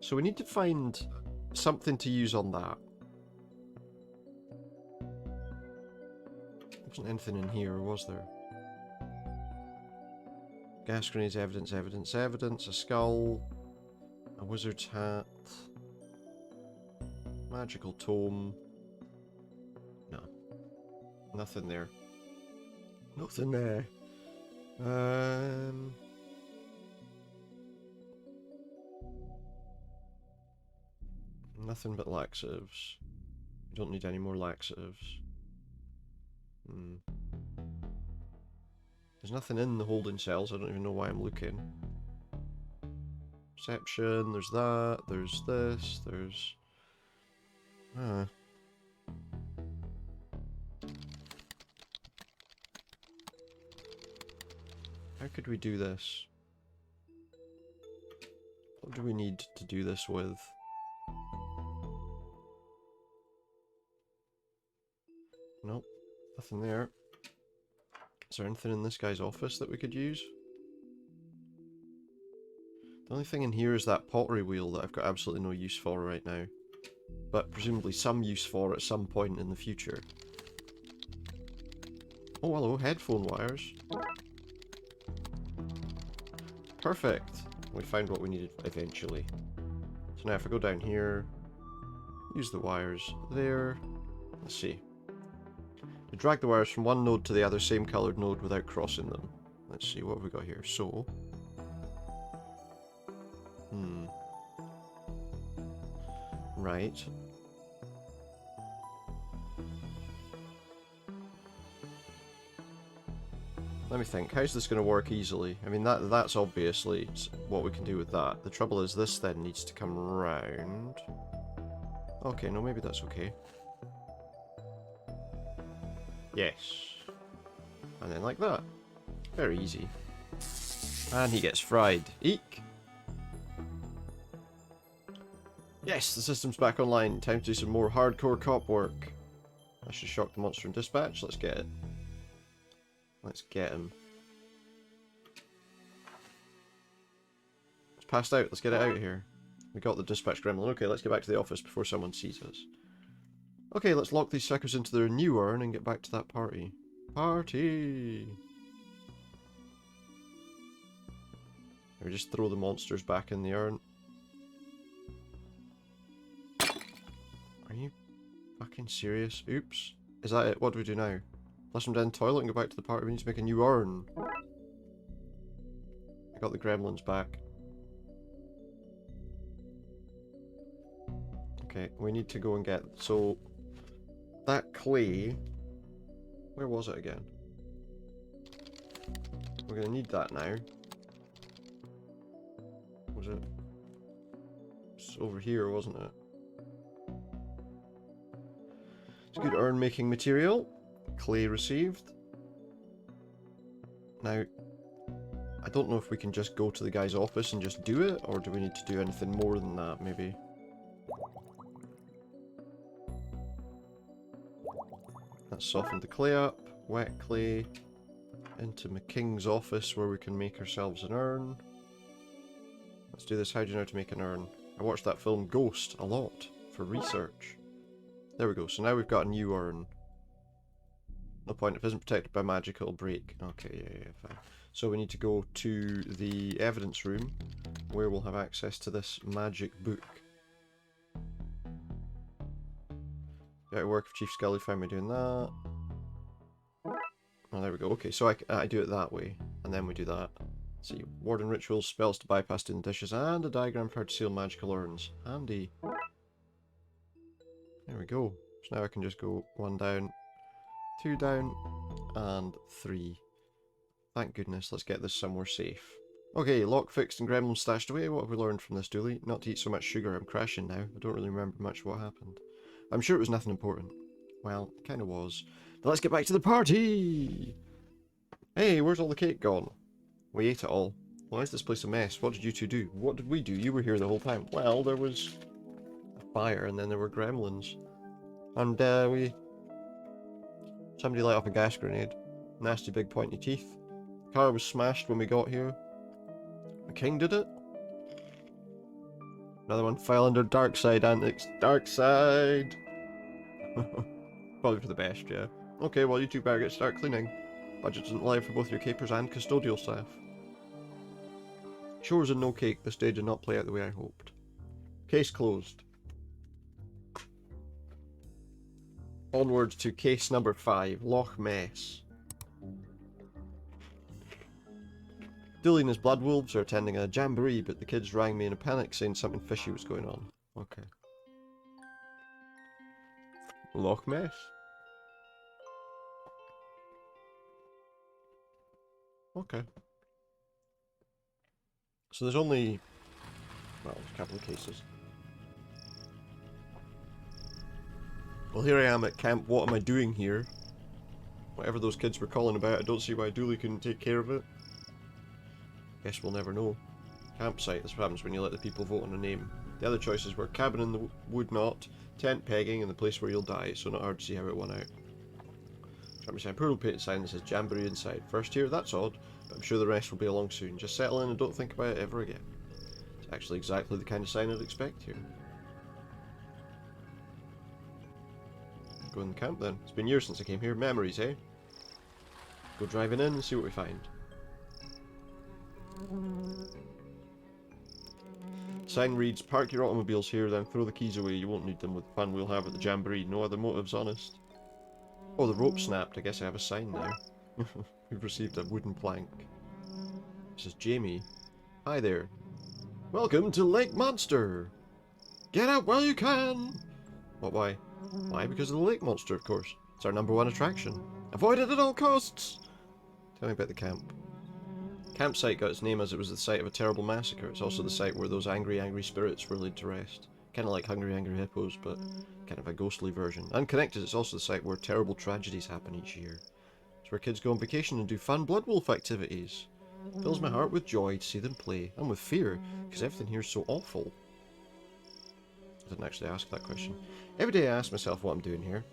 So we need to find something to use on that. There wasn't anything in here, was there? Gas grenades, evidence, evidence, evidence, a skull, a wizard's hat, magical tome. No. Nothing there. Nothing there. Nothing but laxatives. You don't need any more laxatives. There's nothing in the holding cells. I don't even know why I'm looking. Perception, there's that, there's this, there's... How could we do this? What do we need to do this with? Nope, nothing there. Is there anything in this guy's office that we could use? The only thing in here is that pottery wheel that I've got absolutely no use for right now. But presumably some use for at some point in the future. Oh, hello, headphone wires. Perfect! We found what we needed eventually. So now if I go down here, use the wires there. Let's see. To drag the wires from one node to the other same coloured node without crossing them. Let's see, what have we got here? So... Right. Let me think, how's this going to work easily? I mean, that's obviously what we can do with that. The trouble is this then needs to come round. Okay, no, maybe that's okay. Yes. And then like that. Very easy. And he gets fried. Eek! Yes, the system's back online. Time to do some more hardcore cop work. I should shock the monster in dispatch. Let's get it. Let's get him. It's passed out. Let's get it out of here. We got the dispatch gremlin. Okay, let's get back to the office before someone sees us. Okay, let's lock these suckers into their new urn and get back to that party. Party! Or just throw the monsters back in the urn. Are you fucking serious? Oops. Is that it? What do we do now? Flush them down the toilet and go back to the party. We need to make a new urn. I got the gremlins back. Okay, we need to go and get... So, that clay... Where was it again? We're going to need that now. Was it? was over here, wasn't it? It's good urn making material. Clay received. Now, I don't know if we can just go to the guy's office and just do it, or do we need to do anything more than that, maybe? That's softened the clay up. Wet clay. Into McKing's office where we can make ourselves an urn. Let's do this. How do you know how to make an urn? I watched that film Ghost a lot for research. There we go. So now we've got a new urn. No point. If it isn't protected by magic, it'll break. Okay, yeah, fine. So we need to go to the evidence room where we'll have access to this magic book. Get to work if Chief Scully found me doing that. Oh, there we go. Okay, so I do it that way, and then we do that. Let's see, warden rituals, spells to bypass doing dishes, and a diagram for how to seal magical urns. Handy. There we go. So now I can just go 1 down, 2 down, and 3. Thank goodness. Let's get this somewhere safe. Okay, lock fixed and gremlins stashed away. What have we learned from this, Dooley? Not to eat so much sugar. I'm crashing now. I don't really remember much of what happened. I'm sure it was nothing important. Well, it kind of was. But let's get back to the party! Hey, where's all the cake gone? We ate it all. Why is this place a mess? What did you two do? What did we do? You were here the whole time. Well, there was a fire and then there were gremlins. And, somebody let off a gas grenade. Nasty big pointy teeth. The car was smashed when we got here. The king did it. Another one fell under Darkside antics. Darkside! Probably for the best, yeah. Okay, well you two better get start cleaning. Budget doesn't lie for both your capers and custodial staff. Chores and no cake. This day did not play out the way I hoped. Case closed. Onwards to case number 5, Loch Mess. Dooley and his bloodwolves are attending a jamboree, but the kids rang me in a panic saying something fishy was going on. Okay. Loch Mess. Okay. So there's only... well, there's a couple of cases. Well, here I am at camp. What am I doing here? Whatever those kids were calling about, I don't see why Dooley couldn't take care of it. Guess we'll never know. Campsite. This happens when you let the people vote on a name. The other choices were cabin in the wood knot, tent pegging, and the place where you'll die, so not hard to see how it won out. Try sign, poodle painted sign that says Jamboree inside. First here, that's odd, but I'm sure the rest will be along soon. Just settle in and don't think about it ever again. It's actually exactly the kind of sign I'd expect here. Go in the camp then. It's been years since I came here. Memories, eh? Go driving in and see what we find. Sign reads, park your automobiles here, then throw the keys away. You won't need them with the fun we'll have at the Jamboree. No other motives, honest. Oh, the rope snapped. I guess I have a sign now. We've received a wooden plank. This is Jamie. Hi there. Welcome to Lake Monster! Get out while you can! What, why? Why? Because of the lake monster, of course. It's our #1 attraction. Avoid it at all costs! Tell me about the camp. Campsite got its name as it was the site of a terrible massacre. It's also the site where those angry spirits were laid to rest. Kind of like Hungry Angry Hippos, but kind of a ghostly version. Unconnected, it's also the site where terrible tragedies happen each year. It's where kids go on vacation and do fun Bloodwolf activities. It fills my heart with joy to see them play, and with fear, because everything here's so awful. I didn't actually ask that question. Every day I ask myself what I'm doing here.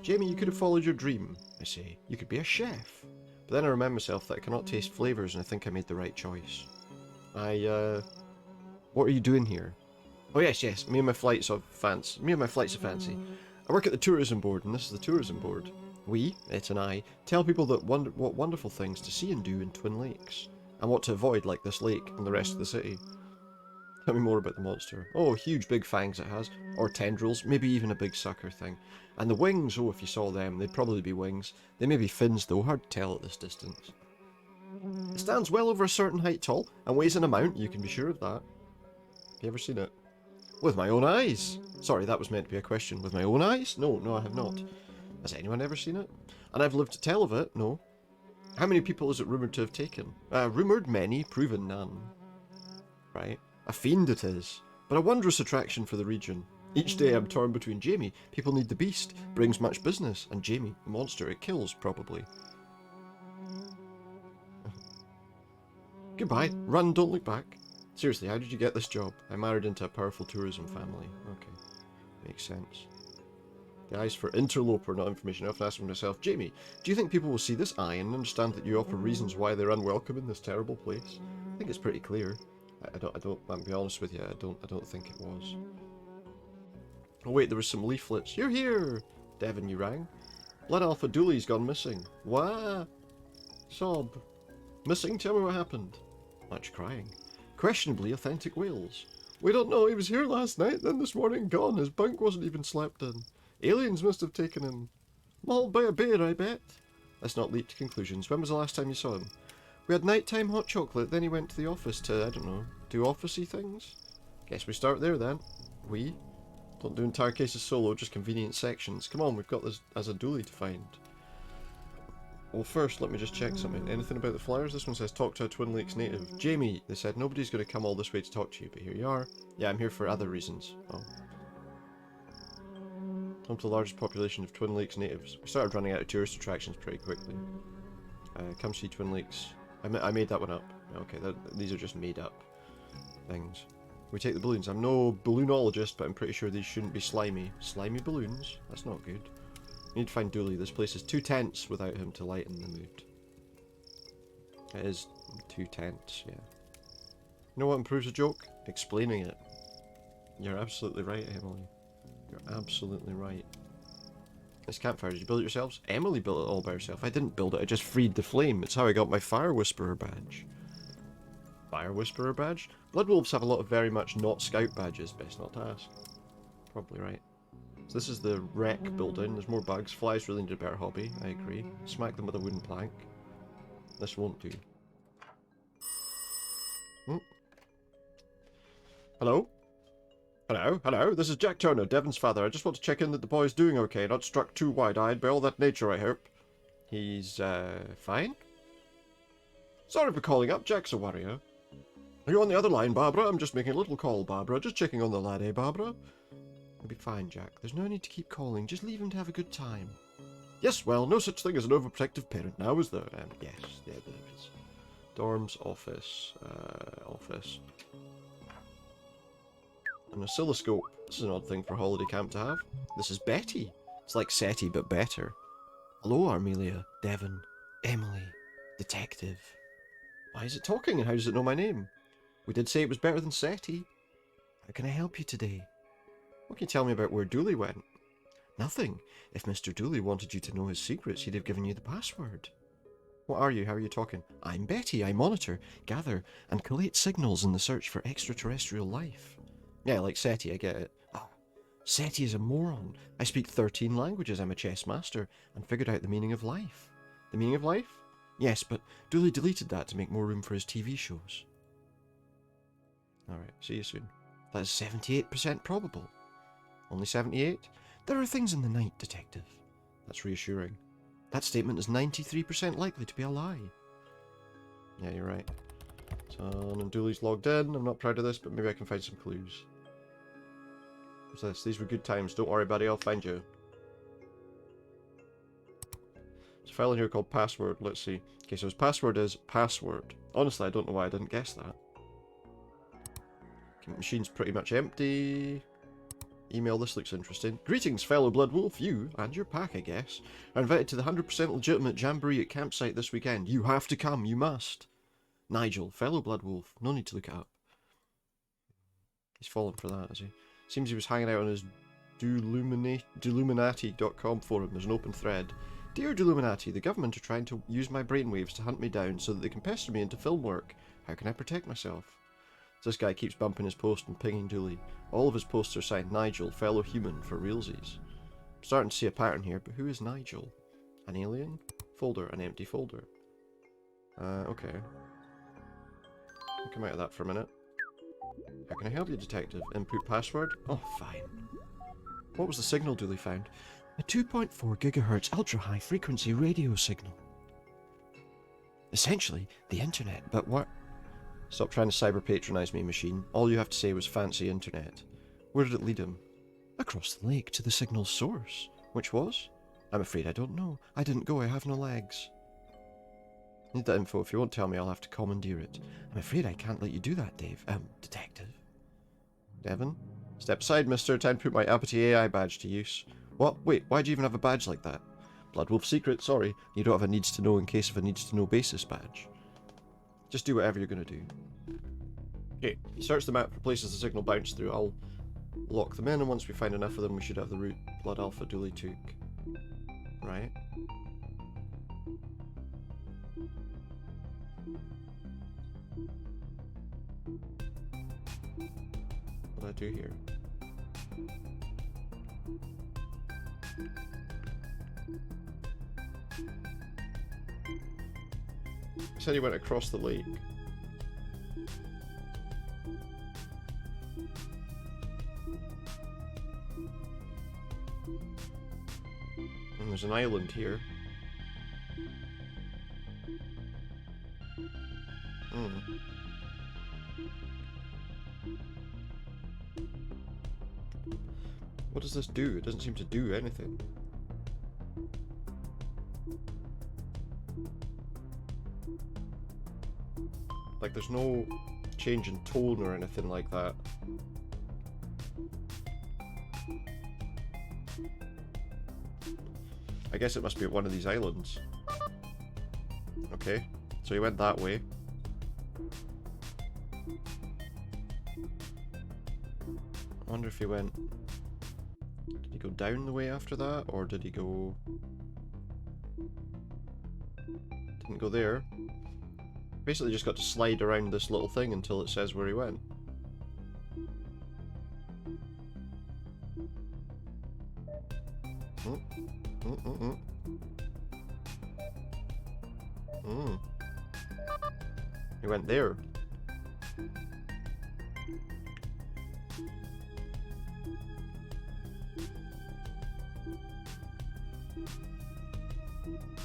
Jamie, you could have followed your dream, I say. You could be a chef. But then I remind myself that I cannot taste flavours, and I think I made the right choice. What are you doing here? Oh yes, me and my flights of fancy. I work at the tourism board, and this is the tourism board. We, it and I, tell people that what wonderful things to see and do in Twin Lakes, and what to avoid like this lake and the rest of the city. Tell me more about the monster. Oh, huge big fangs it has, or tendrils, maybe even a big sucker thing. And the wings, oh, if you saw them, they'd probably be wings. They may be fins though, hard to tell at this distance. It stands well over a certain height tall, and weighs an amount, you can be sure of that. Have you ever seen it? With my own eyes! Sorry, that was meant to be a question. With my own eyes? No, I have not. Has anyone ever seen it? And I've lived to tell of it? No. How many people is it rumoured to have taken? Rumoured many, proven none. Right. A fiend it is. but a wondrous attraction for the region. Each day I'm torn between Jamie, people need the beast, brings much business, and Jamie, the monster it kills, probably. Goodbye. Run, don't look back. Seriously, how did you get this job? I married into a powerful tourism family. Okay. Makes sense. The eyes for interloper, not information. I often ask myself, Jamie, do you think people will see this eye and understand that you offer reasons why they're unwelcome in this terrible place? I think it's pretty clear. I'll be honest with you, I don't think it was. Oh wait, there was some leaflets. You're here! Devon, you rang? Blood Alpha Dooley's gone missing. Wah! Sob. Missing? Tell me what happened. Much crying. Questionably authentic wails. We don't know, he was here last night, then this morning gone. His bunk wasn't even slept in. Aliens must have taken him. Mauled by a bear, I bet. Let's not leap to conclusions. When was the last time you saw him? We had nighttime hot chocolate, then he went to the office to, I don't know, do officey things? Guess we start there then. We? Don't do entire cases solo, just convenient sections. Come on, we've got this as a Dooley to find. Well, first, let me just check something. Anything about the flyers? This one says, talk to a Twin Lakes native. Jamie, they said, nobody's going to come all this way to talk to you, but here you are. Yeah, I'm here for other reasons. Oh. Home to the largest population of Twin Lakes natives. We started running out of tourist attractions pretty quickly. Come see Twin Lakes. I made that one up. Okay, these are just made up things. We take the balloons. I'm no balloonologist, but I'm pretty sure these shouldn't be slimy. Slimy balloons? That's not good. We need to find Dooley. This place is too tense without him to lighten the mood. It is too tense, yeah. You know what improves a joke? Explaining it. You're absolutely right, Emily. You're absolutely right. This campfire, did you build it yourselves? Emily built it all by herself. I didn't build it, I just freed the flame. It's how I got my Fire Whisperer badge. Fire Whisperer badge? Blood Wolves have a lot of very much not scout badges, best not to ask. Probably right. So this is the wreck building. There's more bugs. Flies really need a better hobby, I agree. Smack them with a wooden plank. This won't do. Hmm. Hello? Hello, this is Jack Turner, Devon's father. I just want to check in that the boy's doing okay, not struck too wide-eyed by all that nature, I hope. He's, fine? Sorry for calling up, Jack's a warrior. Are you on the other line, Barbara? I'm just making a little call, Barbara. Just checking on the lad, eh, Barbara? He'll be fine, Jack. There's no need to keep calling. Just leave him to have a good time. Yes, well, no such thing as an overprotective parent now, is there? Yes, there is. Dorms, office, office. An oscilloscope. This is an odd thing for a holiday camp to have. This is Betty. It's like SETI, but better. Hello, Armelia, Devon, Emily, Detective. Why is it talking, and how does it know my name? We did say it was better than SETI. How can I help you today? What can you tell me about where Dooley went? Nothing. If Mr. Dooley wanted you to know his secrets, he'd have given you the password. What are you? How are you talking? I'm Betty. I monitor, gather, and collate signals in the search for extraterrestrial life. Yeah, like SETI, I get it. Ah, SETI is a moron. I speak 13 languages, I'm a chess master, and figured out the meaning of life. The meaning of life? Yes, but Dooley deleted that to make more room for his TV shows. Alright, see you soon. That is 78% probable. Only 78? There are things in the night, Detective. That's reassuring. That statement is 93% likely to be a lie. Yeah, you're right. So, and Dooley's logged in. I'm not proud of this, but maybe I can find some clues. What's this? These were good times. Don't worry, buddy. I'll find you. There's a file in here called password. Let's see. Okay, so his password is password. Honestly, I don't know why I didn't guess that. Okay, machine's pretty much empty. Email, this looks interesting. Greetings, fellow Blood Wolf. You, and your pack, I guess, are invited to the 100% legitimate Jamboree at campsite this weekend. You have to come. You must. Nigel, fellow Blood Wolf. No need to look it up. He's fallen for that, has he? Seems he was hanging out on his Deluminati.com forum. There's an open thread. Dear Deluminati, the government are trying to use my brainwaves to hunt me down so that they can pester me into film work. How can I protect myself? So this guy keeps bumping his post and pinging Dooley. All of his posts are signed Nigel, fellow human, for realsies. I'm starting to see a pattern here, but who is Nigel? An alien? Folder, an empty folder. Okay. I'll come out of that for a minute. How can I help you, Detective? Input password? Oh, fine. What was the signal Dooley found? A 2.4 gigahertz ultra-high frequency radio signal. Essentially, the internet, but what? Stop trying to cyber-patronize me, machine. All you have to say was fancy internet. Where did it lead him? Across the lake to the signal's source. Which was? I'm afraid I don't know. I didn't go, I have no legs. Need that info. If you won't tell me, I'll have to commandeer it. I'm afraid I can't let you do that, Dave. Detective. Devon? Step aside, mister. Time to put my Apathy AI badge to use. What? Wait, why'd you even have a badge like that? Bloodwolf secret, sorry. You don't have a needs to know in case of a needs to know basis badge. Just do whatever you're gonna do. Okay, search the map for places the signal bounced through. I'll lock them in, and once we find enough of them, we should have the route Blood Alpha duly took. Right. What do I do here? He said he went across the lake. And there's an island here. What does this do? It doesn't seem to do anything. Like, there's no change in tone or anything like that. I guess it must be at one of these islands. Okay, so he went that way. I wonder if he went... Did he go down the way after that, or did he go... Didn't go there. Basically just got to slide around this little thing until it says where he went. He went there.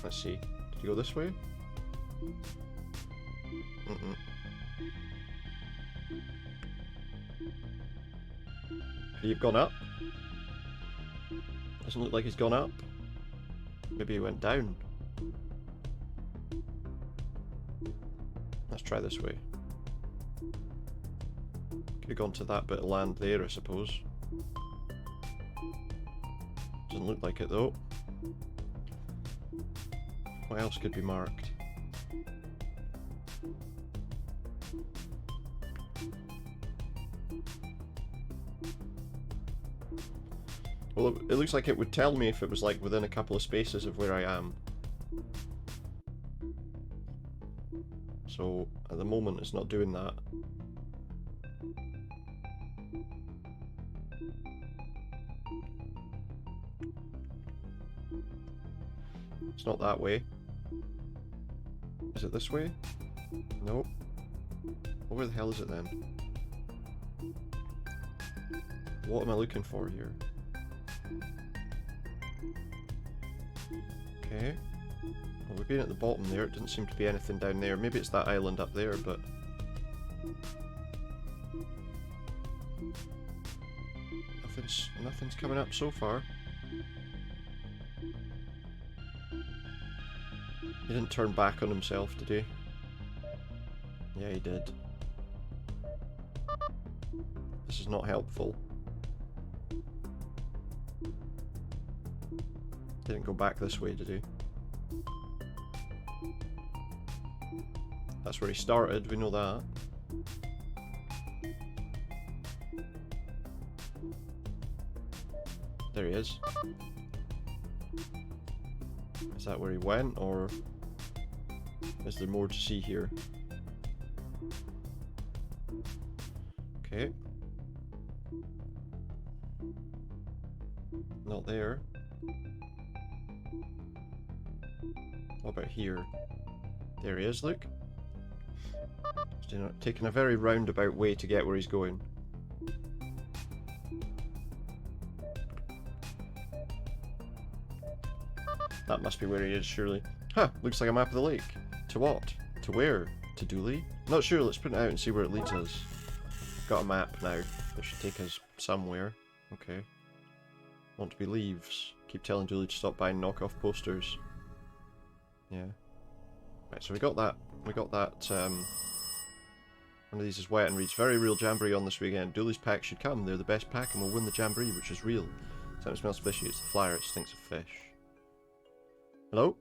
Let's see. Did he go this way? Could he have gone up? Doesn't look like he's gone up. Maybe he went down. Let's try this way. Could have gone to that bit of land there, I suppose. Doesn't look like it though. What else could be marked? Well, it looks like it would tell me if it was like within a couple of spaces of where I am. So at the moment it's not doing that. It's not that way. Is it this way? Nope. Well, where the hell is it then? What am I looking for here? Okay. Well, we've been at the bottom there. It didn't seem to be anything down there. Maybe it's that island up there, but... Nothing's coming up so far. He didn't turn back on himself, did he? Yeah, he did. This is not helpful. Didn't go back this way, did he? That's where he started, we know that. There he is. Is that where he went, or is there more to see here? Okay. Not there. What about here? There he is, look. He's taking a very roundabout way to get where he's going. That must be where he is, surely. Huh, looks like a map of the lake. To what? To where? to Dooley? Not sure, let's print it out and see where it leads us. Got a map now. That should take us somewhere. Okay. Want to be leaves. Keep telling Dooley to stop buying knockoff posters. Yeah. Right, so we got that. We got that, one of these is wet and reads, very real jamboree on this weekend. Dooley's pack should come. They're the best pack and will win the jamboree, which is real. Something smells fishy. It's the flyer. It stinks of fish. Hello?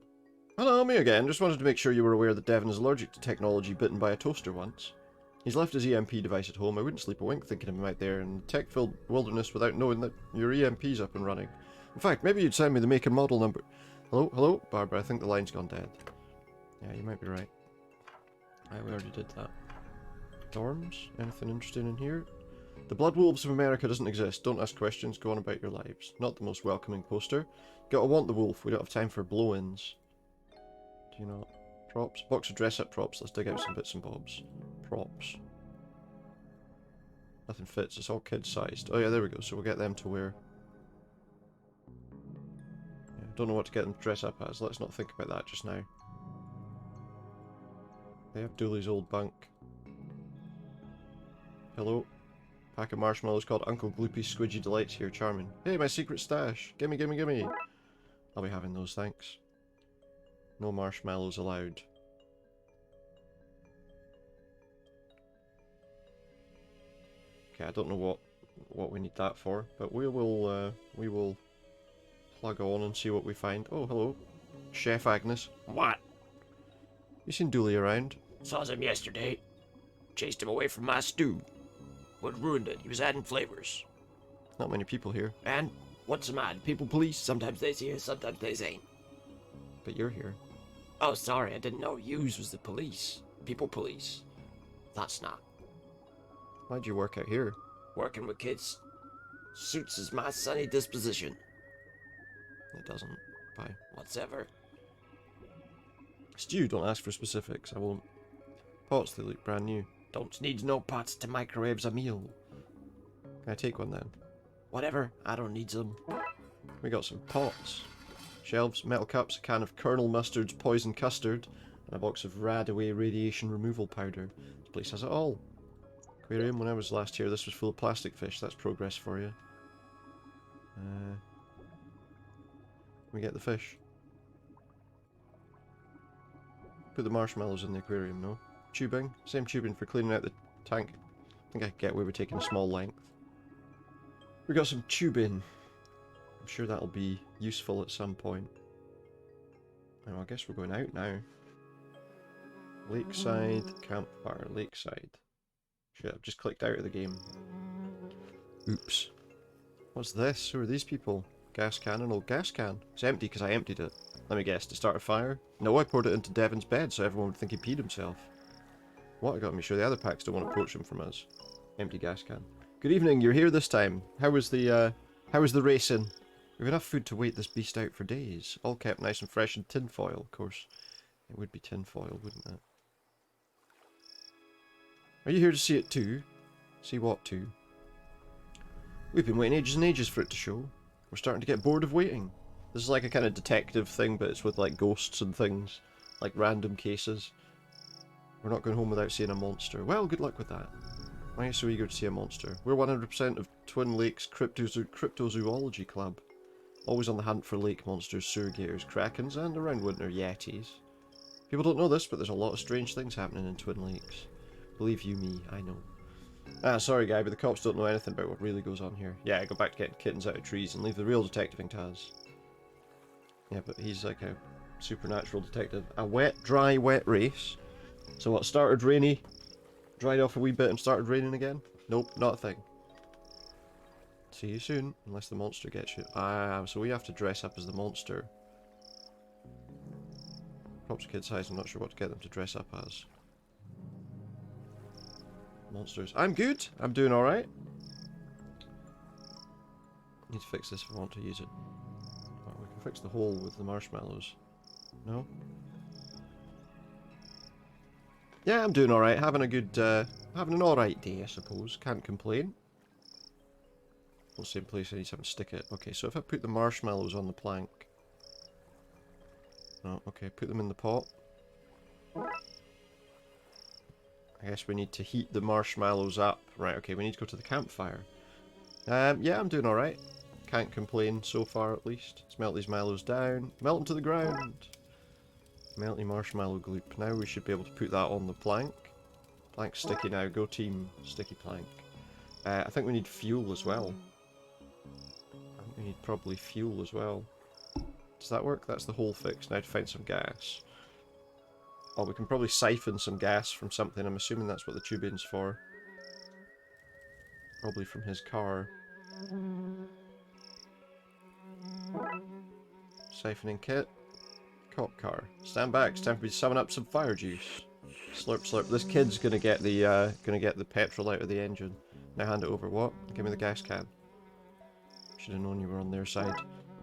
Hello, me again. Just wanted to make sure you were aware that Devon is allergic to technology bitten by a toaster once. He's left his EMP device at home. I wouldn't sleep a wink thinking of him out there in the tech-filled wilderness without knowing that your EMP's up and running. In fact, maybe you'd send me the make and model number. Hello? Hello? Barbara, I think the line's gone dead. Yeah, you might be right. We already did that. Dorms? Anything interesting in here? The Blood Wolves of America doesn't exist. Don't ask questions. Go on about your lives. Not the most welcoming poster. Gotta want the wolf. We don't have time for blow-ins. Do you not? Props? Box of dress-up props. Let's dig out some bits and bobs. Props. Nothing fits. It's all kid-sized. Oh yeah, there we go. So we'll get them to wear. Yeah, don't know what to get them to dress up as. Let's not think about that just now. They have Dooley's old bunk. Hello. Pack of marshmallows called Uncle Gloopy's Squidgy Delights here. Charming. Hey, my secret stash. Gimme, gimme, gimme. I'll be having those, thanks. No marshmallows allowed. Okay, I don't know what we need that for, but we will plug on and see what we find. Oh, hello. Chef Agnes. What? You seen Dooley around? Saw him yesterday. Chased him away from my stew. What ruined it? He was adding flavors. Not many people here. And what's the matter? People police. Sometimes they's here, sometimes they's ain't. But you're here. Oh, sorry, I didn't know yous was the police. People police. That's not. Why'd you work out here? Working with kids suits is my sunny disposition. It doesn't. Bye. Whatever. Stew, don't ask for specifics. I won't. Pots, they look brand new. Don't need no pots to microwaves a meal. Can I take one then? Whatever, I don't need some. We got some pots. Shelves, metal cups, a can of Colonel Mustard's poison custard, and a box of Radaway radiation removal powder. This place has it all. Aquarium, when I was last here, this was full of plastic fish. That's progress for you. We get the fish. Put the marshmallows in the aquarium, no? Tubing. Same tubing for cleaning out the tank. I think I can get away with taking a small length. We got some tubing. I'm sure that'll be useful at some point. Oh, I guess we're going out now. Lakeside campfire. Lakeside. Shit, I've just clicked out of the game. Oops. What's this? Who are these people? Gas can, an old gas can. It's empty because I emptied it. Let me guess, to start a fire? No, I poured it into Devon's bed so everyone would think he peed himself. What? I gotta make sure the other packs don't want to poach him from us. Empty gas can. Good evening, you're here this time. How was the racing? We've enough food to wait this beast out for days. All kept nice and fresh in tin foil, of course. It would be tin foil, wouldn't it? Are you here to see it too? See what too? We've been waiting ages and ages for it to show. We're starting to get bored of waiting. This is like a kind of detective thing, but it's with like ghosts and things. Like random cases. We're not going home without seeing a monster. Well, good luck with that. Why are you so eager to see a monster? We're 100% of Twin Lakes Cryptozoology Club. Always on the hunt for lake monsters, sewer gators, krakens, and around winter, yetis. People don't know this, but there's a lot of strange things happening in Twin Lakes. Believe you me, I know. Ah, sorry guy, but the cops don't know anything about what really goes on here. Yeah, go back to getting kittens out of trees and leave the real detectiving to us. Yeah, but he's like a supernatural detective. A wet, dry, wet race. So what, started rainy, dried off a wee bit and started raining again? Nope, not a thing. See you soon, unless the monster gets you. Ah, so we have to dress up as the monster. Props kid size, I'm not sure what to get them to dress up as. Monsters. I'm good! I'm doing alright. Need to fix this if I want to use it. Oh, we can fix the hole with the marshmallows. No? Yeah, I'm doing alright. Having a good, having an alright day, I suppose. Can't complain. Well, same place, I need something to stick it. Okay, so if I put the marshmallows on the plank. No, okay, put them in the pot. I guess we need to heat the marshmallows up. Right, okay, we need to go to the campfire. Yeah, I'm doing alright. Can't complain so far, at least. Let's melt these mallows down. Melt them to the ground! Melty marshmallow gloop. Now we should be able to put that on the plank. Plank's sticky now. Go team. Sticky plank. I think we need fuel as well. I think we need probably fuel as well. Does that work? That's the whole fix. Now to find some gas. Oh, we can probably siphon some gas from something. I'm assuming that's what the tubing's for. Probably from his car. Siphoning kit. Cop car. Stand back. It's time for me to summon up some fire juice. Slurp slurp. This kid's gonna get the petrol out of the engine. Now hand it over. What? Give me the gas can. Should have known you were on their side.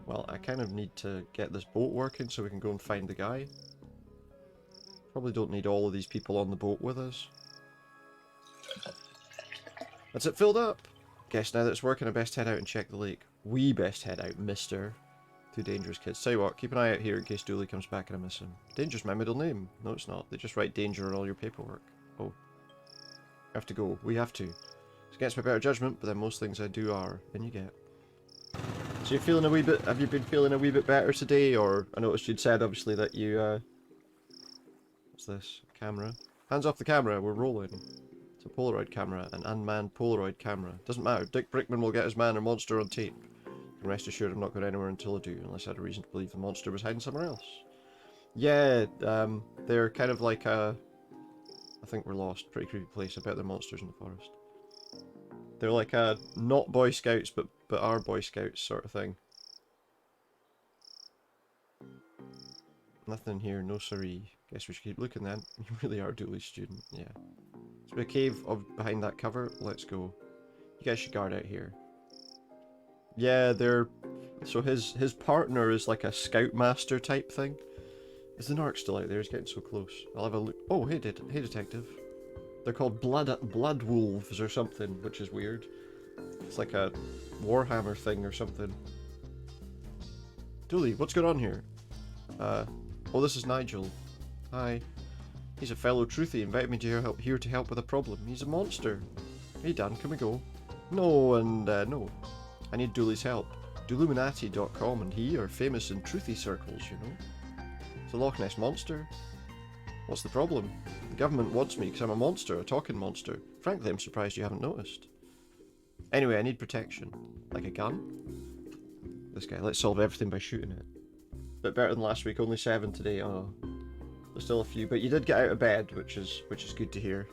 Well, I kind of need to get this boat working so we can go and find the guy. Probably don't need all of these people on the boat with us. That's it filled up. Guess now that it's working, I best head out and check the lake. We best head out, mister. Two dangerous kids. Tell you what, keep an eye out here in case Dooley comes back and I miss him. Danger's my middle name. No, it's not. They just write danger on all your paperwork. Oh. I have to go. We have to. It's against my better judgment, but then most things I do are. In you get. So you're feeling a wee bit... Have you been feeling a wee bit better today? Or I noticed you'd said, obviously, that you, What's this? Camera. Hands off the camera. We're rolling. It's a Polaroid camera. An unmanned Polaroid camera. Doesn't matter. Dick Brickman will get his man or monster on tape. And rest assured I'm not going anywhere until I do, unless I had a reason to believe the monster was hiding somewhere else. Yeah, they're kind of like a... I think we're lost. Pretty creepy place. I bet they're monsters in the forest. They're like a not Boy Scouts, but are Boy Scouts sort of thing. Nothing here, no siree. Guess we should keep looking then. You really are Dooley's student, yeah. There's a cave behind that cover. Let's go. You guys should guard out here. Yeah, they're... So his partner is like a scoutmaster type thing. Is the narc still out there? He's getting so close. I'll have a look. Oh, hey detective. They're called blood wolves or something, which is weird. It's like a Warhammer thing or something. Dooley, what's going on here? Oh, this is Nigel. Hi. He's a fellow truthy. He invited me to here to help with a problem. He's a monster. Hey Dan, can we go? No, and no. I need Dooley's help. Dooluminati.com and he are famous in truthy circles, you know. It's a Loch Ness monster. What's the problem? The government wants me because I'm a monster, a talking monster. Frankly, I'm surprised you haven't noticed. Anyway, I need protection. Like a gun? This guy, let's solve everything by shooting it. Bit better than last week, only 7 today. Oh, there's still a few, but you did get out of bed, which is good to hear.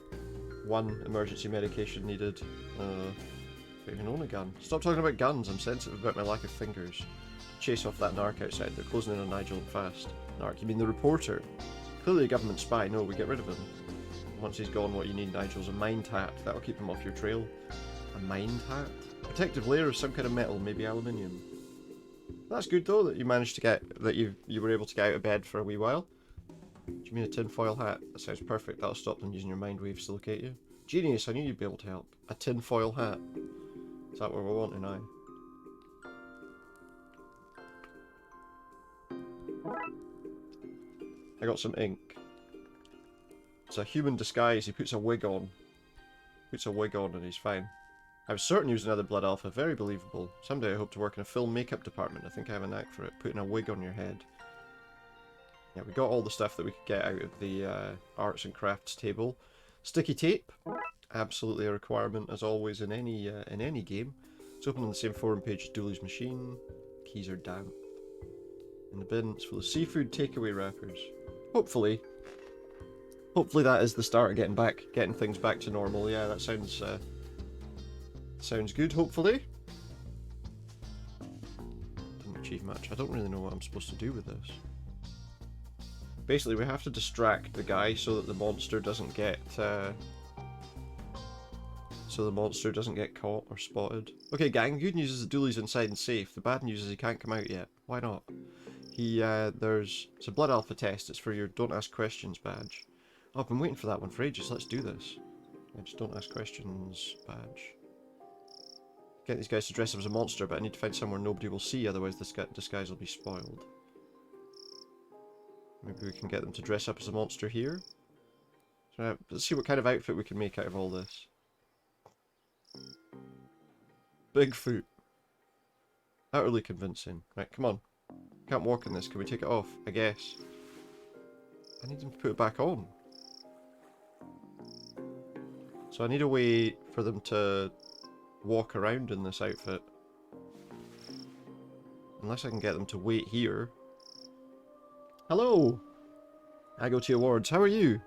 1 emergency medication needed. Don't even own a gun. Stop talking about guns. I'm sensitive about my lack of fingers. Chase off that narc outside. They're closing in on Nigel and fast. Narc, you mean the reporter? Clearly a government spy. No, we get rid of him. Once he's gone, what you need, Nigel, is a mind hat. That'll keep him off your trail. A mind hat? Protective layer of some kind of metal, maybe aluminium. That's good though, that you managed to get, that you were able to get out of bed for a wee while. Do you mean a tinfoil hat? That sounds perfect. That'll stop them using your mind waves to locate you. Genius, I knew you'd be able to help. A tinfoil hat. Is that what we're wanting now? I got some ink. It's a human disguise. He puts a wig on. Puts a wig on and he's fine. I was certain he was another Blood Alpha. Very believable. Someday I hope to work in a film makeup department. I think I have a knack for it. Putting a wig on your head. Yeah, we got all the stuff that we could get out of the arts and crafts table. Sticky tape. Absolutely a requirement as always in any game. It's open on the same forum page as Dooley's machine. Keys are damp. In the bin, it's full of seafood takeaway wrappers. Hopefully that is the start of getting things back to normal. Yeah, that sounds good, hopefully. Didn't achieve much. I don't really know what I'm supposed to do with this. Basically, we have to distract the guy so that the monster doesn't get caught or spotted. Okay, gang, good news is that Dooley's inside and safe. The bad news is he can't come out yet. Why not? It's a Blood Alpha test. It's for your Don't Ask Questions badge. Oh, I've been waiting for that one for ages. Let's do this. Yeah, just Don't Ask Questions badge. Get these guys to dress up as a monster, but I need to find somewhere nobody will see, otherwise this disguise will be spoiled. Maybe we can get them to dress up as a monster here? Is there Let's see what kind of outfit we can make out of all this. Bigfoot. Utterly convincing. Right, come on. Can't walk in this. Can we take it off? I guess. I need them to put it back on. So I need a way for them to walk around in this outfit. Unless I can get them to wait here. Hello! I go to awards. How are you?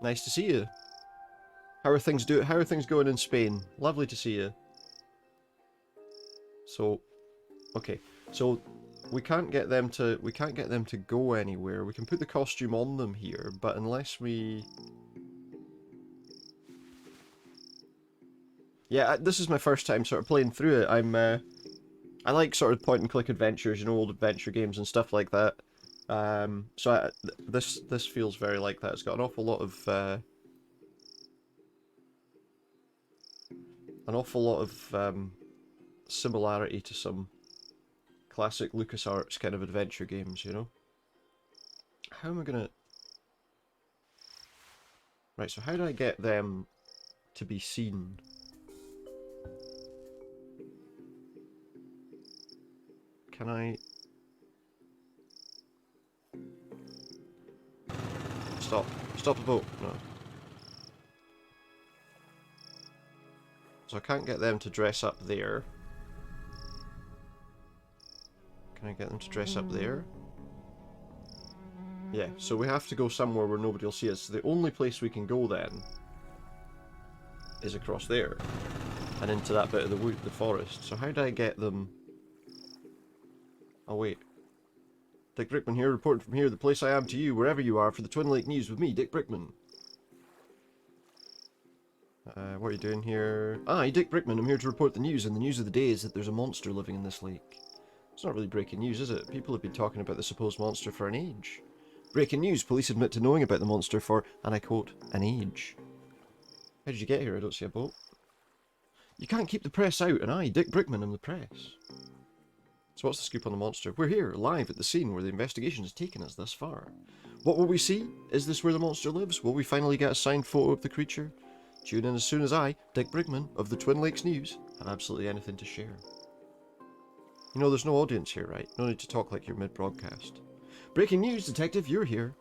Nice to see you. How are things going in Spain? Lovely to see you. So, okay. So we can't get them to go anywhere. We can put the costume on them here, but unless we... Yeah, this is my first time sort of playing through it. I like sort of point and click adventures, you know, old adventure games and stuff like that. This feels very like that. It's got an awful lot of similarity to some classic LucasArts kind of adventure games, you know. How am I gonna... Right, so how do I get them to be seen? Can I... Stop. Stop the boat. No. So I can't get them to dress up there. Can I get them to dress up there? Yeah, so we have to go somewhere where nobody will see us. So the only place we can go then is across there. And into that bit of the forest. So how do I get them... Oh wait. Dick Brickman here, reporting from here, the place I am to you, wherever you are, for the Twin Lake News with me, Dick Brickman. What are you doing here? Hi, Dick Brickman, I'm here to report the news, and the news of the day is that there's a monster living in this lake. It's not really breaking news, is it? People have been talking about the supposed monster for an age. Breaking news, police admit to knowing about the monster for, and I quote, an age. How did you get here? I don't see a boat. You can't keep the press out, and I, Dick Brickman, am the press. So what's the scoop on the monster? We're here, live at the scene where the investigation has taken us thus far. What will we see? Is this where the monster lives? Will we finally get a signed photo of the creature? Tune in as soon as I, Dick Brickman, of the Twin Lakes News, have absolutely anything to share. You know, there's no audience here, right? No need to talk like you're mid-broadcast. Breaking news, detective, you're here.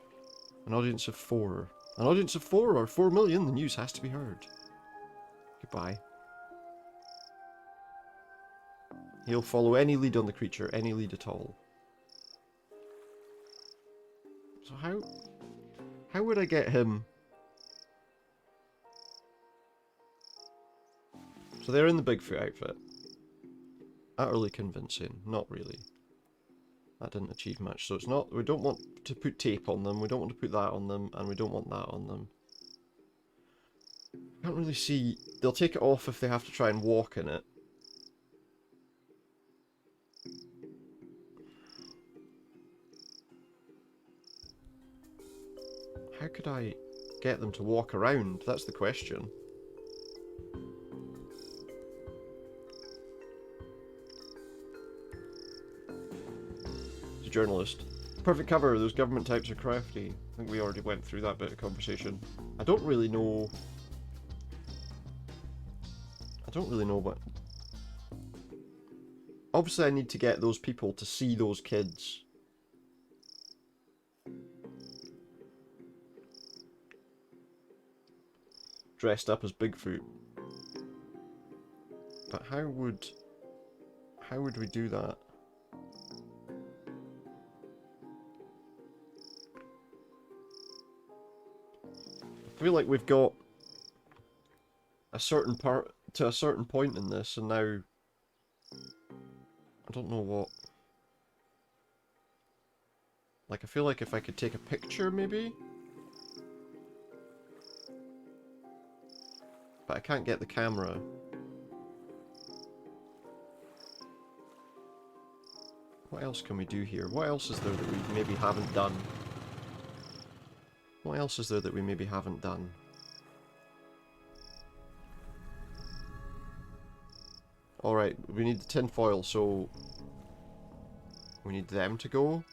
An audience of 4. An audience of 4 or 4 million, the news has to be heard. Goodbye. He'll follow any lead on the creature, any lead at all. So how would I get him... So they're in the Bigfoot outfit. Utterly convincing. Not really. That didn't achieve much. So it's not... We don't want to put tape on them. We don't want to put that on them. And we don't want that on them. I can't really see... They'll take it off if they have to try and walk in it. How could I get them to walk around? That's the question. Journalist. Perfect cover, those government types are crafty. I think we already went through that bit of conversation. I don't really know what... Obviously I need to get those people to see those kids. Dressed up as Bigfoot. But how would we do that? I feel like we've got a certain part to a certain point in this, and now I don't know what. Like, I feel like if I could take a picture, maybe? But I can't get the camera. What else can we do here? What else is there that we maybe haven't done? What else is there that we maybe haven't done? Alright, we need the tinfoil, so... We need them to go.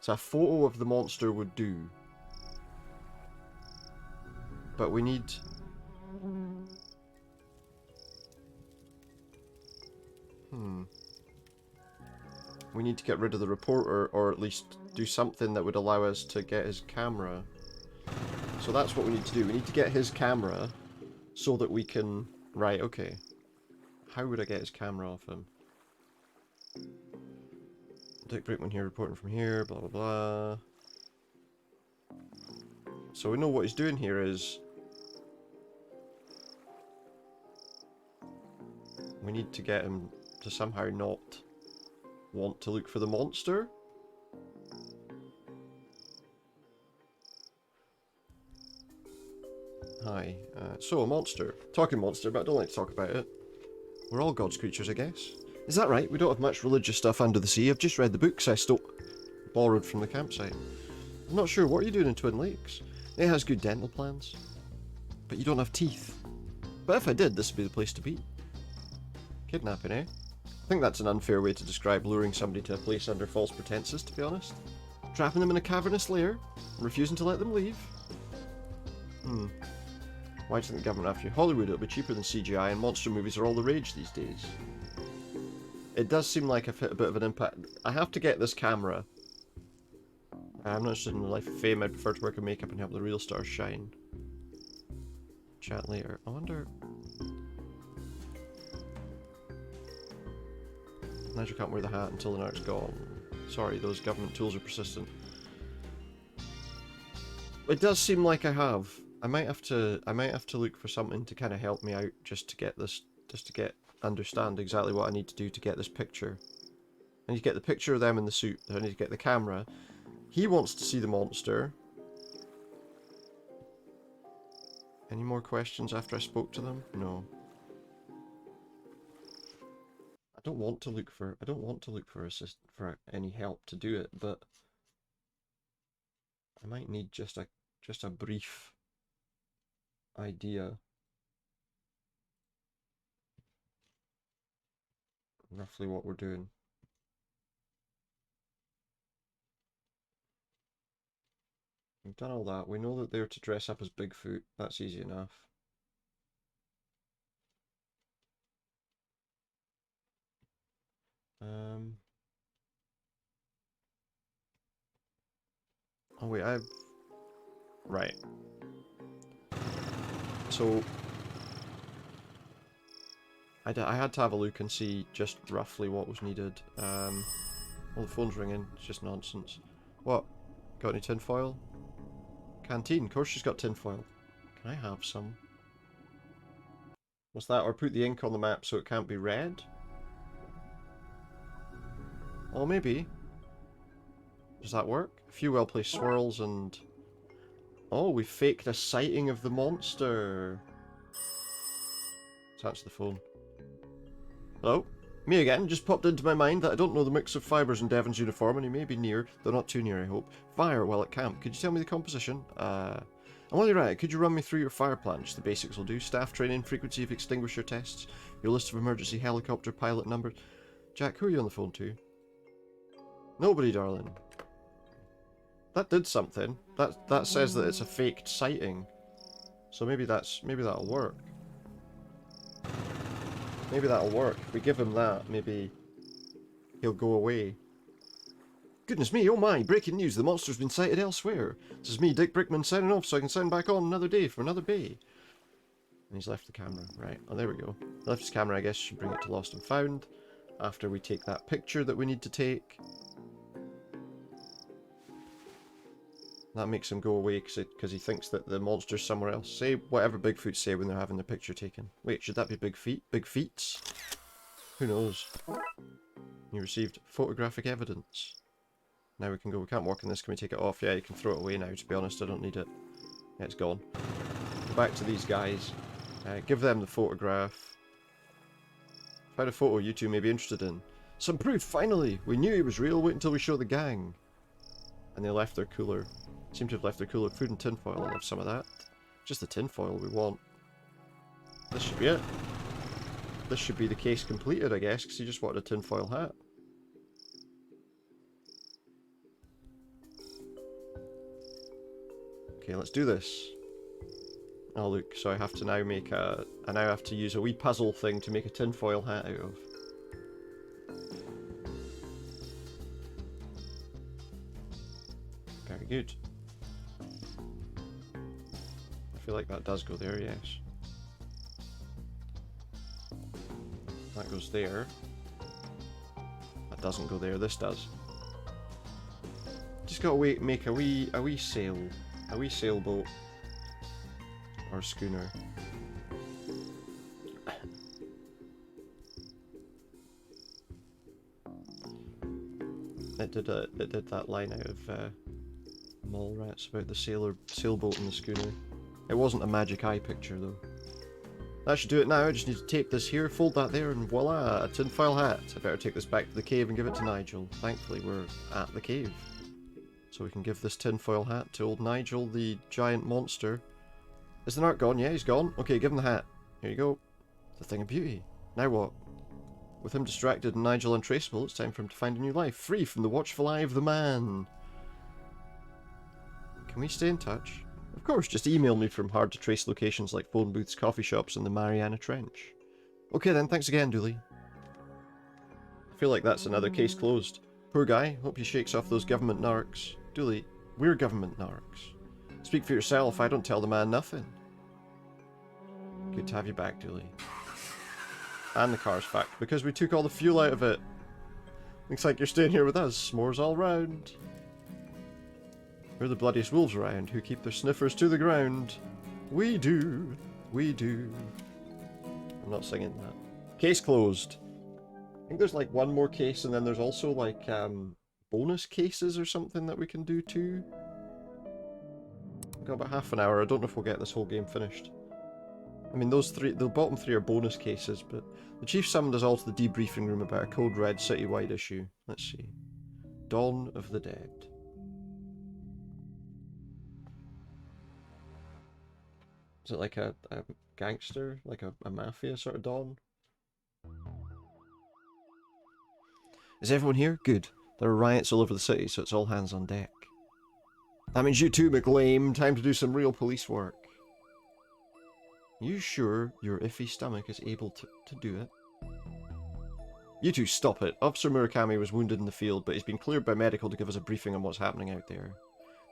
So a photo of the monster would do. but we need... We need to get rid of the reporter, or at least do something that would allow us to get his camera. So that's what we need to do. We need to get his camera so that we can... Right, okay. How would I get his camera off him? Dick Brickman here reporting from here, blah blah blah. So we know what he's doing here is... We need to get him to somehow not want to look for the monster. Hi. So, a monster. Talking monster, but I don't like to talk about it. We're all God's creatures, I guess. Is that right? We don't have much religious stuff under the sea. I've just read the books I borrowed from the campsite. I'm not sure. What are you doing in Twin Lakes? It has good dental plans. But you don't have teeth. But if I did, this would be the place to be. Kidnapping, eh? I think that's an unfair way to describe luring somebody to a place under false pretenses, to be honest. Trapping them in a cavernous lair, and refusing to let them leave. Why doesn't the government after you? Hollywood, it'll be cheaper than CGI, and monster movies are all the rage these days. It does seem like I've hit a bit of an impact. I have to get this camera. I'm not interested in the life of fame. I'd prefer to work in makeup and help the real stars shine. Chat later. I wonder... Nigel can't wear the hat until the narc's gone. Sorry, those government tools are persistent. It does seem like I have. I might have to look for something to kind of help me out just to understand exactly what I need to do to get this picture. I need to get the picture of them in the suit. I need to get the camera. He wants to see the monster. Any more questions after I spoke to them? No. I don't want to look for any help to do it, but I might need just a brief idea. Roughly what we're doing. We've done all that. We know that they're to dress up as Bigfoot. That's easy enough. Oh wait, right. So I had to have a look and see just roughly what was needed. Well, the phone's ringing. It's just nonsense. What? Got any tinfoil? Canteen. Of course she's got tinfoil. Can I have some? What's that? Or put the ink on the map so it can't be read? Oh, maybe. Does that work? A few well-placed swirls and... Oh, we faked a sighting of the monster. Let's answer the phone. Hello? Me again. Just popped into my mind that I don't know the mix of fibres in Devon's uniform, and he may be near, though not too near, I hope. Fire while at camp. Could you tell me the composition? I'm only right. Could you run me through your fire plan? Just the basics will do. Staff training, frequency of extinguisher tests, your list of emergency helicopter pilot numbers. Jack, who are you on the phone to? Nobody, darling. That did something. That says that it's a faked sighting. So maybe that'll work. Maybe that'll work. If we give him that, maybe he'll go away. Goodness me, oh my, breaking news, the monster's been sighted elsewhere. This is me, Dick Brickman, signing off so I can sign back on another day for another bay. And he's left the camera. Right, oh there we go. He left his camera, I guess should bring it to Lost and Found. After we take that picture that we need to take. That makes him go away because he thinks that the monster's somewhere else. Say whatever Bigfoot say when they're having the picture taken. Wait, should that be Big Feet? Big Feets? Who knows? You received photographic evidence. Now we can go. We can't work on this. Can we take it off? Yeah, you can throw it away now, to be honest. I don't need it. Yeah, it's gone. Go back to these guys. Give them the photograph. Find a photo you two may be interested in. Some proof, finally! We knew he was real. Wait until we show the gang. And they left their cooler. Seem to have left their cooler. Food and tinfoil. I'll have some of that. Just the tinfoil we want. This should be it. This should be the case completed, I guess, because he just wanted a tinfoil hat. Okay, let's do this. Oh look, so I have to now make a... I now have to use a wee puzzle thing to make a tinfoil hat out of. Very good. I feel like that does go there, yes. That goes there. That doesn't go there, this does. Just gotta make a wee sailboat. Or schooner. It did that line out of Mallrats about the sailboat and the schooner. It wasn't a magic eye picture though. That should do it now. I just need to tape this here, fold that there, and voila, a tinfoil hat. I better take this back to the cave and give it to Nigel. Thankfully we're at the cave. So we can give this tinfoil hat to old Nigel, the giant monster. Is the narc gone? Yeah, he's gone. Okay, give him the hat. Here you go. It's a thing of beauty. Now what? With him distracted and Nigel untraceable, it's time for him to find a new life, free from the watchful eye of the man. Can we stay in touch? Of course, just email me from hard-to-trace locations like phone booths, coffee shops, and the Mariana Trench. Okay then, thanks again, Dooley. I feel like that's another case closed. Poor guy, hope he shakes off those government narcs. Dooley, we're government narcs. Speak for yourself, I don't tell the man nothing. Good to have you back, Dooley. And the car's fucked, because we took all the fuel out of it. Looks like you're staying here with us. S'mores all round. We're the bloodiest wolves around, who keep their sniffers to the ground. We do. We do. I'm not singing that. Case closed. I think there's like one more case, and then there's also like bonus cases or something that we can do too. We've got about half an hour. I don't know if we'll get this whole game finished. I mean, those three, the bottom three are bonus cases, but the chief summoned us all to the debriefing room about a code red citywide issue. Let's see. Dawn of the Dead. Is it like a gangster? Like a mafia sort of dawn? Is everyone here? Good. There are riots all over the city, so it's all hands on deck. That means you too, McLean. Time to do some real police work. You sure your iffy stomach is able to do it? You two, stop it. Officer Murakami was wounded in the field, but he's been cleared by medical to give us a briefing on what's happening out there.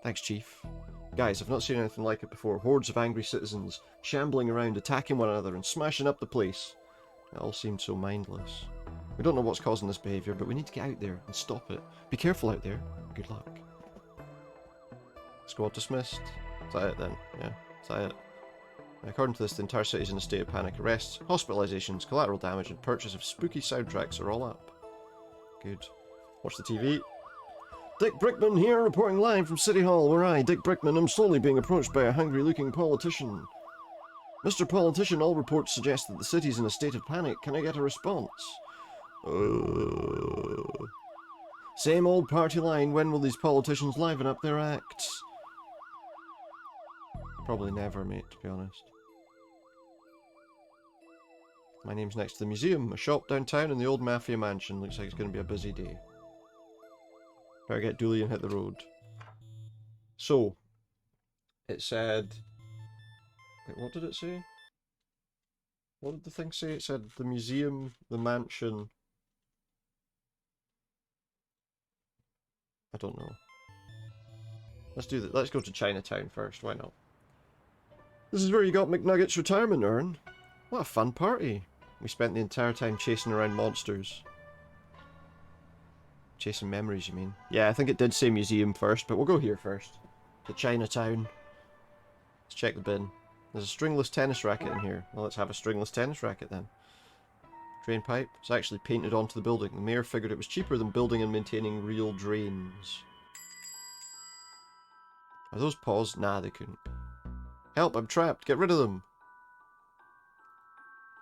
Thanks, Chief. Guys, I've not seen anything like it before. Hordes of angry citizens shambling around, attacking one another, and smashing up the place. It all seemed so mindless. We don't know what's causing this behaviour, but we need to get out there and stop it. Be careful out there. Good luck. Squad dismissed. Is that it then? Yeah, is that it? According to this, the entire city is in a state of panic. Arrests, hospitalizations, collateral damage, and purchase of spooky soundtracks are all up. Good. Watch the TV. Dick Brickman here, reporting live from City Hall, where I, Dick Brickman, am slowly being approached by a hungry-looking politician. Mr. Politician, all reports suggest that the city's in a state of panic. Can I get a response? Same old party line. When will these politicians liven up their acts? Probably never, mate, to be honest. My name's next to the museum, a shop downtown, and the old Mafia mansion. Looks like it's going to be a busy day. Better get Dooley and hit the road. So, it said... Wait, what did it say? What did the thing say? It said the museum, the mansion... I don't know. Let's do that. Let's go to Chinatown first, why not? This is where you got McNugget's retirement urn. What a fun party. We spent the entire time chasing around monsters. Chasing memories, you mean? Yeah, I think it did say museum first, but we'll go here first. To Chinatown. Let's check the bin. There's a stringless tennis racket in here. Well, let's have a stringless tennis racket then. Drain pipe. It's actually painted onto the building. The mayor figured it was cheaper than building and maintaining real drains. Are those paws? Nah, they couldn't. Help, I'm trapped. Get rid of them.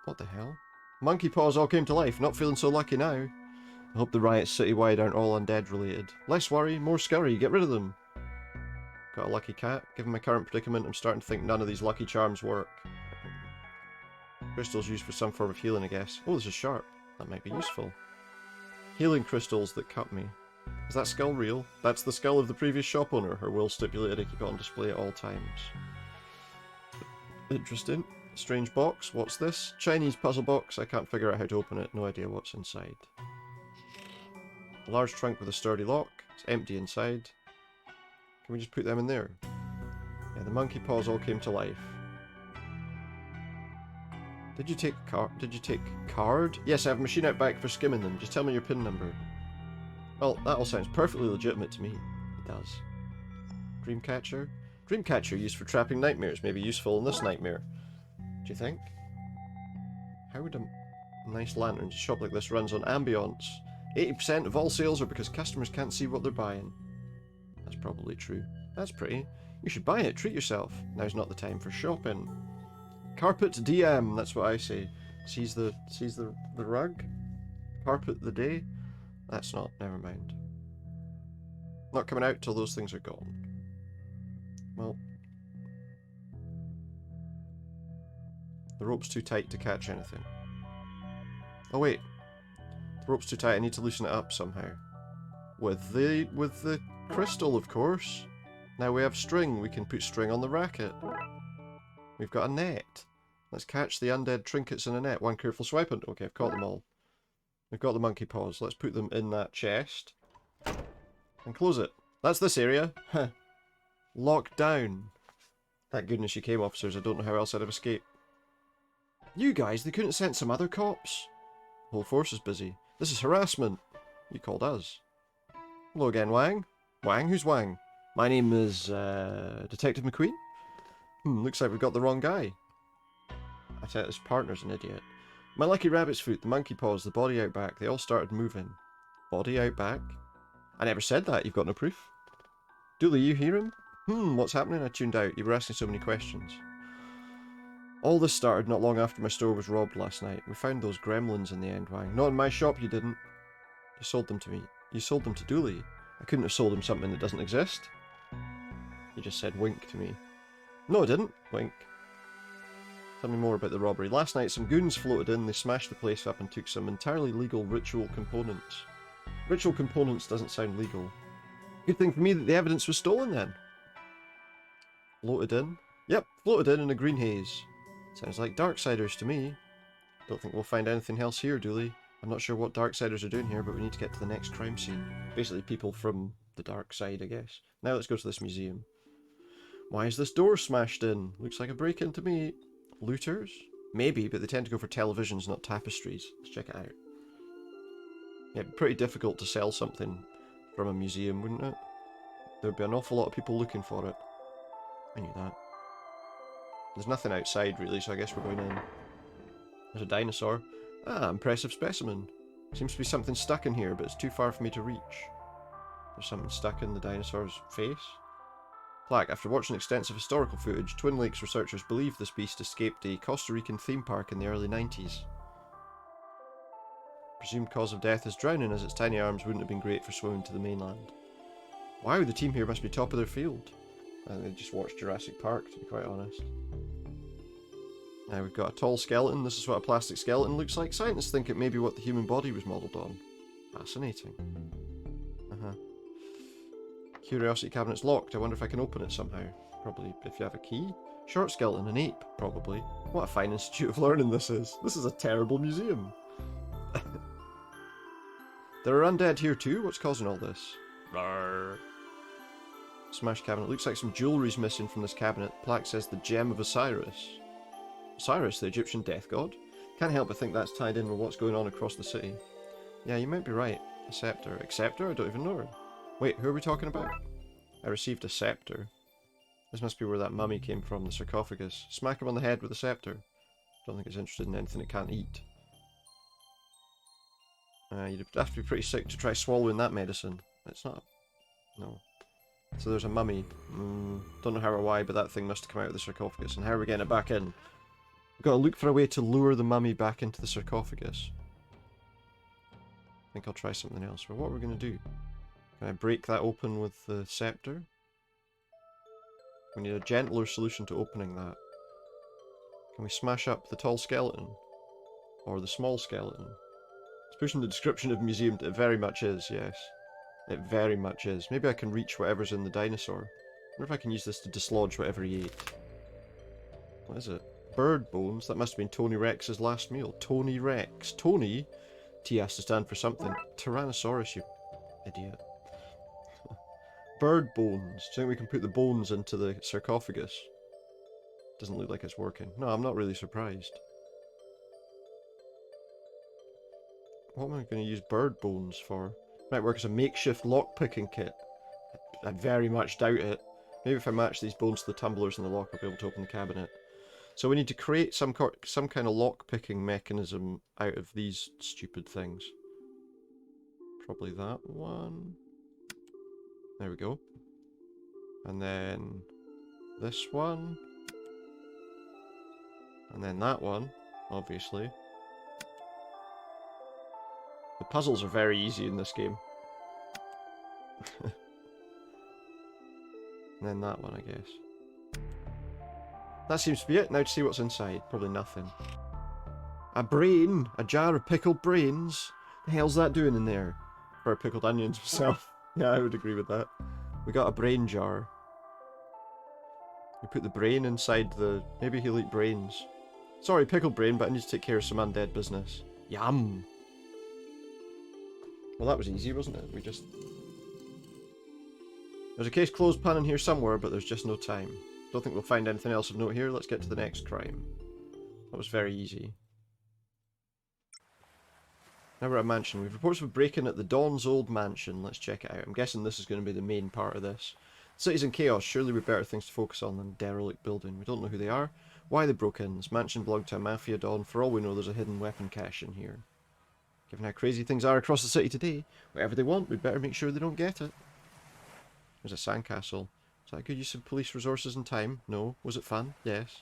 What the hell? Monkey paws all came to life. Not feeling so lucky now. I hope the riots citywide aren't all undead related. Less worry, more scurry. Get rid of them. Got a lucky cat. Given my current predicament, I'm starting to think none of these lucky charms work. Crystals used for some form of healing, I guess. Oh, this is sharp. That might be useful. Healing crystals that cut me. Is that skull real? That's the skull of the previous shop owner. Her will stipulated I keep it on display at all times. Interesting. Strange box. What's this? Chinese puzzle box. I can't figure out how to open it. No idea what's inside. A large trunk with a sturdy lock. It's empty inside. Can we just put them in there? Yeah, the monkey paws all came to life. Did you take card? Yes, I have a machine out back for skimming them. Just tell me your PIN number. Well, that all sounds perfectly legitimate to me. It does. Dreamcatcher? Dreamcatcher used for trapping nightmares may be useful in this nightmare. Do you think? How would a nice lantern shop like this runs on ambience? 80% of all sales are because customers can't see what they're buying. That's probably true. That's pretty. You should buy it, treat yourself. Now's not the time for shopping. Carpet DM, that's what I say. Sees the rug? Carpet the day? That's not, never mind. Not coming out till those things are gone. Well. The rope's too tight to catch anything. Oh wait. The rope's too tight, I need to loosen it up somehow. With the crystal, of course. Now we have string, we can put string on the racket. We've got a net. Let's catch the undead trinkets in a net. One careful swipe and... Okay, I've caught them all. We've got the monkey paws. Let's put them in that chest. And close it. That's this area. Locked down. Thank goodness you came, officers. I don't know how else I'd have escaped. You guys, they couldn't send some other cops? The whole force is busy. This is harassment. You called us. Hello again, Wang. Wang? Who's Wang? My name is, Detective McQueen? Looks like we've got the wrong guy. I said his partner's an idiot. My lucky rabbit's foot, the monkey paws, the body out back, they all started moving. Body out back? I never said that, you've got no proof. Dooley, you hear him? What's happening? I tuned out, you were asking so many questions. All this started not long after my store was robbed last night. We found those gremlins in the end, Wang. Not in my shop, you didn't. You sold them to me. You sold them to Dooley. I couldn't have sold him something that doesn't exist. You just said wink to me. No, I didn't. Wink. Tell me more about the robbery. Last night some goons floated in, they smashed the place up and took some entirely legal ritual components. Ritual components doesn't sound legal. Good thing for me that the evidence was stolen then. Floated in? Yep, floated in a green haze. Sounds like Darksiders to me. Don't think we'll find anything else here, Dooley. I'm not sure what Darksiders are doing here, but we need to get to the next crime scene. Basically people from the dark side, I guess. Now let's go to this museum. Why is this door smashed in? Looks like a break-in to me. Looters? Maybe, but they tend to go for televisions, not tapestries. Let's check it out. Yeah, it'd be pretty difficult to sell something from a museum, wouldn't it? There'd be an awful lot of people looking for it. I knew that. There's nothing outside, really, so I guess we're going in. There's a dinosaur. Ah, impressive specimen. Seems to be something stuck in here, but it's too far for me to reach. There's something stuck in the dinosaur's face. Plaque. After watching extensive historical footage, Twin Lakes researchers believe this beast escaped a Costa Rican theme park in the early 90s. Presumed cause of death is drowning, as its tiny arms wouldn't have been great for swimming to the mainland. Wow, the team here must be top of their field. I think they just watched Jurassic Park, to be quite honest. Now we've got a tall skeleton. This is what a plastic skeleton looks like. Scientists think it may be what the human body was modelled on. Fascinating. Curiosity cabinet's locked. I wonder if I can open it somehow. Probably if you have a key. Short skeleton, an ape, probably. What a fine institute of learning this is. This is a terrible museum. There are undead here too? What's causing all this? Brrr. Smash cabinet. Looks like some jewellery's missing from this cabinet. Plaque says the Gem of Osiris. Osiris, the Egyptian death god? Can't help but think that's tied in with what's going on across the city. Yeah, you might be right. A scepter. A scepter? I don't even know her. Wait, who are we talking about? I received a scepter. This must be where that mummy came from, the sarcophagus. Smack him on the head with a scepter. Don't think it's interested in anything it can't eat. You'd have to be pretty sick to try swallowing that medicine. It's not... No. So there's a mummy. Don't know how or why, but that thing must have come out of the sarcophagus. And how are we getting it back in? We've got to look for a way to lure the mummy back into the sarcophagus. I think I'll try something else. But what are we going to do? Can I break that open with the scepter? We need a gentler solution to opening that. Can we smash up the tall skeleton? Or the small skeleton? It's pushing the description of museum. It very much is, yes. It very much is. Maybe I can reach whatever's in the dinosaur. I wonder if I can use this to dislodge whatever he ate. What is it? Bird bones? That must have been Tony Rex's last meal. Tony Rex. Tony? T has to stand for something. Tyrannosaurus, you idiot. Bird bones. Do you think we can put the bones into the sarcophagus? Doesn't look like it's working. No, I'm not really surprised. What am I going to use bird bones for? Might work as a makeshift lock-picking kit. I very much doubt it. Maybe if I match these bones to the tumblers in the lock, I'll be able to open the cabinet. So we need to create some kind of lock-picking mechanism out of these stupid things. Probably that one. There we go. And then this one. And then that one, obviously. The puzzles are very easy in this game. And then that one, I guess. That seems to be it. Now to see what's inside. Probably nothing. A brain! A jar of pickled brains! The hell's that doing in there? For pickled onions himself. Yeah, I would agree with that. We got a brain jar. We put the brain inside the... Maybe he'll eat brains. Sorry, pickled brain, but I need to take care of some undead business. Yum! Well, that was easy, wasn't it? We just... There's a case closed pan in here somewhere, but there's just no time. Don't think we'll find anything else of note here. Let's get to the next crime. That was very easy. Now we're at a mansion. We've reports of a break-in at the Dawn's old mansion. Let's check it out. I'm guessing this is going to be the main part of this. The city's in chaos. Surely we've better things to focus on than a derelict building. We don't know who they are, why they broke in. This mansion belonged to a mafia don. For all we know, there's a hidden weapon cache in here. Given how crazy things are across the city today, whatever they want, we'd better make sure they don't get it. There's a sandcastle. Is that a good use of police resources and time? No. Was it fun? Yes.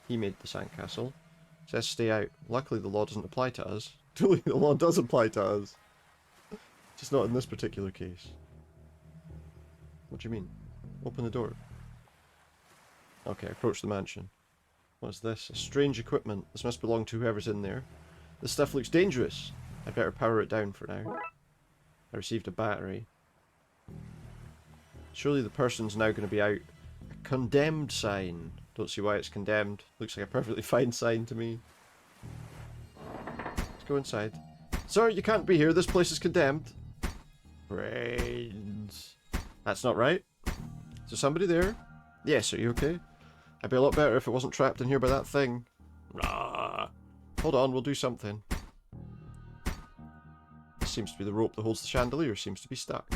He made the sandcastle. Says stay out. Luckily the law doesn't apply to us. Truly, the law does apply to us. Just not in this particular case. What do you mean? Open the door. Okay, approach the mansion. What's this? A strange equipment. This must belong to whoever's in there. This stuff looks dangerous. I'd better power it down for now. I received a battery. Surely the person's now going to be out. A condemned sign. Don't see why it's condemned. Looks like a perfectly fine sign to me. Let's go inside. Sir, you can't be here. This place is condemned. Brains. That's not right. Is there somebody there? Yes, are you okay? I'd be a lot better if it wasn't trapped in here by that thing. Rah. Hold on, we'll do something. This seems to be the rope that holds the chandelier. Seems to be stuck.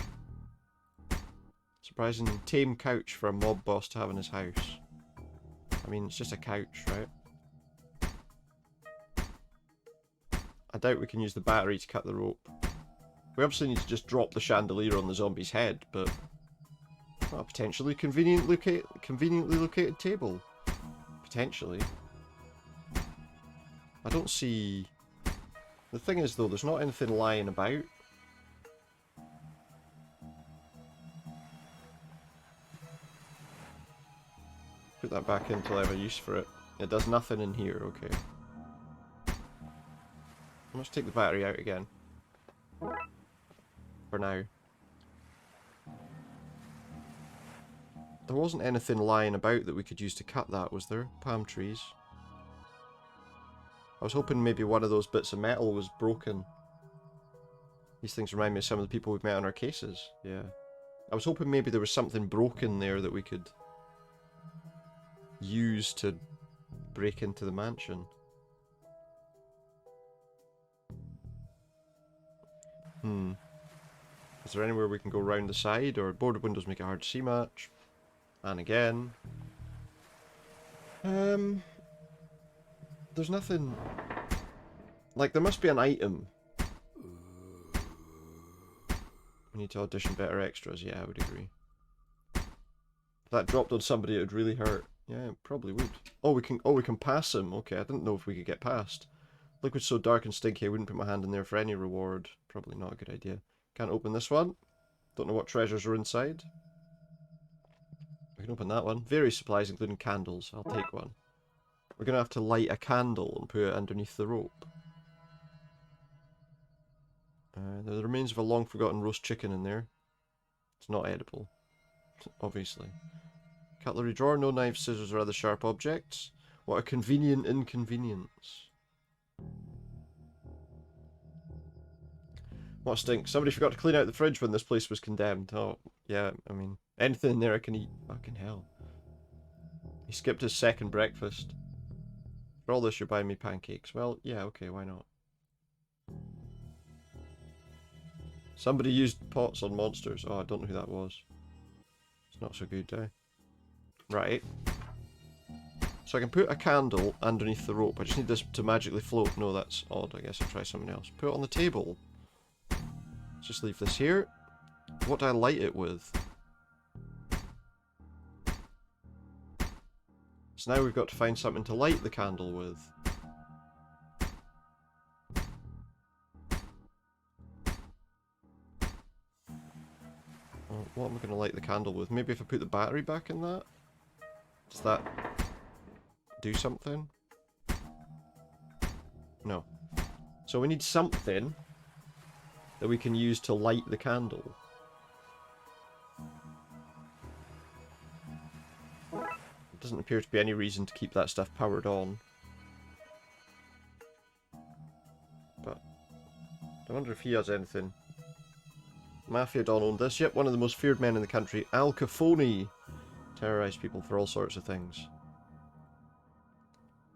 Surprising tame couch for a mob boss to have in his house. I mean, it's just a couch, right? I doubt we can use the battery to cut the rope. We obviously need to just drop the chandelier on the zombie's head, but... Well, potentially conveniently located table. Potentially. I don't see... The thing is, though, there's not anything lying about. Put that back in until I have a use for it. It does nothing in here, okay. Let's take the battery out again. For now. There wasn't anything lying about that we could use to cut that, was there? Palm trees. I was hoping maybe one of those bits of metal was broken. These things remind me of some of the people we've met on our cases. Yeah. I was hoping maybe there was something broken there that we could use to break into the mansion. Is there anywhere we can go round the side, or boarded windows make it hard to see much? And again. There's nothing... Like, there must be an item. We need to audition better extras, yeah, I would agree. If that dropped on somebody, it would really hurt. Yeah, it probably would. Oh, we can pass him. Okay, I didn't know if we could get past. Liquid's so dark and stinky, I wouldn't put my hand in there for any reward. Probably not a good idea. Can't open this one. Don't know what treasures are inside. We can open that one. Various supplies, including candles. I'll take one. We're going to have to light a candle and put it underneath the rope. There are the remains of a long-forgotten roast chicken in there. It's not edible. Obviously. Cutlery drawer, no knives, scissors, or other sharp objects. What a convenient inconvenience. What a stink. Somebody forgot to clean out the fridge when this place was condemned. Oh, yeah, I mean, anything in there I can eat. Fucking hell. He skipped his second breakfast. For all this, you're buying me pancakes. Well, yeah, okay, why not? Somebody used pots on monsters. Oh, I don't know who that was. It's not so good, eh? Right. So I can put a candle underneath the rope. I just need this to magically float. No, that's odd. I guess I'll try something else. Put it on the table. Let's just leave this here. What do I light it with? So now we've got to find something to light the candle with. Well, what am I going to light the candle with? Maybe if I put the battery back in that? Does that do something? No. So we need something that we can use to light the candle. There doesn't appear to be any reason to keep that stuff powered on. But I wonder if he has anything. Mafia Don owned this. Yep, one of the most feared men in the country. Al Capone terrorized people for all sorts of things.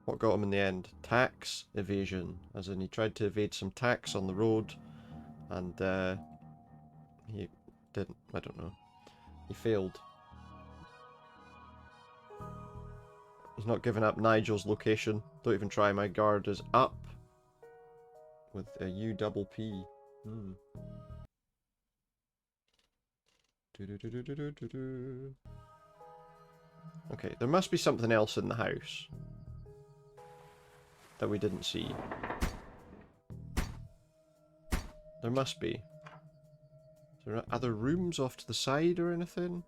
What got him in the end? Tax evasion. As in, he tried to evade some tax on the road, and he didn't. I don't know. He failed. He's not giving up Nigel's location. Don't even try. My guard is up. With a U double P. Okay, there must be something else in the house that we didn't see. There must be. Is there other rooms off to the side or anything?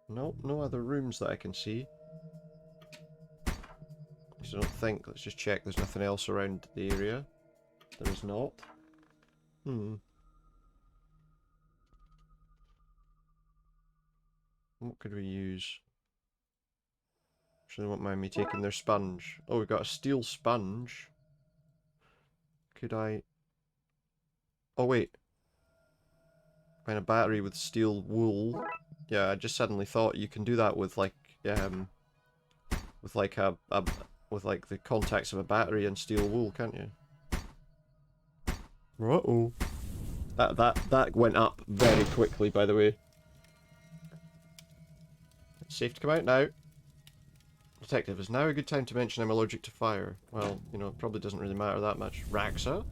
Nope, no other rooms that I can see. At least I don't think. Let's just check there's nothing else around the area. There is not. What could we use? Actually, won't mind me taking their sponge. Oh, we've got a steel sponge. Could I... Oh, wait. Find a battery with steel wool. Yeah, I just suddenly thought you can do that with like, with like the contacts of a battery and steel wool, can't you? Uh-oh. That went up very quickly, by the way. It's safe to come out now. Detective, is now a good time to mention I'm allergic to fire? Well, you know, it probably doesn't really matter that much. Raxa?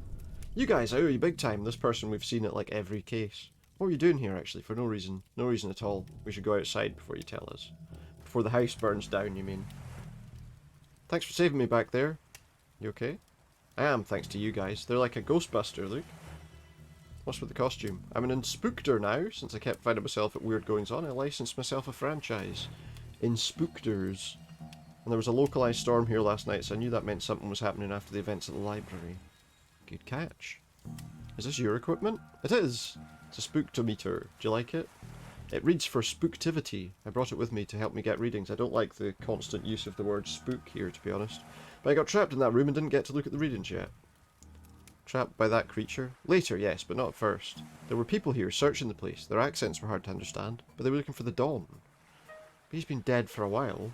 You guys, I owe you big time. This person we've seen at like every case. What are you doing here, actually? For no reason. No reason at all. We should go outside before you tell us. Before the house burns down, you mean. Thanks for saving me back there. You okay? I am, thanks to you guys. They're like a Ghostbuster, look. What's with the costume? I'm an Inspookter now, since I kept finding myself at weird goings-on. I licensed myself a franchise. Inspookters. And there was a localized storm here last night, so I knew that meant something was happening after the events at the library. Good catch. Is this your equipment? It is! It's a spooktometer. Do you like it? It reads for spooktivity. I brought it with me to help me get readings. I don't like the constant use of the word spook here, to be honest. But I got trapped in that room and didn't get to look at the readings yet. Trapped by that creature? Later, yes, but not first. There were people here searching the place. Their accents were hard to understand, but they were looking for the Dawn. But he's been dead for a while.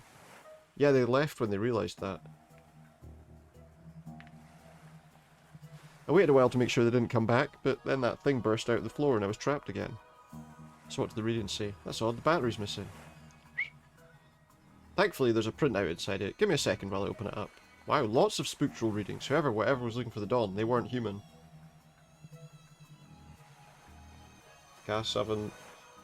Yeah, they left when they realised that. I waited a while to make sure they didn't come back, but then that thing burst out of the floor and I was trapped again. So what did the readings say? That's odd, the battery's missing. Thankfully there's a printout inside it. Give me a second while I open it up. Wow, lots of spooktral readings. Whatever was looking for the Dawn, they weren't human. Gas oven.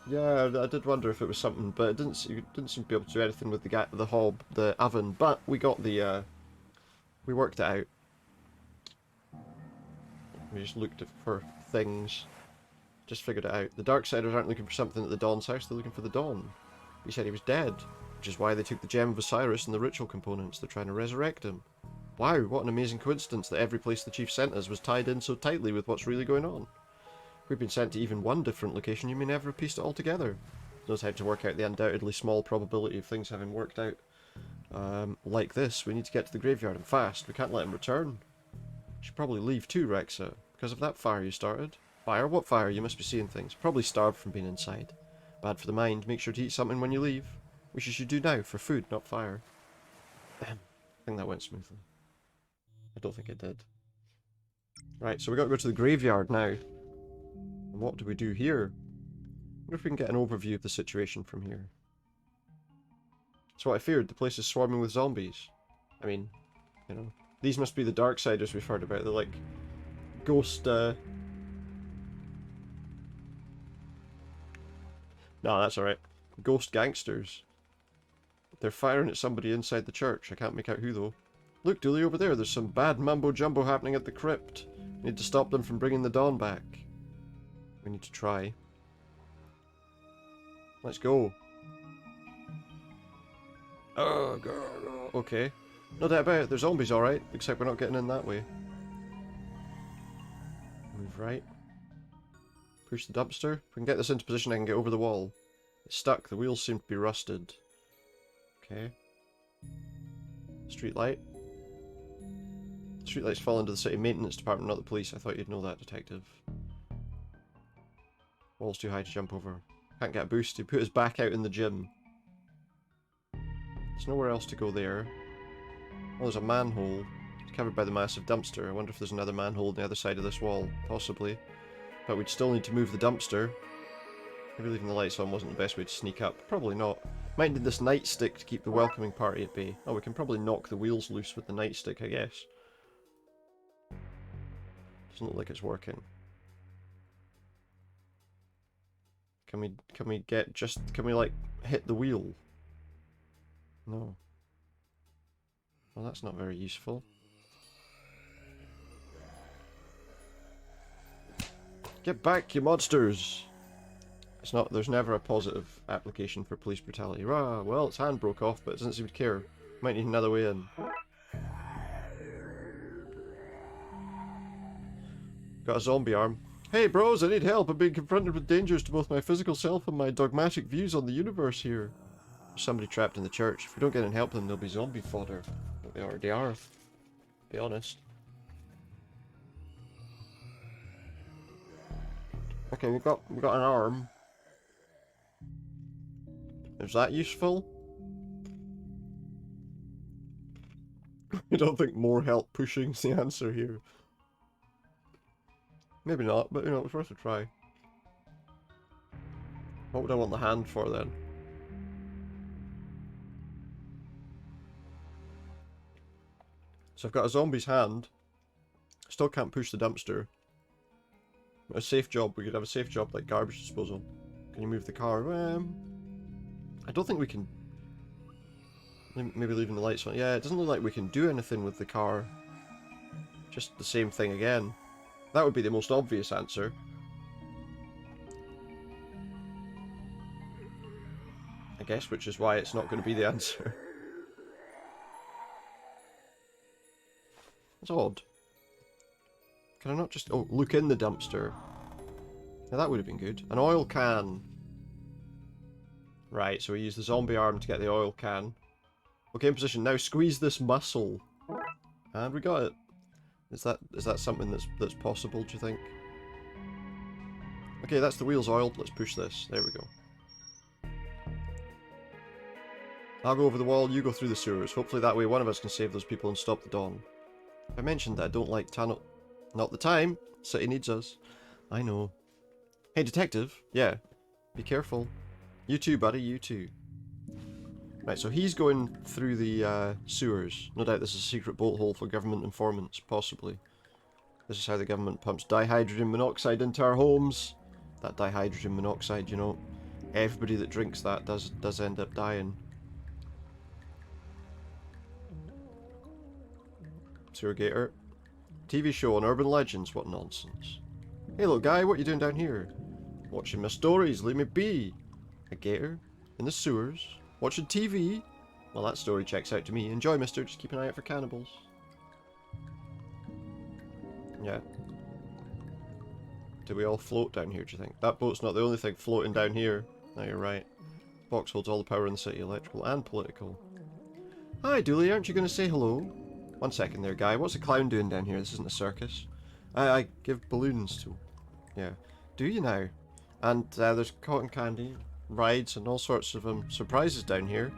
Yeah, I did wonder if it was something, but it didn't seem to be able to do anything with the hob, the oven. But we got the, we worked it out. We just looked for things. Just figured it out. The Darksiders aren't looking for something at the Dawn's house, they're looking for the Dawn. He said he was dead, which is why they took the Gem of Osiris and the ritual components. They're trying to resurrect him. Wow, what an amazing coincidence that every place the Chief sent us was tied in so tightly with what's really going on. If we'd been sent to even one different location, you may never have pieced it all together. Knows how to work out the undoubtedly small probability of things having worked out like this. We need to get to the graveyard and fast. We can't let him return. Should probably leave too, Rexa, because of that fire you started. Fire? What fire? You must be seeing things. Probably starved from being inside. Bad for the mind. Make sure to eat something when you leave. Which you should do now, for food, not fire. I think that went smoothly. I don't think it did. Right, so we got to go to the graveyard now. And what do we do here? I wonder if we can get an overview of the situation from here. That's what I feared. The place is swarming with zombies. I mean, you know, these must be the Darksiders we've heard about. They're like ghost, No, that's alright. Ghost gangsters. They're firing at somebody inside the church. I can't make out who, though. Look, Dooley, over there. There's some bad mumbo-jumbo happening at the crypt. We need to stop them from bringing the dawn back. We need to try. Let's go. Oh, God. Okay. No doubt about it. They're zombies, alright. Except we're not getting in that way. Move right. Push the dumpster. If we can get this into position, I can get over the wall. It's stuck. The wheels seem to be rusted. Okay. Street light. Streetlights fall into the city maintenance department, not the police. I thought you'd know that, detective. Wall's too high to jump over. Can't get a boost. He put his back out in the gym. There's nowhere else to go there. Oh, there's a manhole. It's covered by the massive dumpster. I wonder if there's another manhole on the other side of this wall. Possibly. But we'd still need to move the dumpster. Maybe leaving the lights on wasn't the best way to sneak up. Probably not. Might need this nightstick to keep the welcoming party at bay. Oh, we can probably knock the wheels loose with the nightstick, I guess. Doesn't look like it's working. Can we like hit the wheel? No. Well, that's not very useful. Get back, you monsters! It's not. There's never a positive application for police brutality. Rah, well, its hand broke off, but it doesn't seem to care. Might need another way in. Got a zombie arm. Hey bros, I need help. I'm being confronted with dangers to both my physical self and my dogmatic views on the universe here. There's somebody trapped in the church. If we don't get in and help them, they'll be zombie fodder. They already are, to be honest. Okay, we've got an arm. Is that useful? I don't think more help pushing's the answer here. Maybe not, but you know, it's worth a try. What would I want the hand for then? So I've got a zombie's hand. Still can't push the dumpster. A safe job, we could have a safe job like garbage disposal. Can you move the car? I don't think we can... Maybe leaving the lights on. Yeah, it doesn't look like we can do anything with the car. Just the same thing again. That would be the most obvious answer. I guess, which is why it's not going to be the answer. That's odd. Can I not just... Oh, look in the dumpster. Now that would have been good. An oil can. Right, so we use the zombie arm to get the oil can. Okay, in position. Now squeeze this muscle. And we got it. Is that something that's possible, do you think? Okay, that's the wheels oiled. Let's push this. There we go. I'll go over the wall, you go through the sewers. Hopefully that way one of us can save those people and stop the dawn. I mentioned that I don't like tunnel... Not the time. City needs us. I know. Hey, detective. Yeah. Be careful. You too, buddy. You too. Right, so he's going through the sewers. No doubt this is a secret bolt hole for government informants. Possibly. This is how the government pumps dihydrogen monoxide into our homes. That dihydrogen monoxide, you know. Everybody that drinks that does end up dying. Sewer gator. TV show on urban legends, what nonsense. Hey little guy, what are you doing down here? Watching my stories, leave me be. A gator? In the sewers? Watching TV? Well, that story checks out to me. Enjoy, mister, just keep an eye out for cannibals. Yeah. Do we all float down here, do you think? That boat's not the only thing floating down here. No, you're right. Box holds all the power in the city, electrical and political. Hi, Dooley, aren't you going to say hello? One second there, guy. What's a clown doing down here? This isn't a circus. I give balloons to... Yeah. Do you now? And there's cotton candy, rides, and all sorts of surprises down here.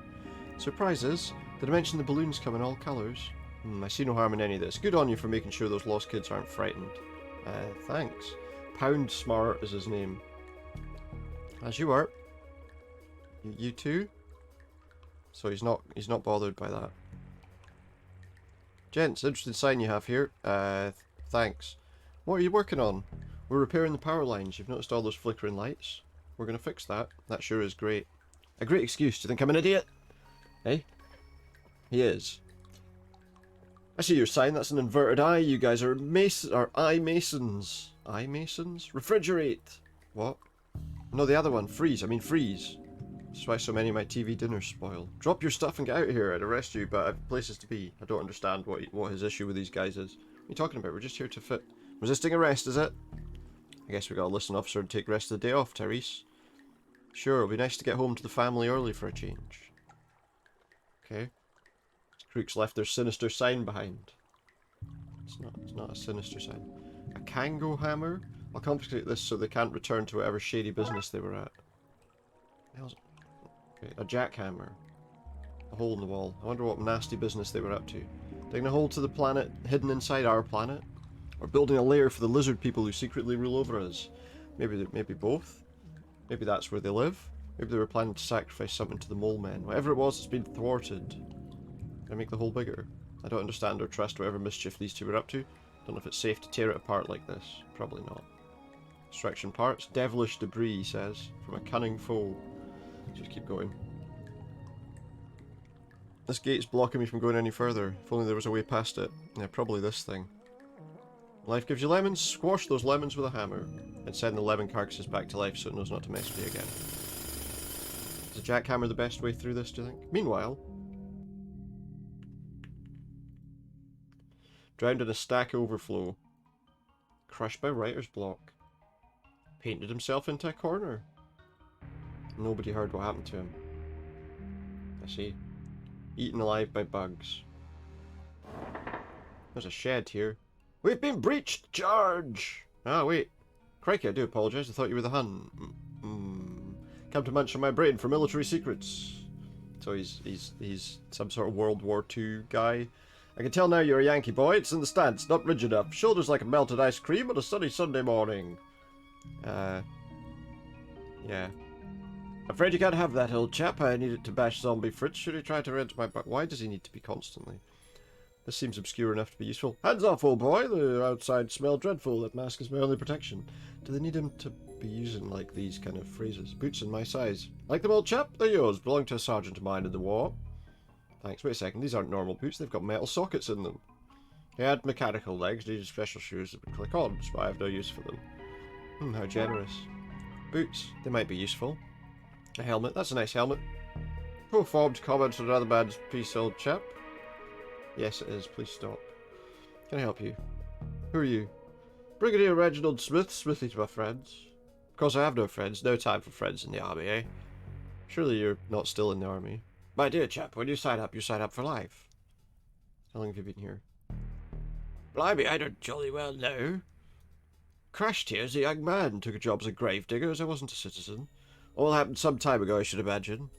Surprises? Did I mention the balloons come in all colours? I see no harm in any of this. Good on you for making sure those lost kids aren't frightened. Thanks. Pound Smart is his name. As you are. You too? So he's not bothered by that. Gents, interesting sign you have here. Thanks. What are you working on? We're repairing the power lines. You've noticed all those flickering lights? We're going to fix that. That sure is great. A great excuse. Do you think I'm an idiot? Hey? He is. I see your sign. That's an inverted eye. You guys are eye masons. Eye masons? Refrigerate. What? No, the other one. Freeze. I mean freeze. That's why so many of my TV dinners spoil. Drop your stuff and get out of here. I'd arrest you, but I have places to be. I don't understand what his issue with these guys is. What are you talking about? We're just here to fit. Resisting arrest, is it? I guess we got a listen officer and take the rest of the day off, Therese. Sure, it'll be nice to get home to the family early for a change. Okay. Crooks left their sinister sign behind. It's not a sinister sign. A Kango hammer? I'll confiscate this so they can't return to whatever shady business they were at. Okay, a jackhammer. A hole in the wall. I wonder what nasty business they were up to. Digging a hole to the planet hidden inside our planet? Or building a lair for the lizard people who secretly rule over us? Maybe both? Maybe that's where they live? Maybe they were planning to sacrifice something to the mole men. Whatever it was, it's been thwarted. Can I make the hole bigger? I don't understand or trust whatever mischief these two were up to. Don't know if it's safe to tear it apart like this. Probably not. Extraction parts. Devilish debris, he says. From a cunning foe. Just keep going. This gate's blocking me from going any further. If only there was a way past it. Yeah, probably this thing. Life gives you lemons. Squash those lemons with a hammer. And send the lemon carcasses back to life so it knows not to mess with you again. Is a jackhammer the best way through this, do you think? Meanwhile... Drowned in a stack overflow. Crushed by writer's block. Painted himself into a corner. Nobody heard what happened to him. I see. Eaten alive by bugs. There's a shed here. We've been breached! Charge! Ah, wait. Crikey, I do apologise. I thought you were the Hun. Come to munch on my brain for military secrets. So he's some sort of World War II guy. I can tell now you're a Yankee boy. It's in the stance, not rigid enough. Shoulders like a melted ice cream on a sunny Sunday morning. Yeah. Afraid you can't have that, old chap. I need it to bash zombie Fritz should he try to rent my butt. Why does he need to be constantly? This seems obscure enough to be useful. Hands off, old boy. The outside smell dreadful. That mask is my only protection. Do they need him to be using, like, these kind of phrases? Boots in my size. Like them, old chap? They're yours. Belong to a sergeant of mine in the war. Thanks. Wait a second. These aren't normal boots. They've got metal sockets in them. They had mechanical legs. Needed special shoes that would click on, so I have no use for them. How generous. Boots. They might be useful. A helmet. That's a nice helmet. Poor formed comment on another man's piece, old chap. Yes, it is. Please stop. Can I help you? Who are you? Brigadier Reginald Smith. Smithy to my friends. Of course I have no friends. No time for friends in the army, eh? Surely you're not still in the army. My dear chap, when you sign up for life. How long have you been here? Blimey, I don't jolly well know. Crashed here as a young man. Took a job as a gravedigger as I wasn't a citizen. All happened some time ago, I should imagine.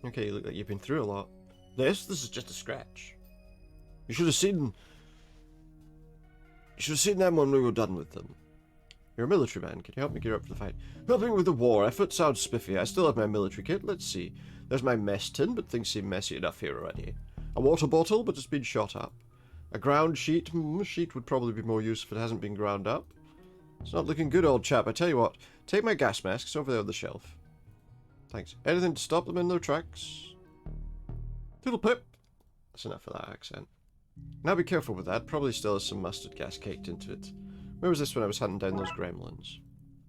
Okay, you look like you've been through a lot. This is just a scratch. You should have seen them when we were done with them. You're a military man. Can you help me gear up for the fight? Helping with the war effort sounds spiffy. I still have my military kit. Let's see. There's my mess tin, but things seem messy enough here already. A water bottle, but it's been shot up. A ground sheet. A sheet would probably be more useful if it hasn't been ground up. It's not looking good, old chap. I tell you what. Take my gas masks over there on the shelf. Thanks. Anything to stop them in their tracks? Toodle pip. That's enough of that accent. Now be careful with that. Probably still has some mustard gas caked into it. Where was this when I was hunting down those gremlins?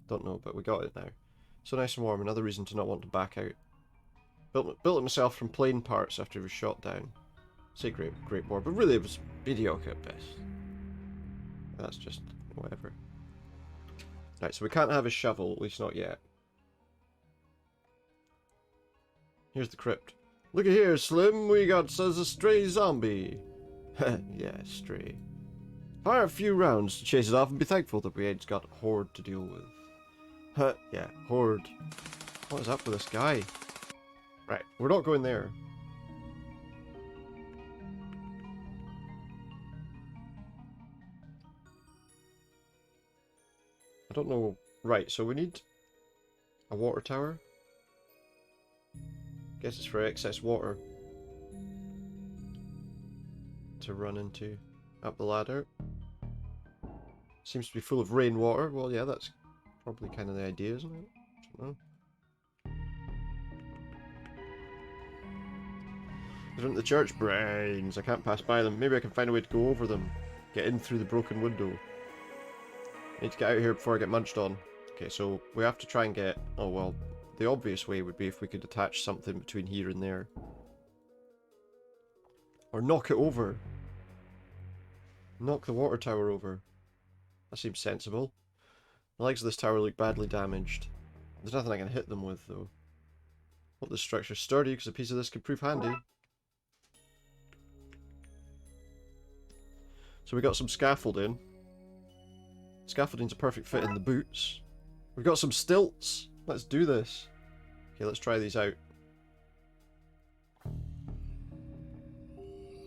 Don't know, but we got it now. So nice and warm. Another reason to not want to back out. Built it myself from plain parts after it was shot down. Say great war, but really it was mediocre at best. That's just whatever. Right, so we can't have a shovel, at least not yet. Here's the crypt. Looky here, Slim. We got says a stray zombie. Yeah, stray. Fire a few rounds to chase it off and be thankful that we ain't got a horde to deal with. Yeah, horde. What is up with this guy? Right, we're not going there. I don't know. Right, so we need a water tower. Guess it's for excess water to run into up the ladder. Seems to be full of rainwater. Well, yeah, that's probably kind of the idea, isn't it? I don't know. Isn't the church brains? I can't pass by them. Maybe I can find a way to go over them. Get in through the broken window. I need to get out of here before I get munched on. Okay, so we have to try and get... Oh, well, the obvious way would be if we could attach something between here and there. Or knock it over. Knock the water tower over. That seems sensible. The legs of this tower look badly damaged. There's nothing I can hit them with, though. Hope this structure's sturdy, because a piece of this could prove handy. So we got some scaffolding. Scaffolding's a perfect fit in the boots. We've got some stilts. Let's do this. Okay, let's try these out.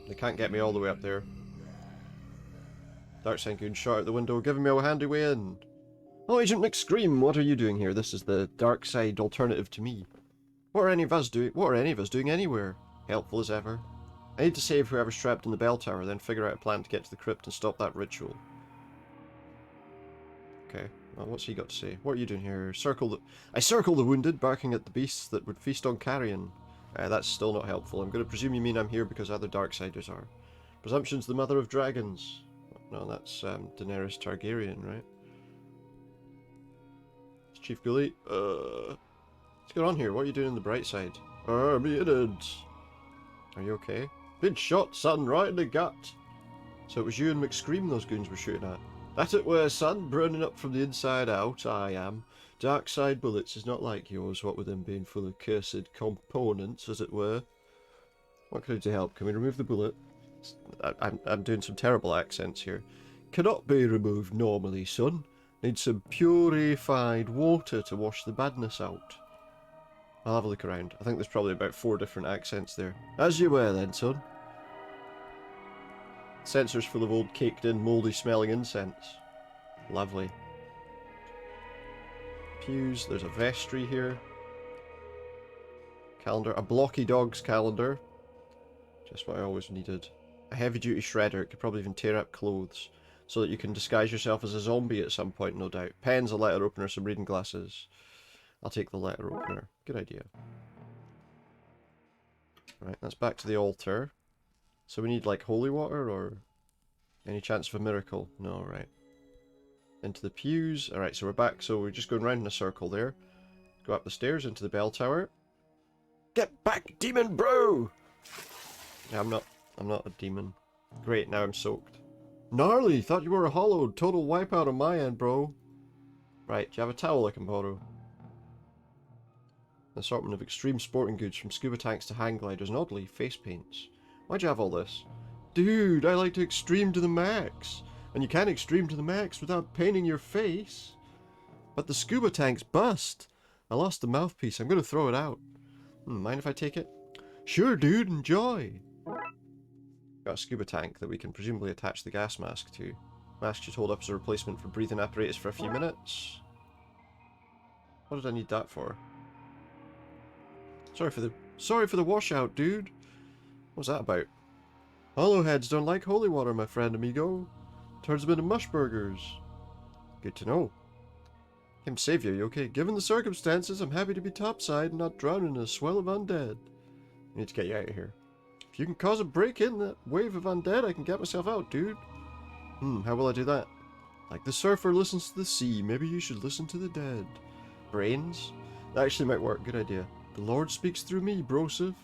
They can't get me all the way up there. Darkside Goon shot out the window, giving me a handy way in. Oh, Agent McScream, what are you doing here? This is the Darkside alternative to me. What are any of us doing anywhere? Helpful as ever. I need to save whoever's trapped in the bell tower, then figure out a plan to get to the crypt and stop that ritual. Okay, well, what's he got to say? What are you doing here? I circle the wounded, barking at the beasts that would feast on carrion. That's still not helpful. I'm going to presume you mean I'm here because other Darksiders are. Presumption's the mother of dragons. No, that's Daenerys Targaryen, right? It's Chief Ghoulie. What's going on here? What are you doing on the bright side? Muted. Are you okay? Been shot, son, right in the gut. So it was you and McScream those goons were shooting at. That it were, son, burning up from the inside out, I am. Darkside bullets is not like yours, what with them being full of cursed components, as it were. What can I do to help? Can we remove the bullet? I'm doing some terrible accents here. Cannot be removed normally, son. Need some purified water to wash the badness out. I'll have a look around. I think there's probably about 4 different accents there. As you were then, son. Sensors full of old caked-in, mouldy-smelling incense. Lovely. Pews. There's a vestry here. Calendar. A blocky dog's calendar. Just what I always needed. A heavy-duty shredder. It could probably even tear up clothes. So that you can disguise yourself as a zombie at some point, no doubt. Pens, a letter opener, some reading glasses. I'll take the letter opener. Good idea. Right, that's back to the altar. So we need, like, holy water, or any chance of a miracle? No, right. Into the pews. Alright, so we're back. So we're just going round in a circle there. Go up the stairs into the bell tower. Get back, demon bro! Yeah, I'm not a demon. Great, now I'm soaked. Gnarly! Thought you were a hollowed. Total wipeout on my end, bro. Right, do you have a towel I can borrow? An assortment of extreme sporting goods from scuba tanks to hang gliders and oddly, face paints. Why'd you have all this? Dude, I like to extreme to the max. And you can't extreme to the max without painting your face. But the scuba tank's bust. I lost the mouthpiece. I'm gonna throw it out. Mind if I take it? Sure, dude. Enjoy. Got a scuba tank that we can presumably attach the gas mask to. Mask should hold up as a replacement for breathing apparatus for a few minutes. What did I need that for? Sorry for the washout, dude. What's that about? Hollowheads don't like holy water, my friend amigo. Turns them into mush burgers. Good to know. Him save you okay? Given the circumstances, I'm happy to be topside and not drowning in a swell of undead. I need to get you out of here. If you can cause a break in that wave of undead, I can get myself out, dude. How will I do that? Like the surfer listens to the sea, maybe you should listen to the dead. Brains? That actually might work, good idea. The Lord speaks through me, brosif.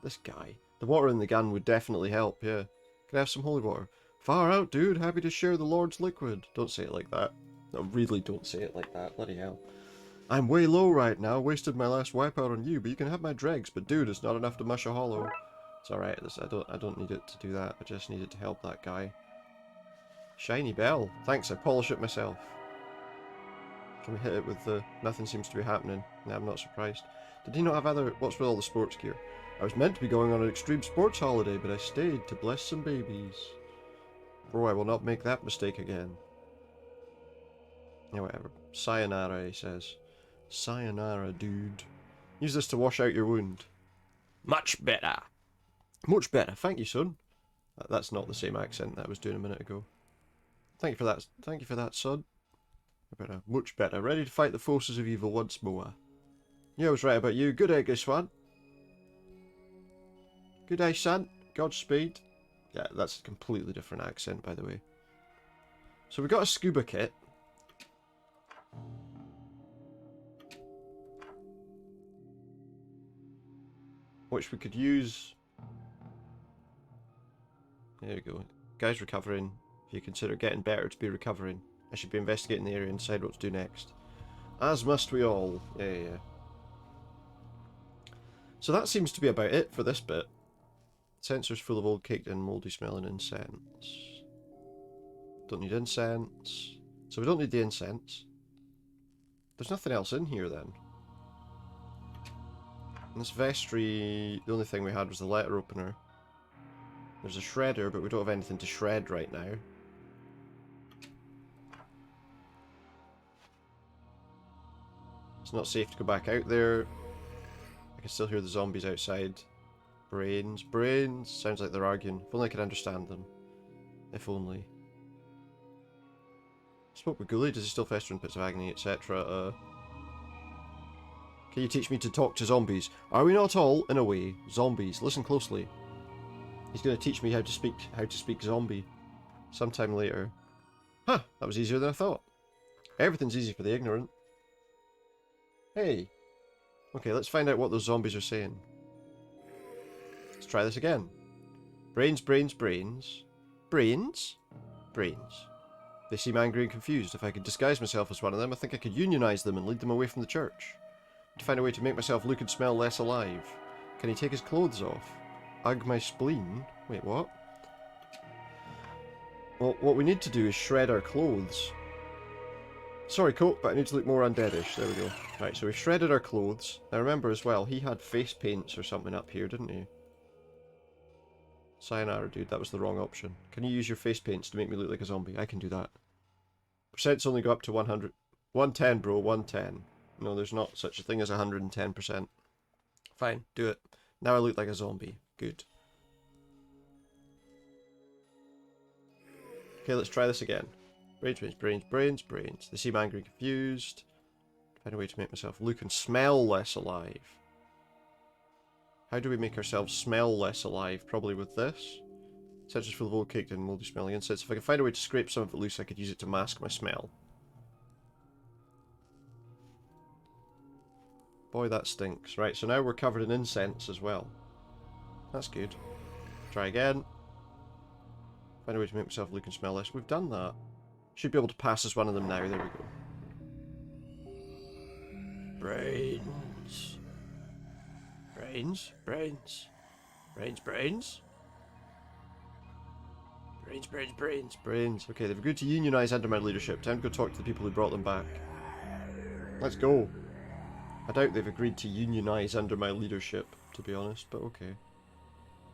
This guy. The water in the gun would definitely help, yeah. Can I have some holy water? Far out, dude. Happy to share the Lord's liquid. Don't say it like that. No, really don't say it like that. Bloody hell. I'm way low right now. Wasted my last wipeout on you, but you can have my dregs. But dude, it's not enough to mush a hollow. It's alright. I don't need it to do that. I just need it to help that guy. Shiny bell. Thanks, I polish it myself. Can we hit it with the... Nothing seems to be happening. Nah, I'm not surprised. Did he not have other... What's with all the sports gear? I was meant to be going on an extreme sports holiday, but I stayed to bless some babies. Bro, I will not make that mistake again. Yeah, whatever. Sayonara, he says. Sayonara, dude. Use this to wash out your wound. Much better. Much better. Thank you, son. That's not the same accent that I was doing a minute ago. Thank you for that. Thank you for that, son. Better. Much better. Ready to fight the forces of evil once more. Yeah, I was right about you. Good day, Giswan. Good day, son. Godspeed. Yeah, that's a completely different accent, by the way. So we got a scuba kit. Which we could use... There we go. Guy's recovering. If you consider getting better to be recovering. I should be investigating the area and decide what to do next. As must we all. Yeah. So that seems to be about it for this bit. Sensors full of old caked and mouldy smelling incense. Don't need incense. So we don't need the incense. There's nothing else in here then. In this vestry, the only thing we had was the letter opener. There's a shredder, but we don't have anything to shred right now. It's not safe to go back out there. I can still hear the zombies outside. Brains. Sounds like they're arguing. If only I could understand them. If only. Spoke with Ghoulie. Does he still fester in pits of agony, etc.? Can you teach me to talk to zombies? Are we not all, in a way, zombies? Listen closely. He's going to teach me how to speak zombie. Sometime later. Huh, that was easier than I thought. Everything's easy for the ignorant. Hey. Okay, let's find out what those zombies are saying. Let's try this again. Brains. Brains? They seem angry and confused. If I could disguise myself as one of them, I think I could unionize them and lead them away from the church. To find a way to make myself look and smell less alive. Can he take his clothes off? Ugh, my spleen. Wait, what? Well, what we need to do is shred our clothes. Sorry, coat, but I need to look more undeadish. There we go. Right, so we've shredded our clothes. Now remember as well, he had face paints or something up here, didn't he? Sayonara, dude, that was the wrong option. Can you use your face paints to make me look like a zombie? I can do that. Percents only go up to 100. 110, bro, 110. No, there's not such a thing as 110%. Fine, do it. Now I look like a zombie. Good. Okay, let's try this again. Brains. They seem angry and confused. Find a way to make myself look and smell less alive. How do we make ourselves smell less alive? Probably with this. Sensors full of old caked and mouldy smelling incense. If I can find a way to scrape some of it loose, I could use it to mask my smell. Boy, that stinks. Right, so now we're covered in incense as well. That's good. Try again. Find a way to make myself look and smell less. We've done that. Should be able to pass as one of them now. There we go. Brains. Okay, they've agreed to unionize under my leadership. Time to go talk to the people who brought them back. Let's go. I doubt they've agreed to unionize under my leadership, to be honest, but okay.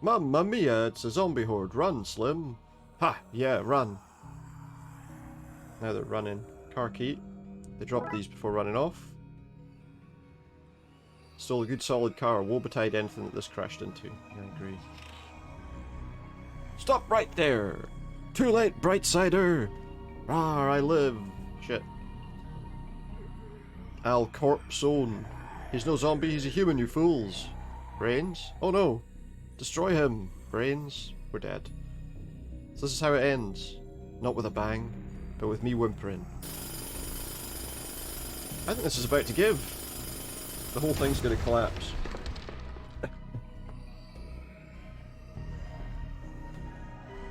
Mamma mia, it's a zombie horde. Run, Slim. Ha, yeah, run. Now they're running. Car key. They dropped these before running off. Stole a good solid car. Woe betide anything that this crashed into. I agree. Stop right there! Too late, Brightsider! Rawr, I live. Shit. Al Corpsone. He's no zombie, he's a human, you fools. Brains? Oh no. Destroy him. Brains? We're dead. So this is how it ends. Not with a bang, but with me whimpering. I think this is about to give. The whole thing's gonna collapse.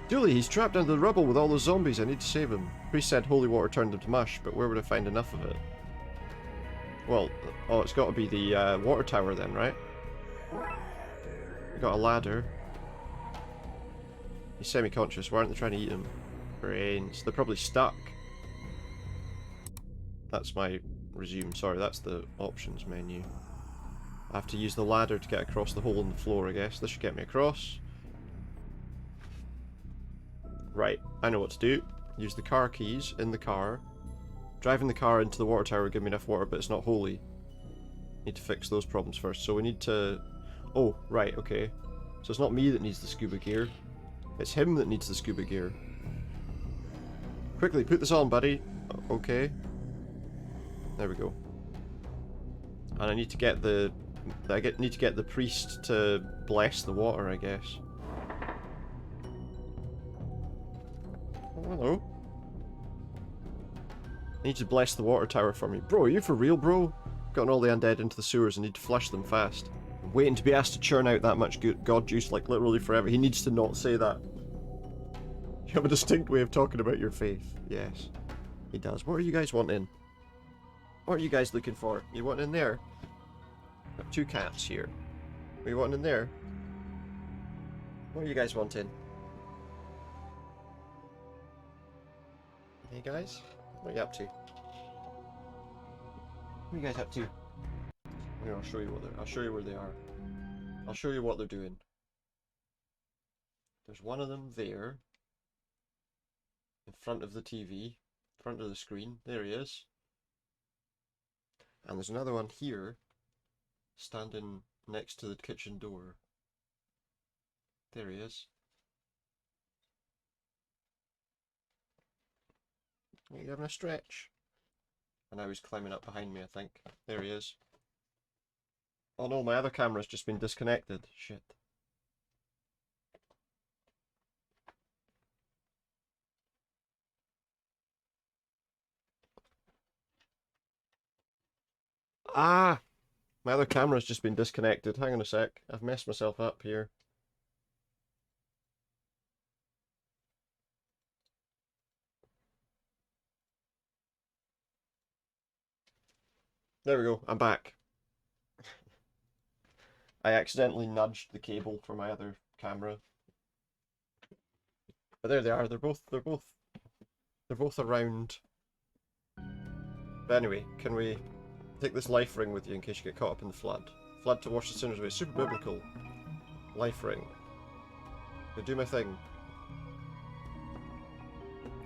Julie, he's trapped under the rubble with all those zombies. I need to save him. Priest said holy water turned him to mush, but where would I find enough of it? Well, oh, it's got to be the water tower then, right? We got a ladder. He's semi-conscious. Why aren't they trying to eat him? Brains. They're probably stuck. That's my resume. Sorry, that's the options menu. I have to use the ladder to get across the hole in the floor, I guess. This should get me across. Right, I know what to do. Use the car keys in the car. Driving the car into the water tower will give me enough water, but it's not holy. Need to fix those problems first. So we need to... Oh, right, okay. So it's not me that needs the scuba gear. It's him that needs the scuba gear. Quickly, put this on, buddy. Okay. There we go. And I need to get the... need to get the priest to bless the water, I guess. Oh, hello. I need to bless the water tower for me. Bro, are you for real, bro? Gotten all the undead into the sewers and need to flush them fast. I'm waiting to be asked to churn out that much god juice, like literally forever. He needs to not say that. You have a distinct way of talking about your faith. Yes, he does. What are you guys wanting? What are you guys looking for? You want in there? Got two cats here. What are you wanting in there? What are you guys wanting? Hey guys? What are you up to? What are you guys up to? Here, I'll show you what they're. I'll show you where they are. I'll show you what they're doing. There's one of them there. In front of the TV. In front of the screen. There he is. And there's another one here. Standing next to the kitchen door. There he is. Are you having a stretch? And now he's climbing up behind me, I think. There he is. Oh no, my other camera's just been disconnected. Shit. Ah! My other camera's just been disconnected. Hang on a sec. I've messed myself up here. There we go. I'm back. I accidentally nudged the cable for my other camera. But there they are. They're both around. But anyway, can we take this life ring with you in case you get caught up in the flood? Flood to wash the sinners away. Super biblical. Life ring. Go do my thing.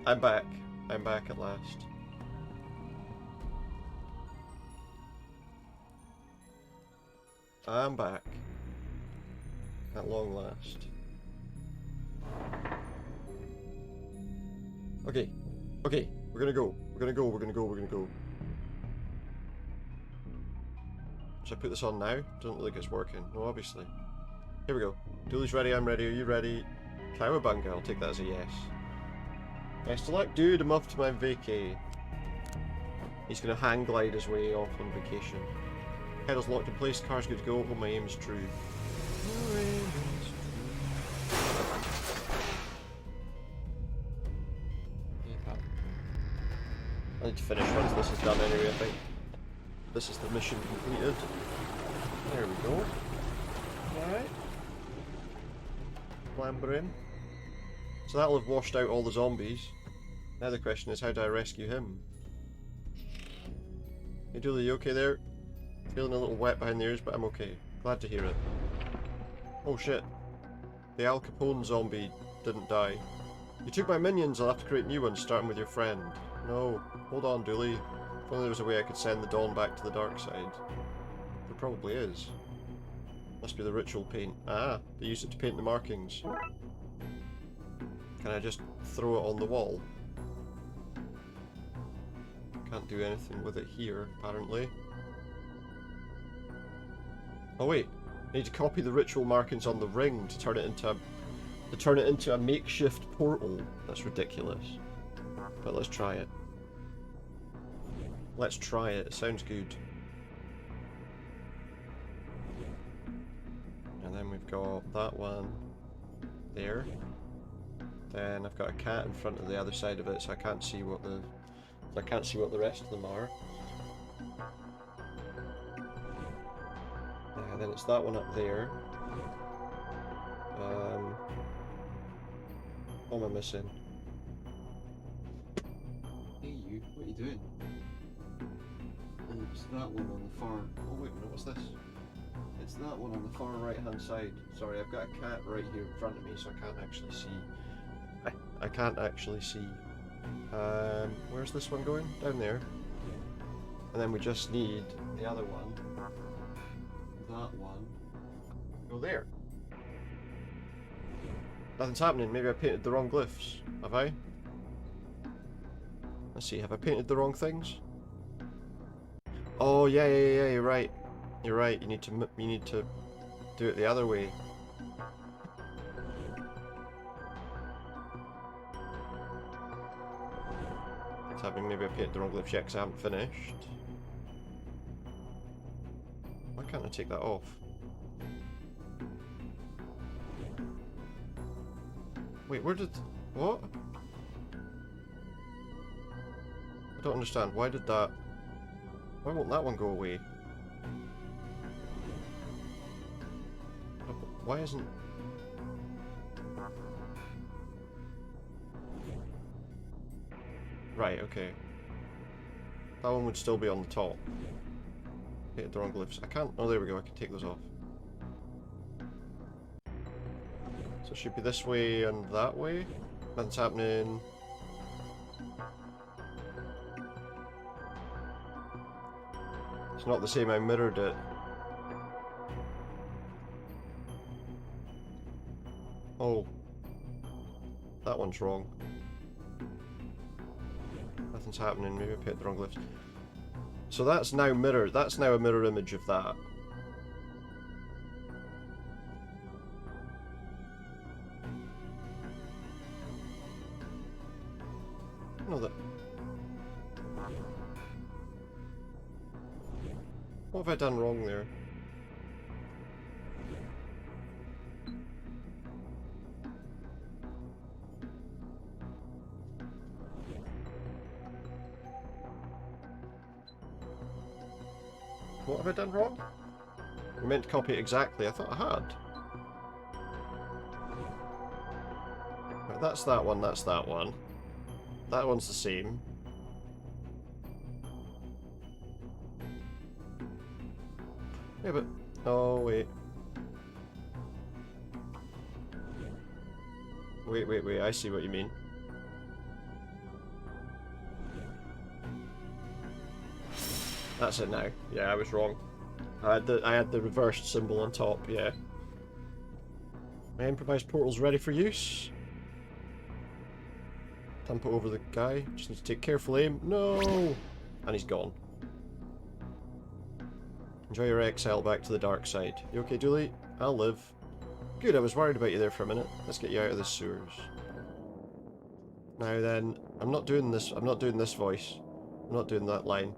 I'm back. I'm back at last. I'm back. At long last. Okay. Okay. We're gonna go. We're gonna go. We're gonna go. We're gonna go. Should I put this on now? Doesn't look like it's working. No, obviously. Here we go. Dooley's ready. I'm ready. Are you ready? Cowabunga. I'll take that as a yes. Best of luck, dude. I'm off to my vacay. He's gonna hang glide his way off on vacation. Pedals locked in place, car's good to go. Oh, my aim is true. My aim is true. Yeah, I need to finish once this is done anyway, I think. This is the mission completed. There we go. Alright. Clamber in. So that'll have washed out all the zombies. Now the question is, how do I rescue him? Hey Dooley, you okay there? Feeling a little wet behind the ears, but I'm okay. Glad to hear it. Oh shit. The Al Capone zombie didn't die. You took my minions, I'll have to create new ones, starting with your friend. No. Hold on, Dooley. If only there was a way I could send the Dawn back to the dark side. There probably is. Must be the ritual paint. Ah, they use it to paint the markings. Can I just throw it on the wall? Can't do anything with it here, apparently. Oh wait, I need to copy the ritual markings on the ring to turn it into a makeshift portal. That's ridiculous. But let's try it. Let's try it. It sounds good. And then we've got that one there. Then I've got a cat in front of the other side of it, so I can't see what the rest of them are. And then it's that one up there. What am I missing? Hey you, what are you doing? It's that one on the far... Oh wait a minute, what's this? It's that one on the far right hand side. Sorry, I've got a cat right here in front of me, so I can't actually see. I can't actually see. Where's this one going? Down there. And then we just need the other one. That one. Go there. Nothing's happening. Maybe I painted the wrong glyphs. Have I? Let's see. Have I painted the wrong things? Oh yeah, you're right. You're right. You need to do it the other way. It's happening. Maybe I painted the wrong glyphs yet because I haven't finished. Why can't I take that off? Wait, where did... What? I don't understand. Why did that... Why won't that one go away? Why isn't... Right, okay. That one would still be on the top. Hit the wrong glyphs. I can't... Oh, there we go. I can take those off. So it should be this way and that way. Nothing's happening. It's not the same. I mirrored it. Oh. That one's wrong. Nothing's happening. Maybe I picked the wrong glyphs. So that's now mirrored. That's now a mirror image of that. No, that... What have I done wrong there? What have I done wrong? I meant to copy it exactly. I thought I had. Right, that's that one, that's that one. That one's the same. Yeah, but... Oh, wait. Wait, I see what you mean. That's it now. Yeah, I was wrong. I had the reversed symbol on top, yeah. My improvised portal's ready for use. Dump it over the guy. Just need to take careful aim. No! And he's gone. Enjoy your exile back to the dark side. You okay, Dooley? I'll live. Good, I was worried about you there for a minute. Let's get you out of the sewers. Now then, I'm not doing this voice. I'm not doing that line.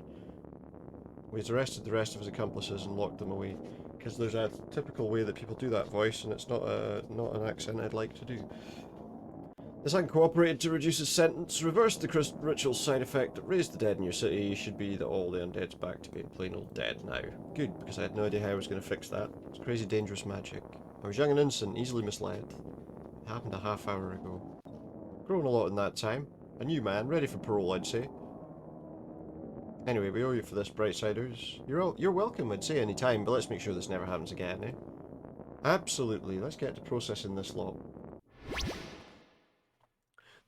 He's arrested the rest of his accomplices and locked them away. Because there's a typical way that people do that voice, and it's not an accent I'd like to do. This uncooperated to reduce his sentence, reversed the ritual side effect that raised the dead in your city. Should be that all the undead's back to being plain old dead now. Good, because I had no idea how I was going to fix that. It's crazy dangerous magic. I was young and innocent, easily misled. It happened a half hour ago. Grown a lot in that time. A new man, ready for parole, I'd say. Anyway, we owe you for this, Brightsiders. You're welcome, I'd say, any time, but let's make sure this never happens again, eh? Absolutely. Let's get to processing this lot.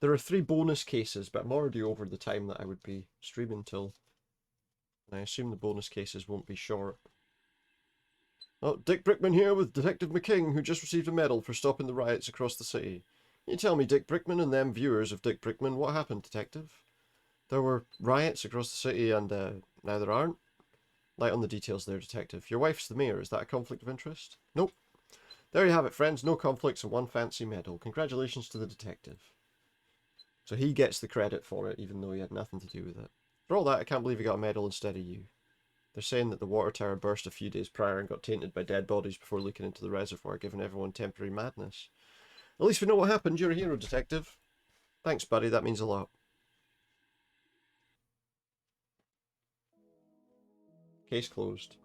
There are 3 bonus cases, but I'm already over the time that I would be streaming till. And I assume the bonus cases won't be short. Oh, Dick Brickman here with Detective McKing, who just received a medal for stopping the riots across the city. Can you tell me, Dick Brickman, and them viewers of Dick Brickman, what happened, Detective? There were riots across the city, and now there aren't. Light on the details there, Detective. Your wife's the mayor. Is that a conflict of interest? Nope. There you have it, friends. No conflicts and one fancy medal. Congratulations to the detective. So he gets the credit for it, even though he had nothing to do with it. For all that, I can't believe he got a medal instead of you. They're saying that the water tower burst a few days prior and got tainted by dead bodies before leaking into the reservoir, giving everyone temporary madness. At least we know what happened. You're a hero, Detective. Thanks, buddy. That means a lot. Case closed.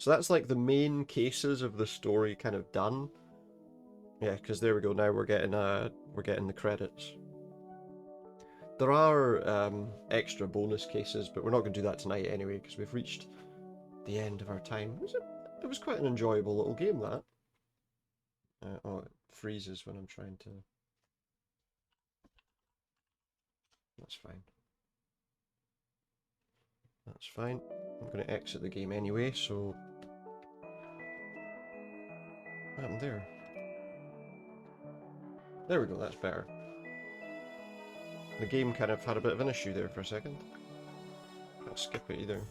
So that's like the main cases of the story kind of done. Yeah, because there we go. Now we're getting the credits. There are extra bonus cases, but we're not going to do that tonight anyway because we've reached the end of our time. It was quite an enjoyable little game, that. Oh, it freezes when I'm trying to... That's fine. That's fine. I'm going to exit the game anyway, so... What happened there? There we go, that's better. The game kind of had a bit of an issue there for a second. Can't skip it either. Right,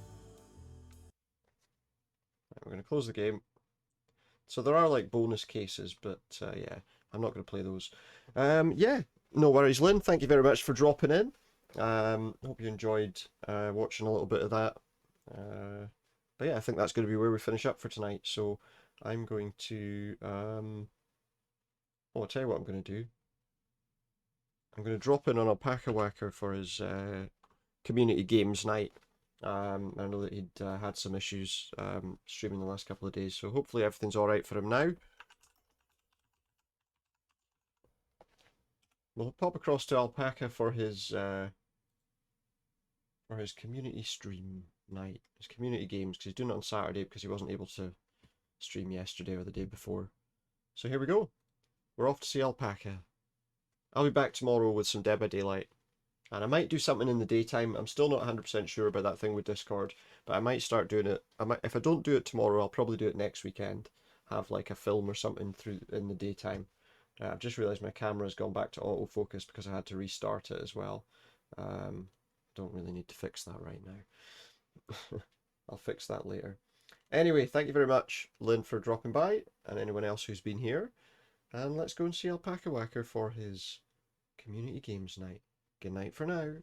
we're going to close the game. So there are like bonus cases, but yeah, I'm not going to play those. Yeah, no worries, Lynn. Thank you very much for dropping in. Hope you enjoyed watching a little bit of that. But yeah, I think that's going to be where we finish up for tonight. So I'm going to... oh, I'll tell you what I'm going to do. I'm going to drop in on Alpaca Whacker for his community games night. I know that he'd had some issues streaming the last couple of days, so hopefully everything's alright for him now. We'll pop across to Alpaca for his community stream night, his community games, because he's doing it on Saturday because he wasn't able to stream yesterday or the day before. So here we go. We're off to see Alpaca. I'll be back tomorrow with some Dead by Daylight. And I might do something in the daytime. I'm still not 100% sure about that thing with Discord, but I might start doing it. If I don't do it tomorrow, I'll probably do it next weekend. Have like a film or something through in the daytime. I've just realised my camera's gone back to autofocus because I had to restart it as well. Don't really need to fix that right now. I'll fix that later. Anyway, thank you very much, Lynn, for dropping by, and anyone else who's been here. And let's go and see Alpaca Whacker for his community games night. Good night for now.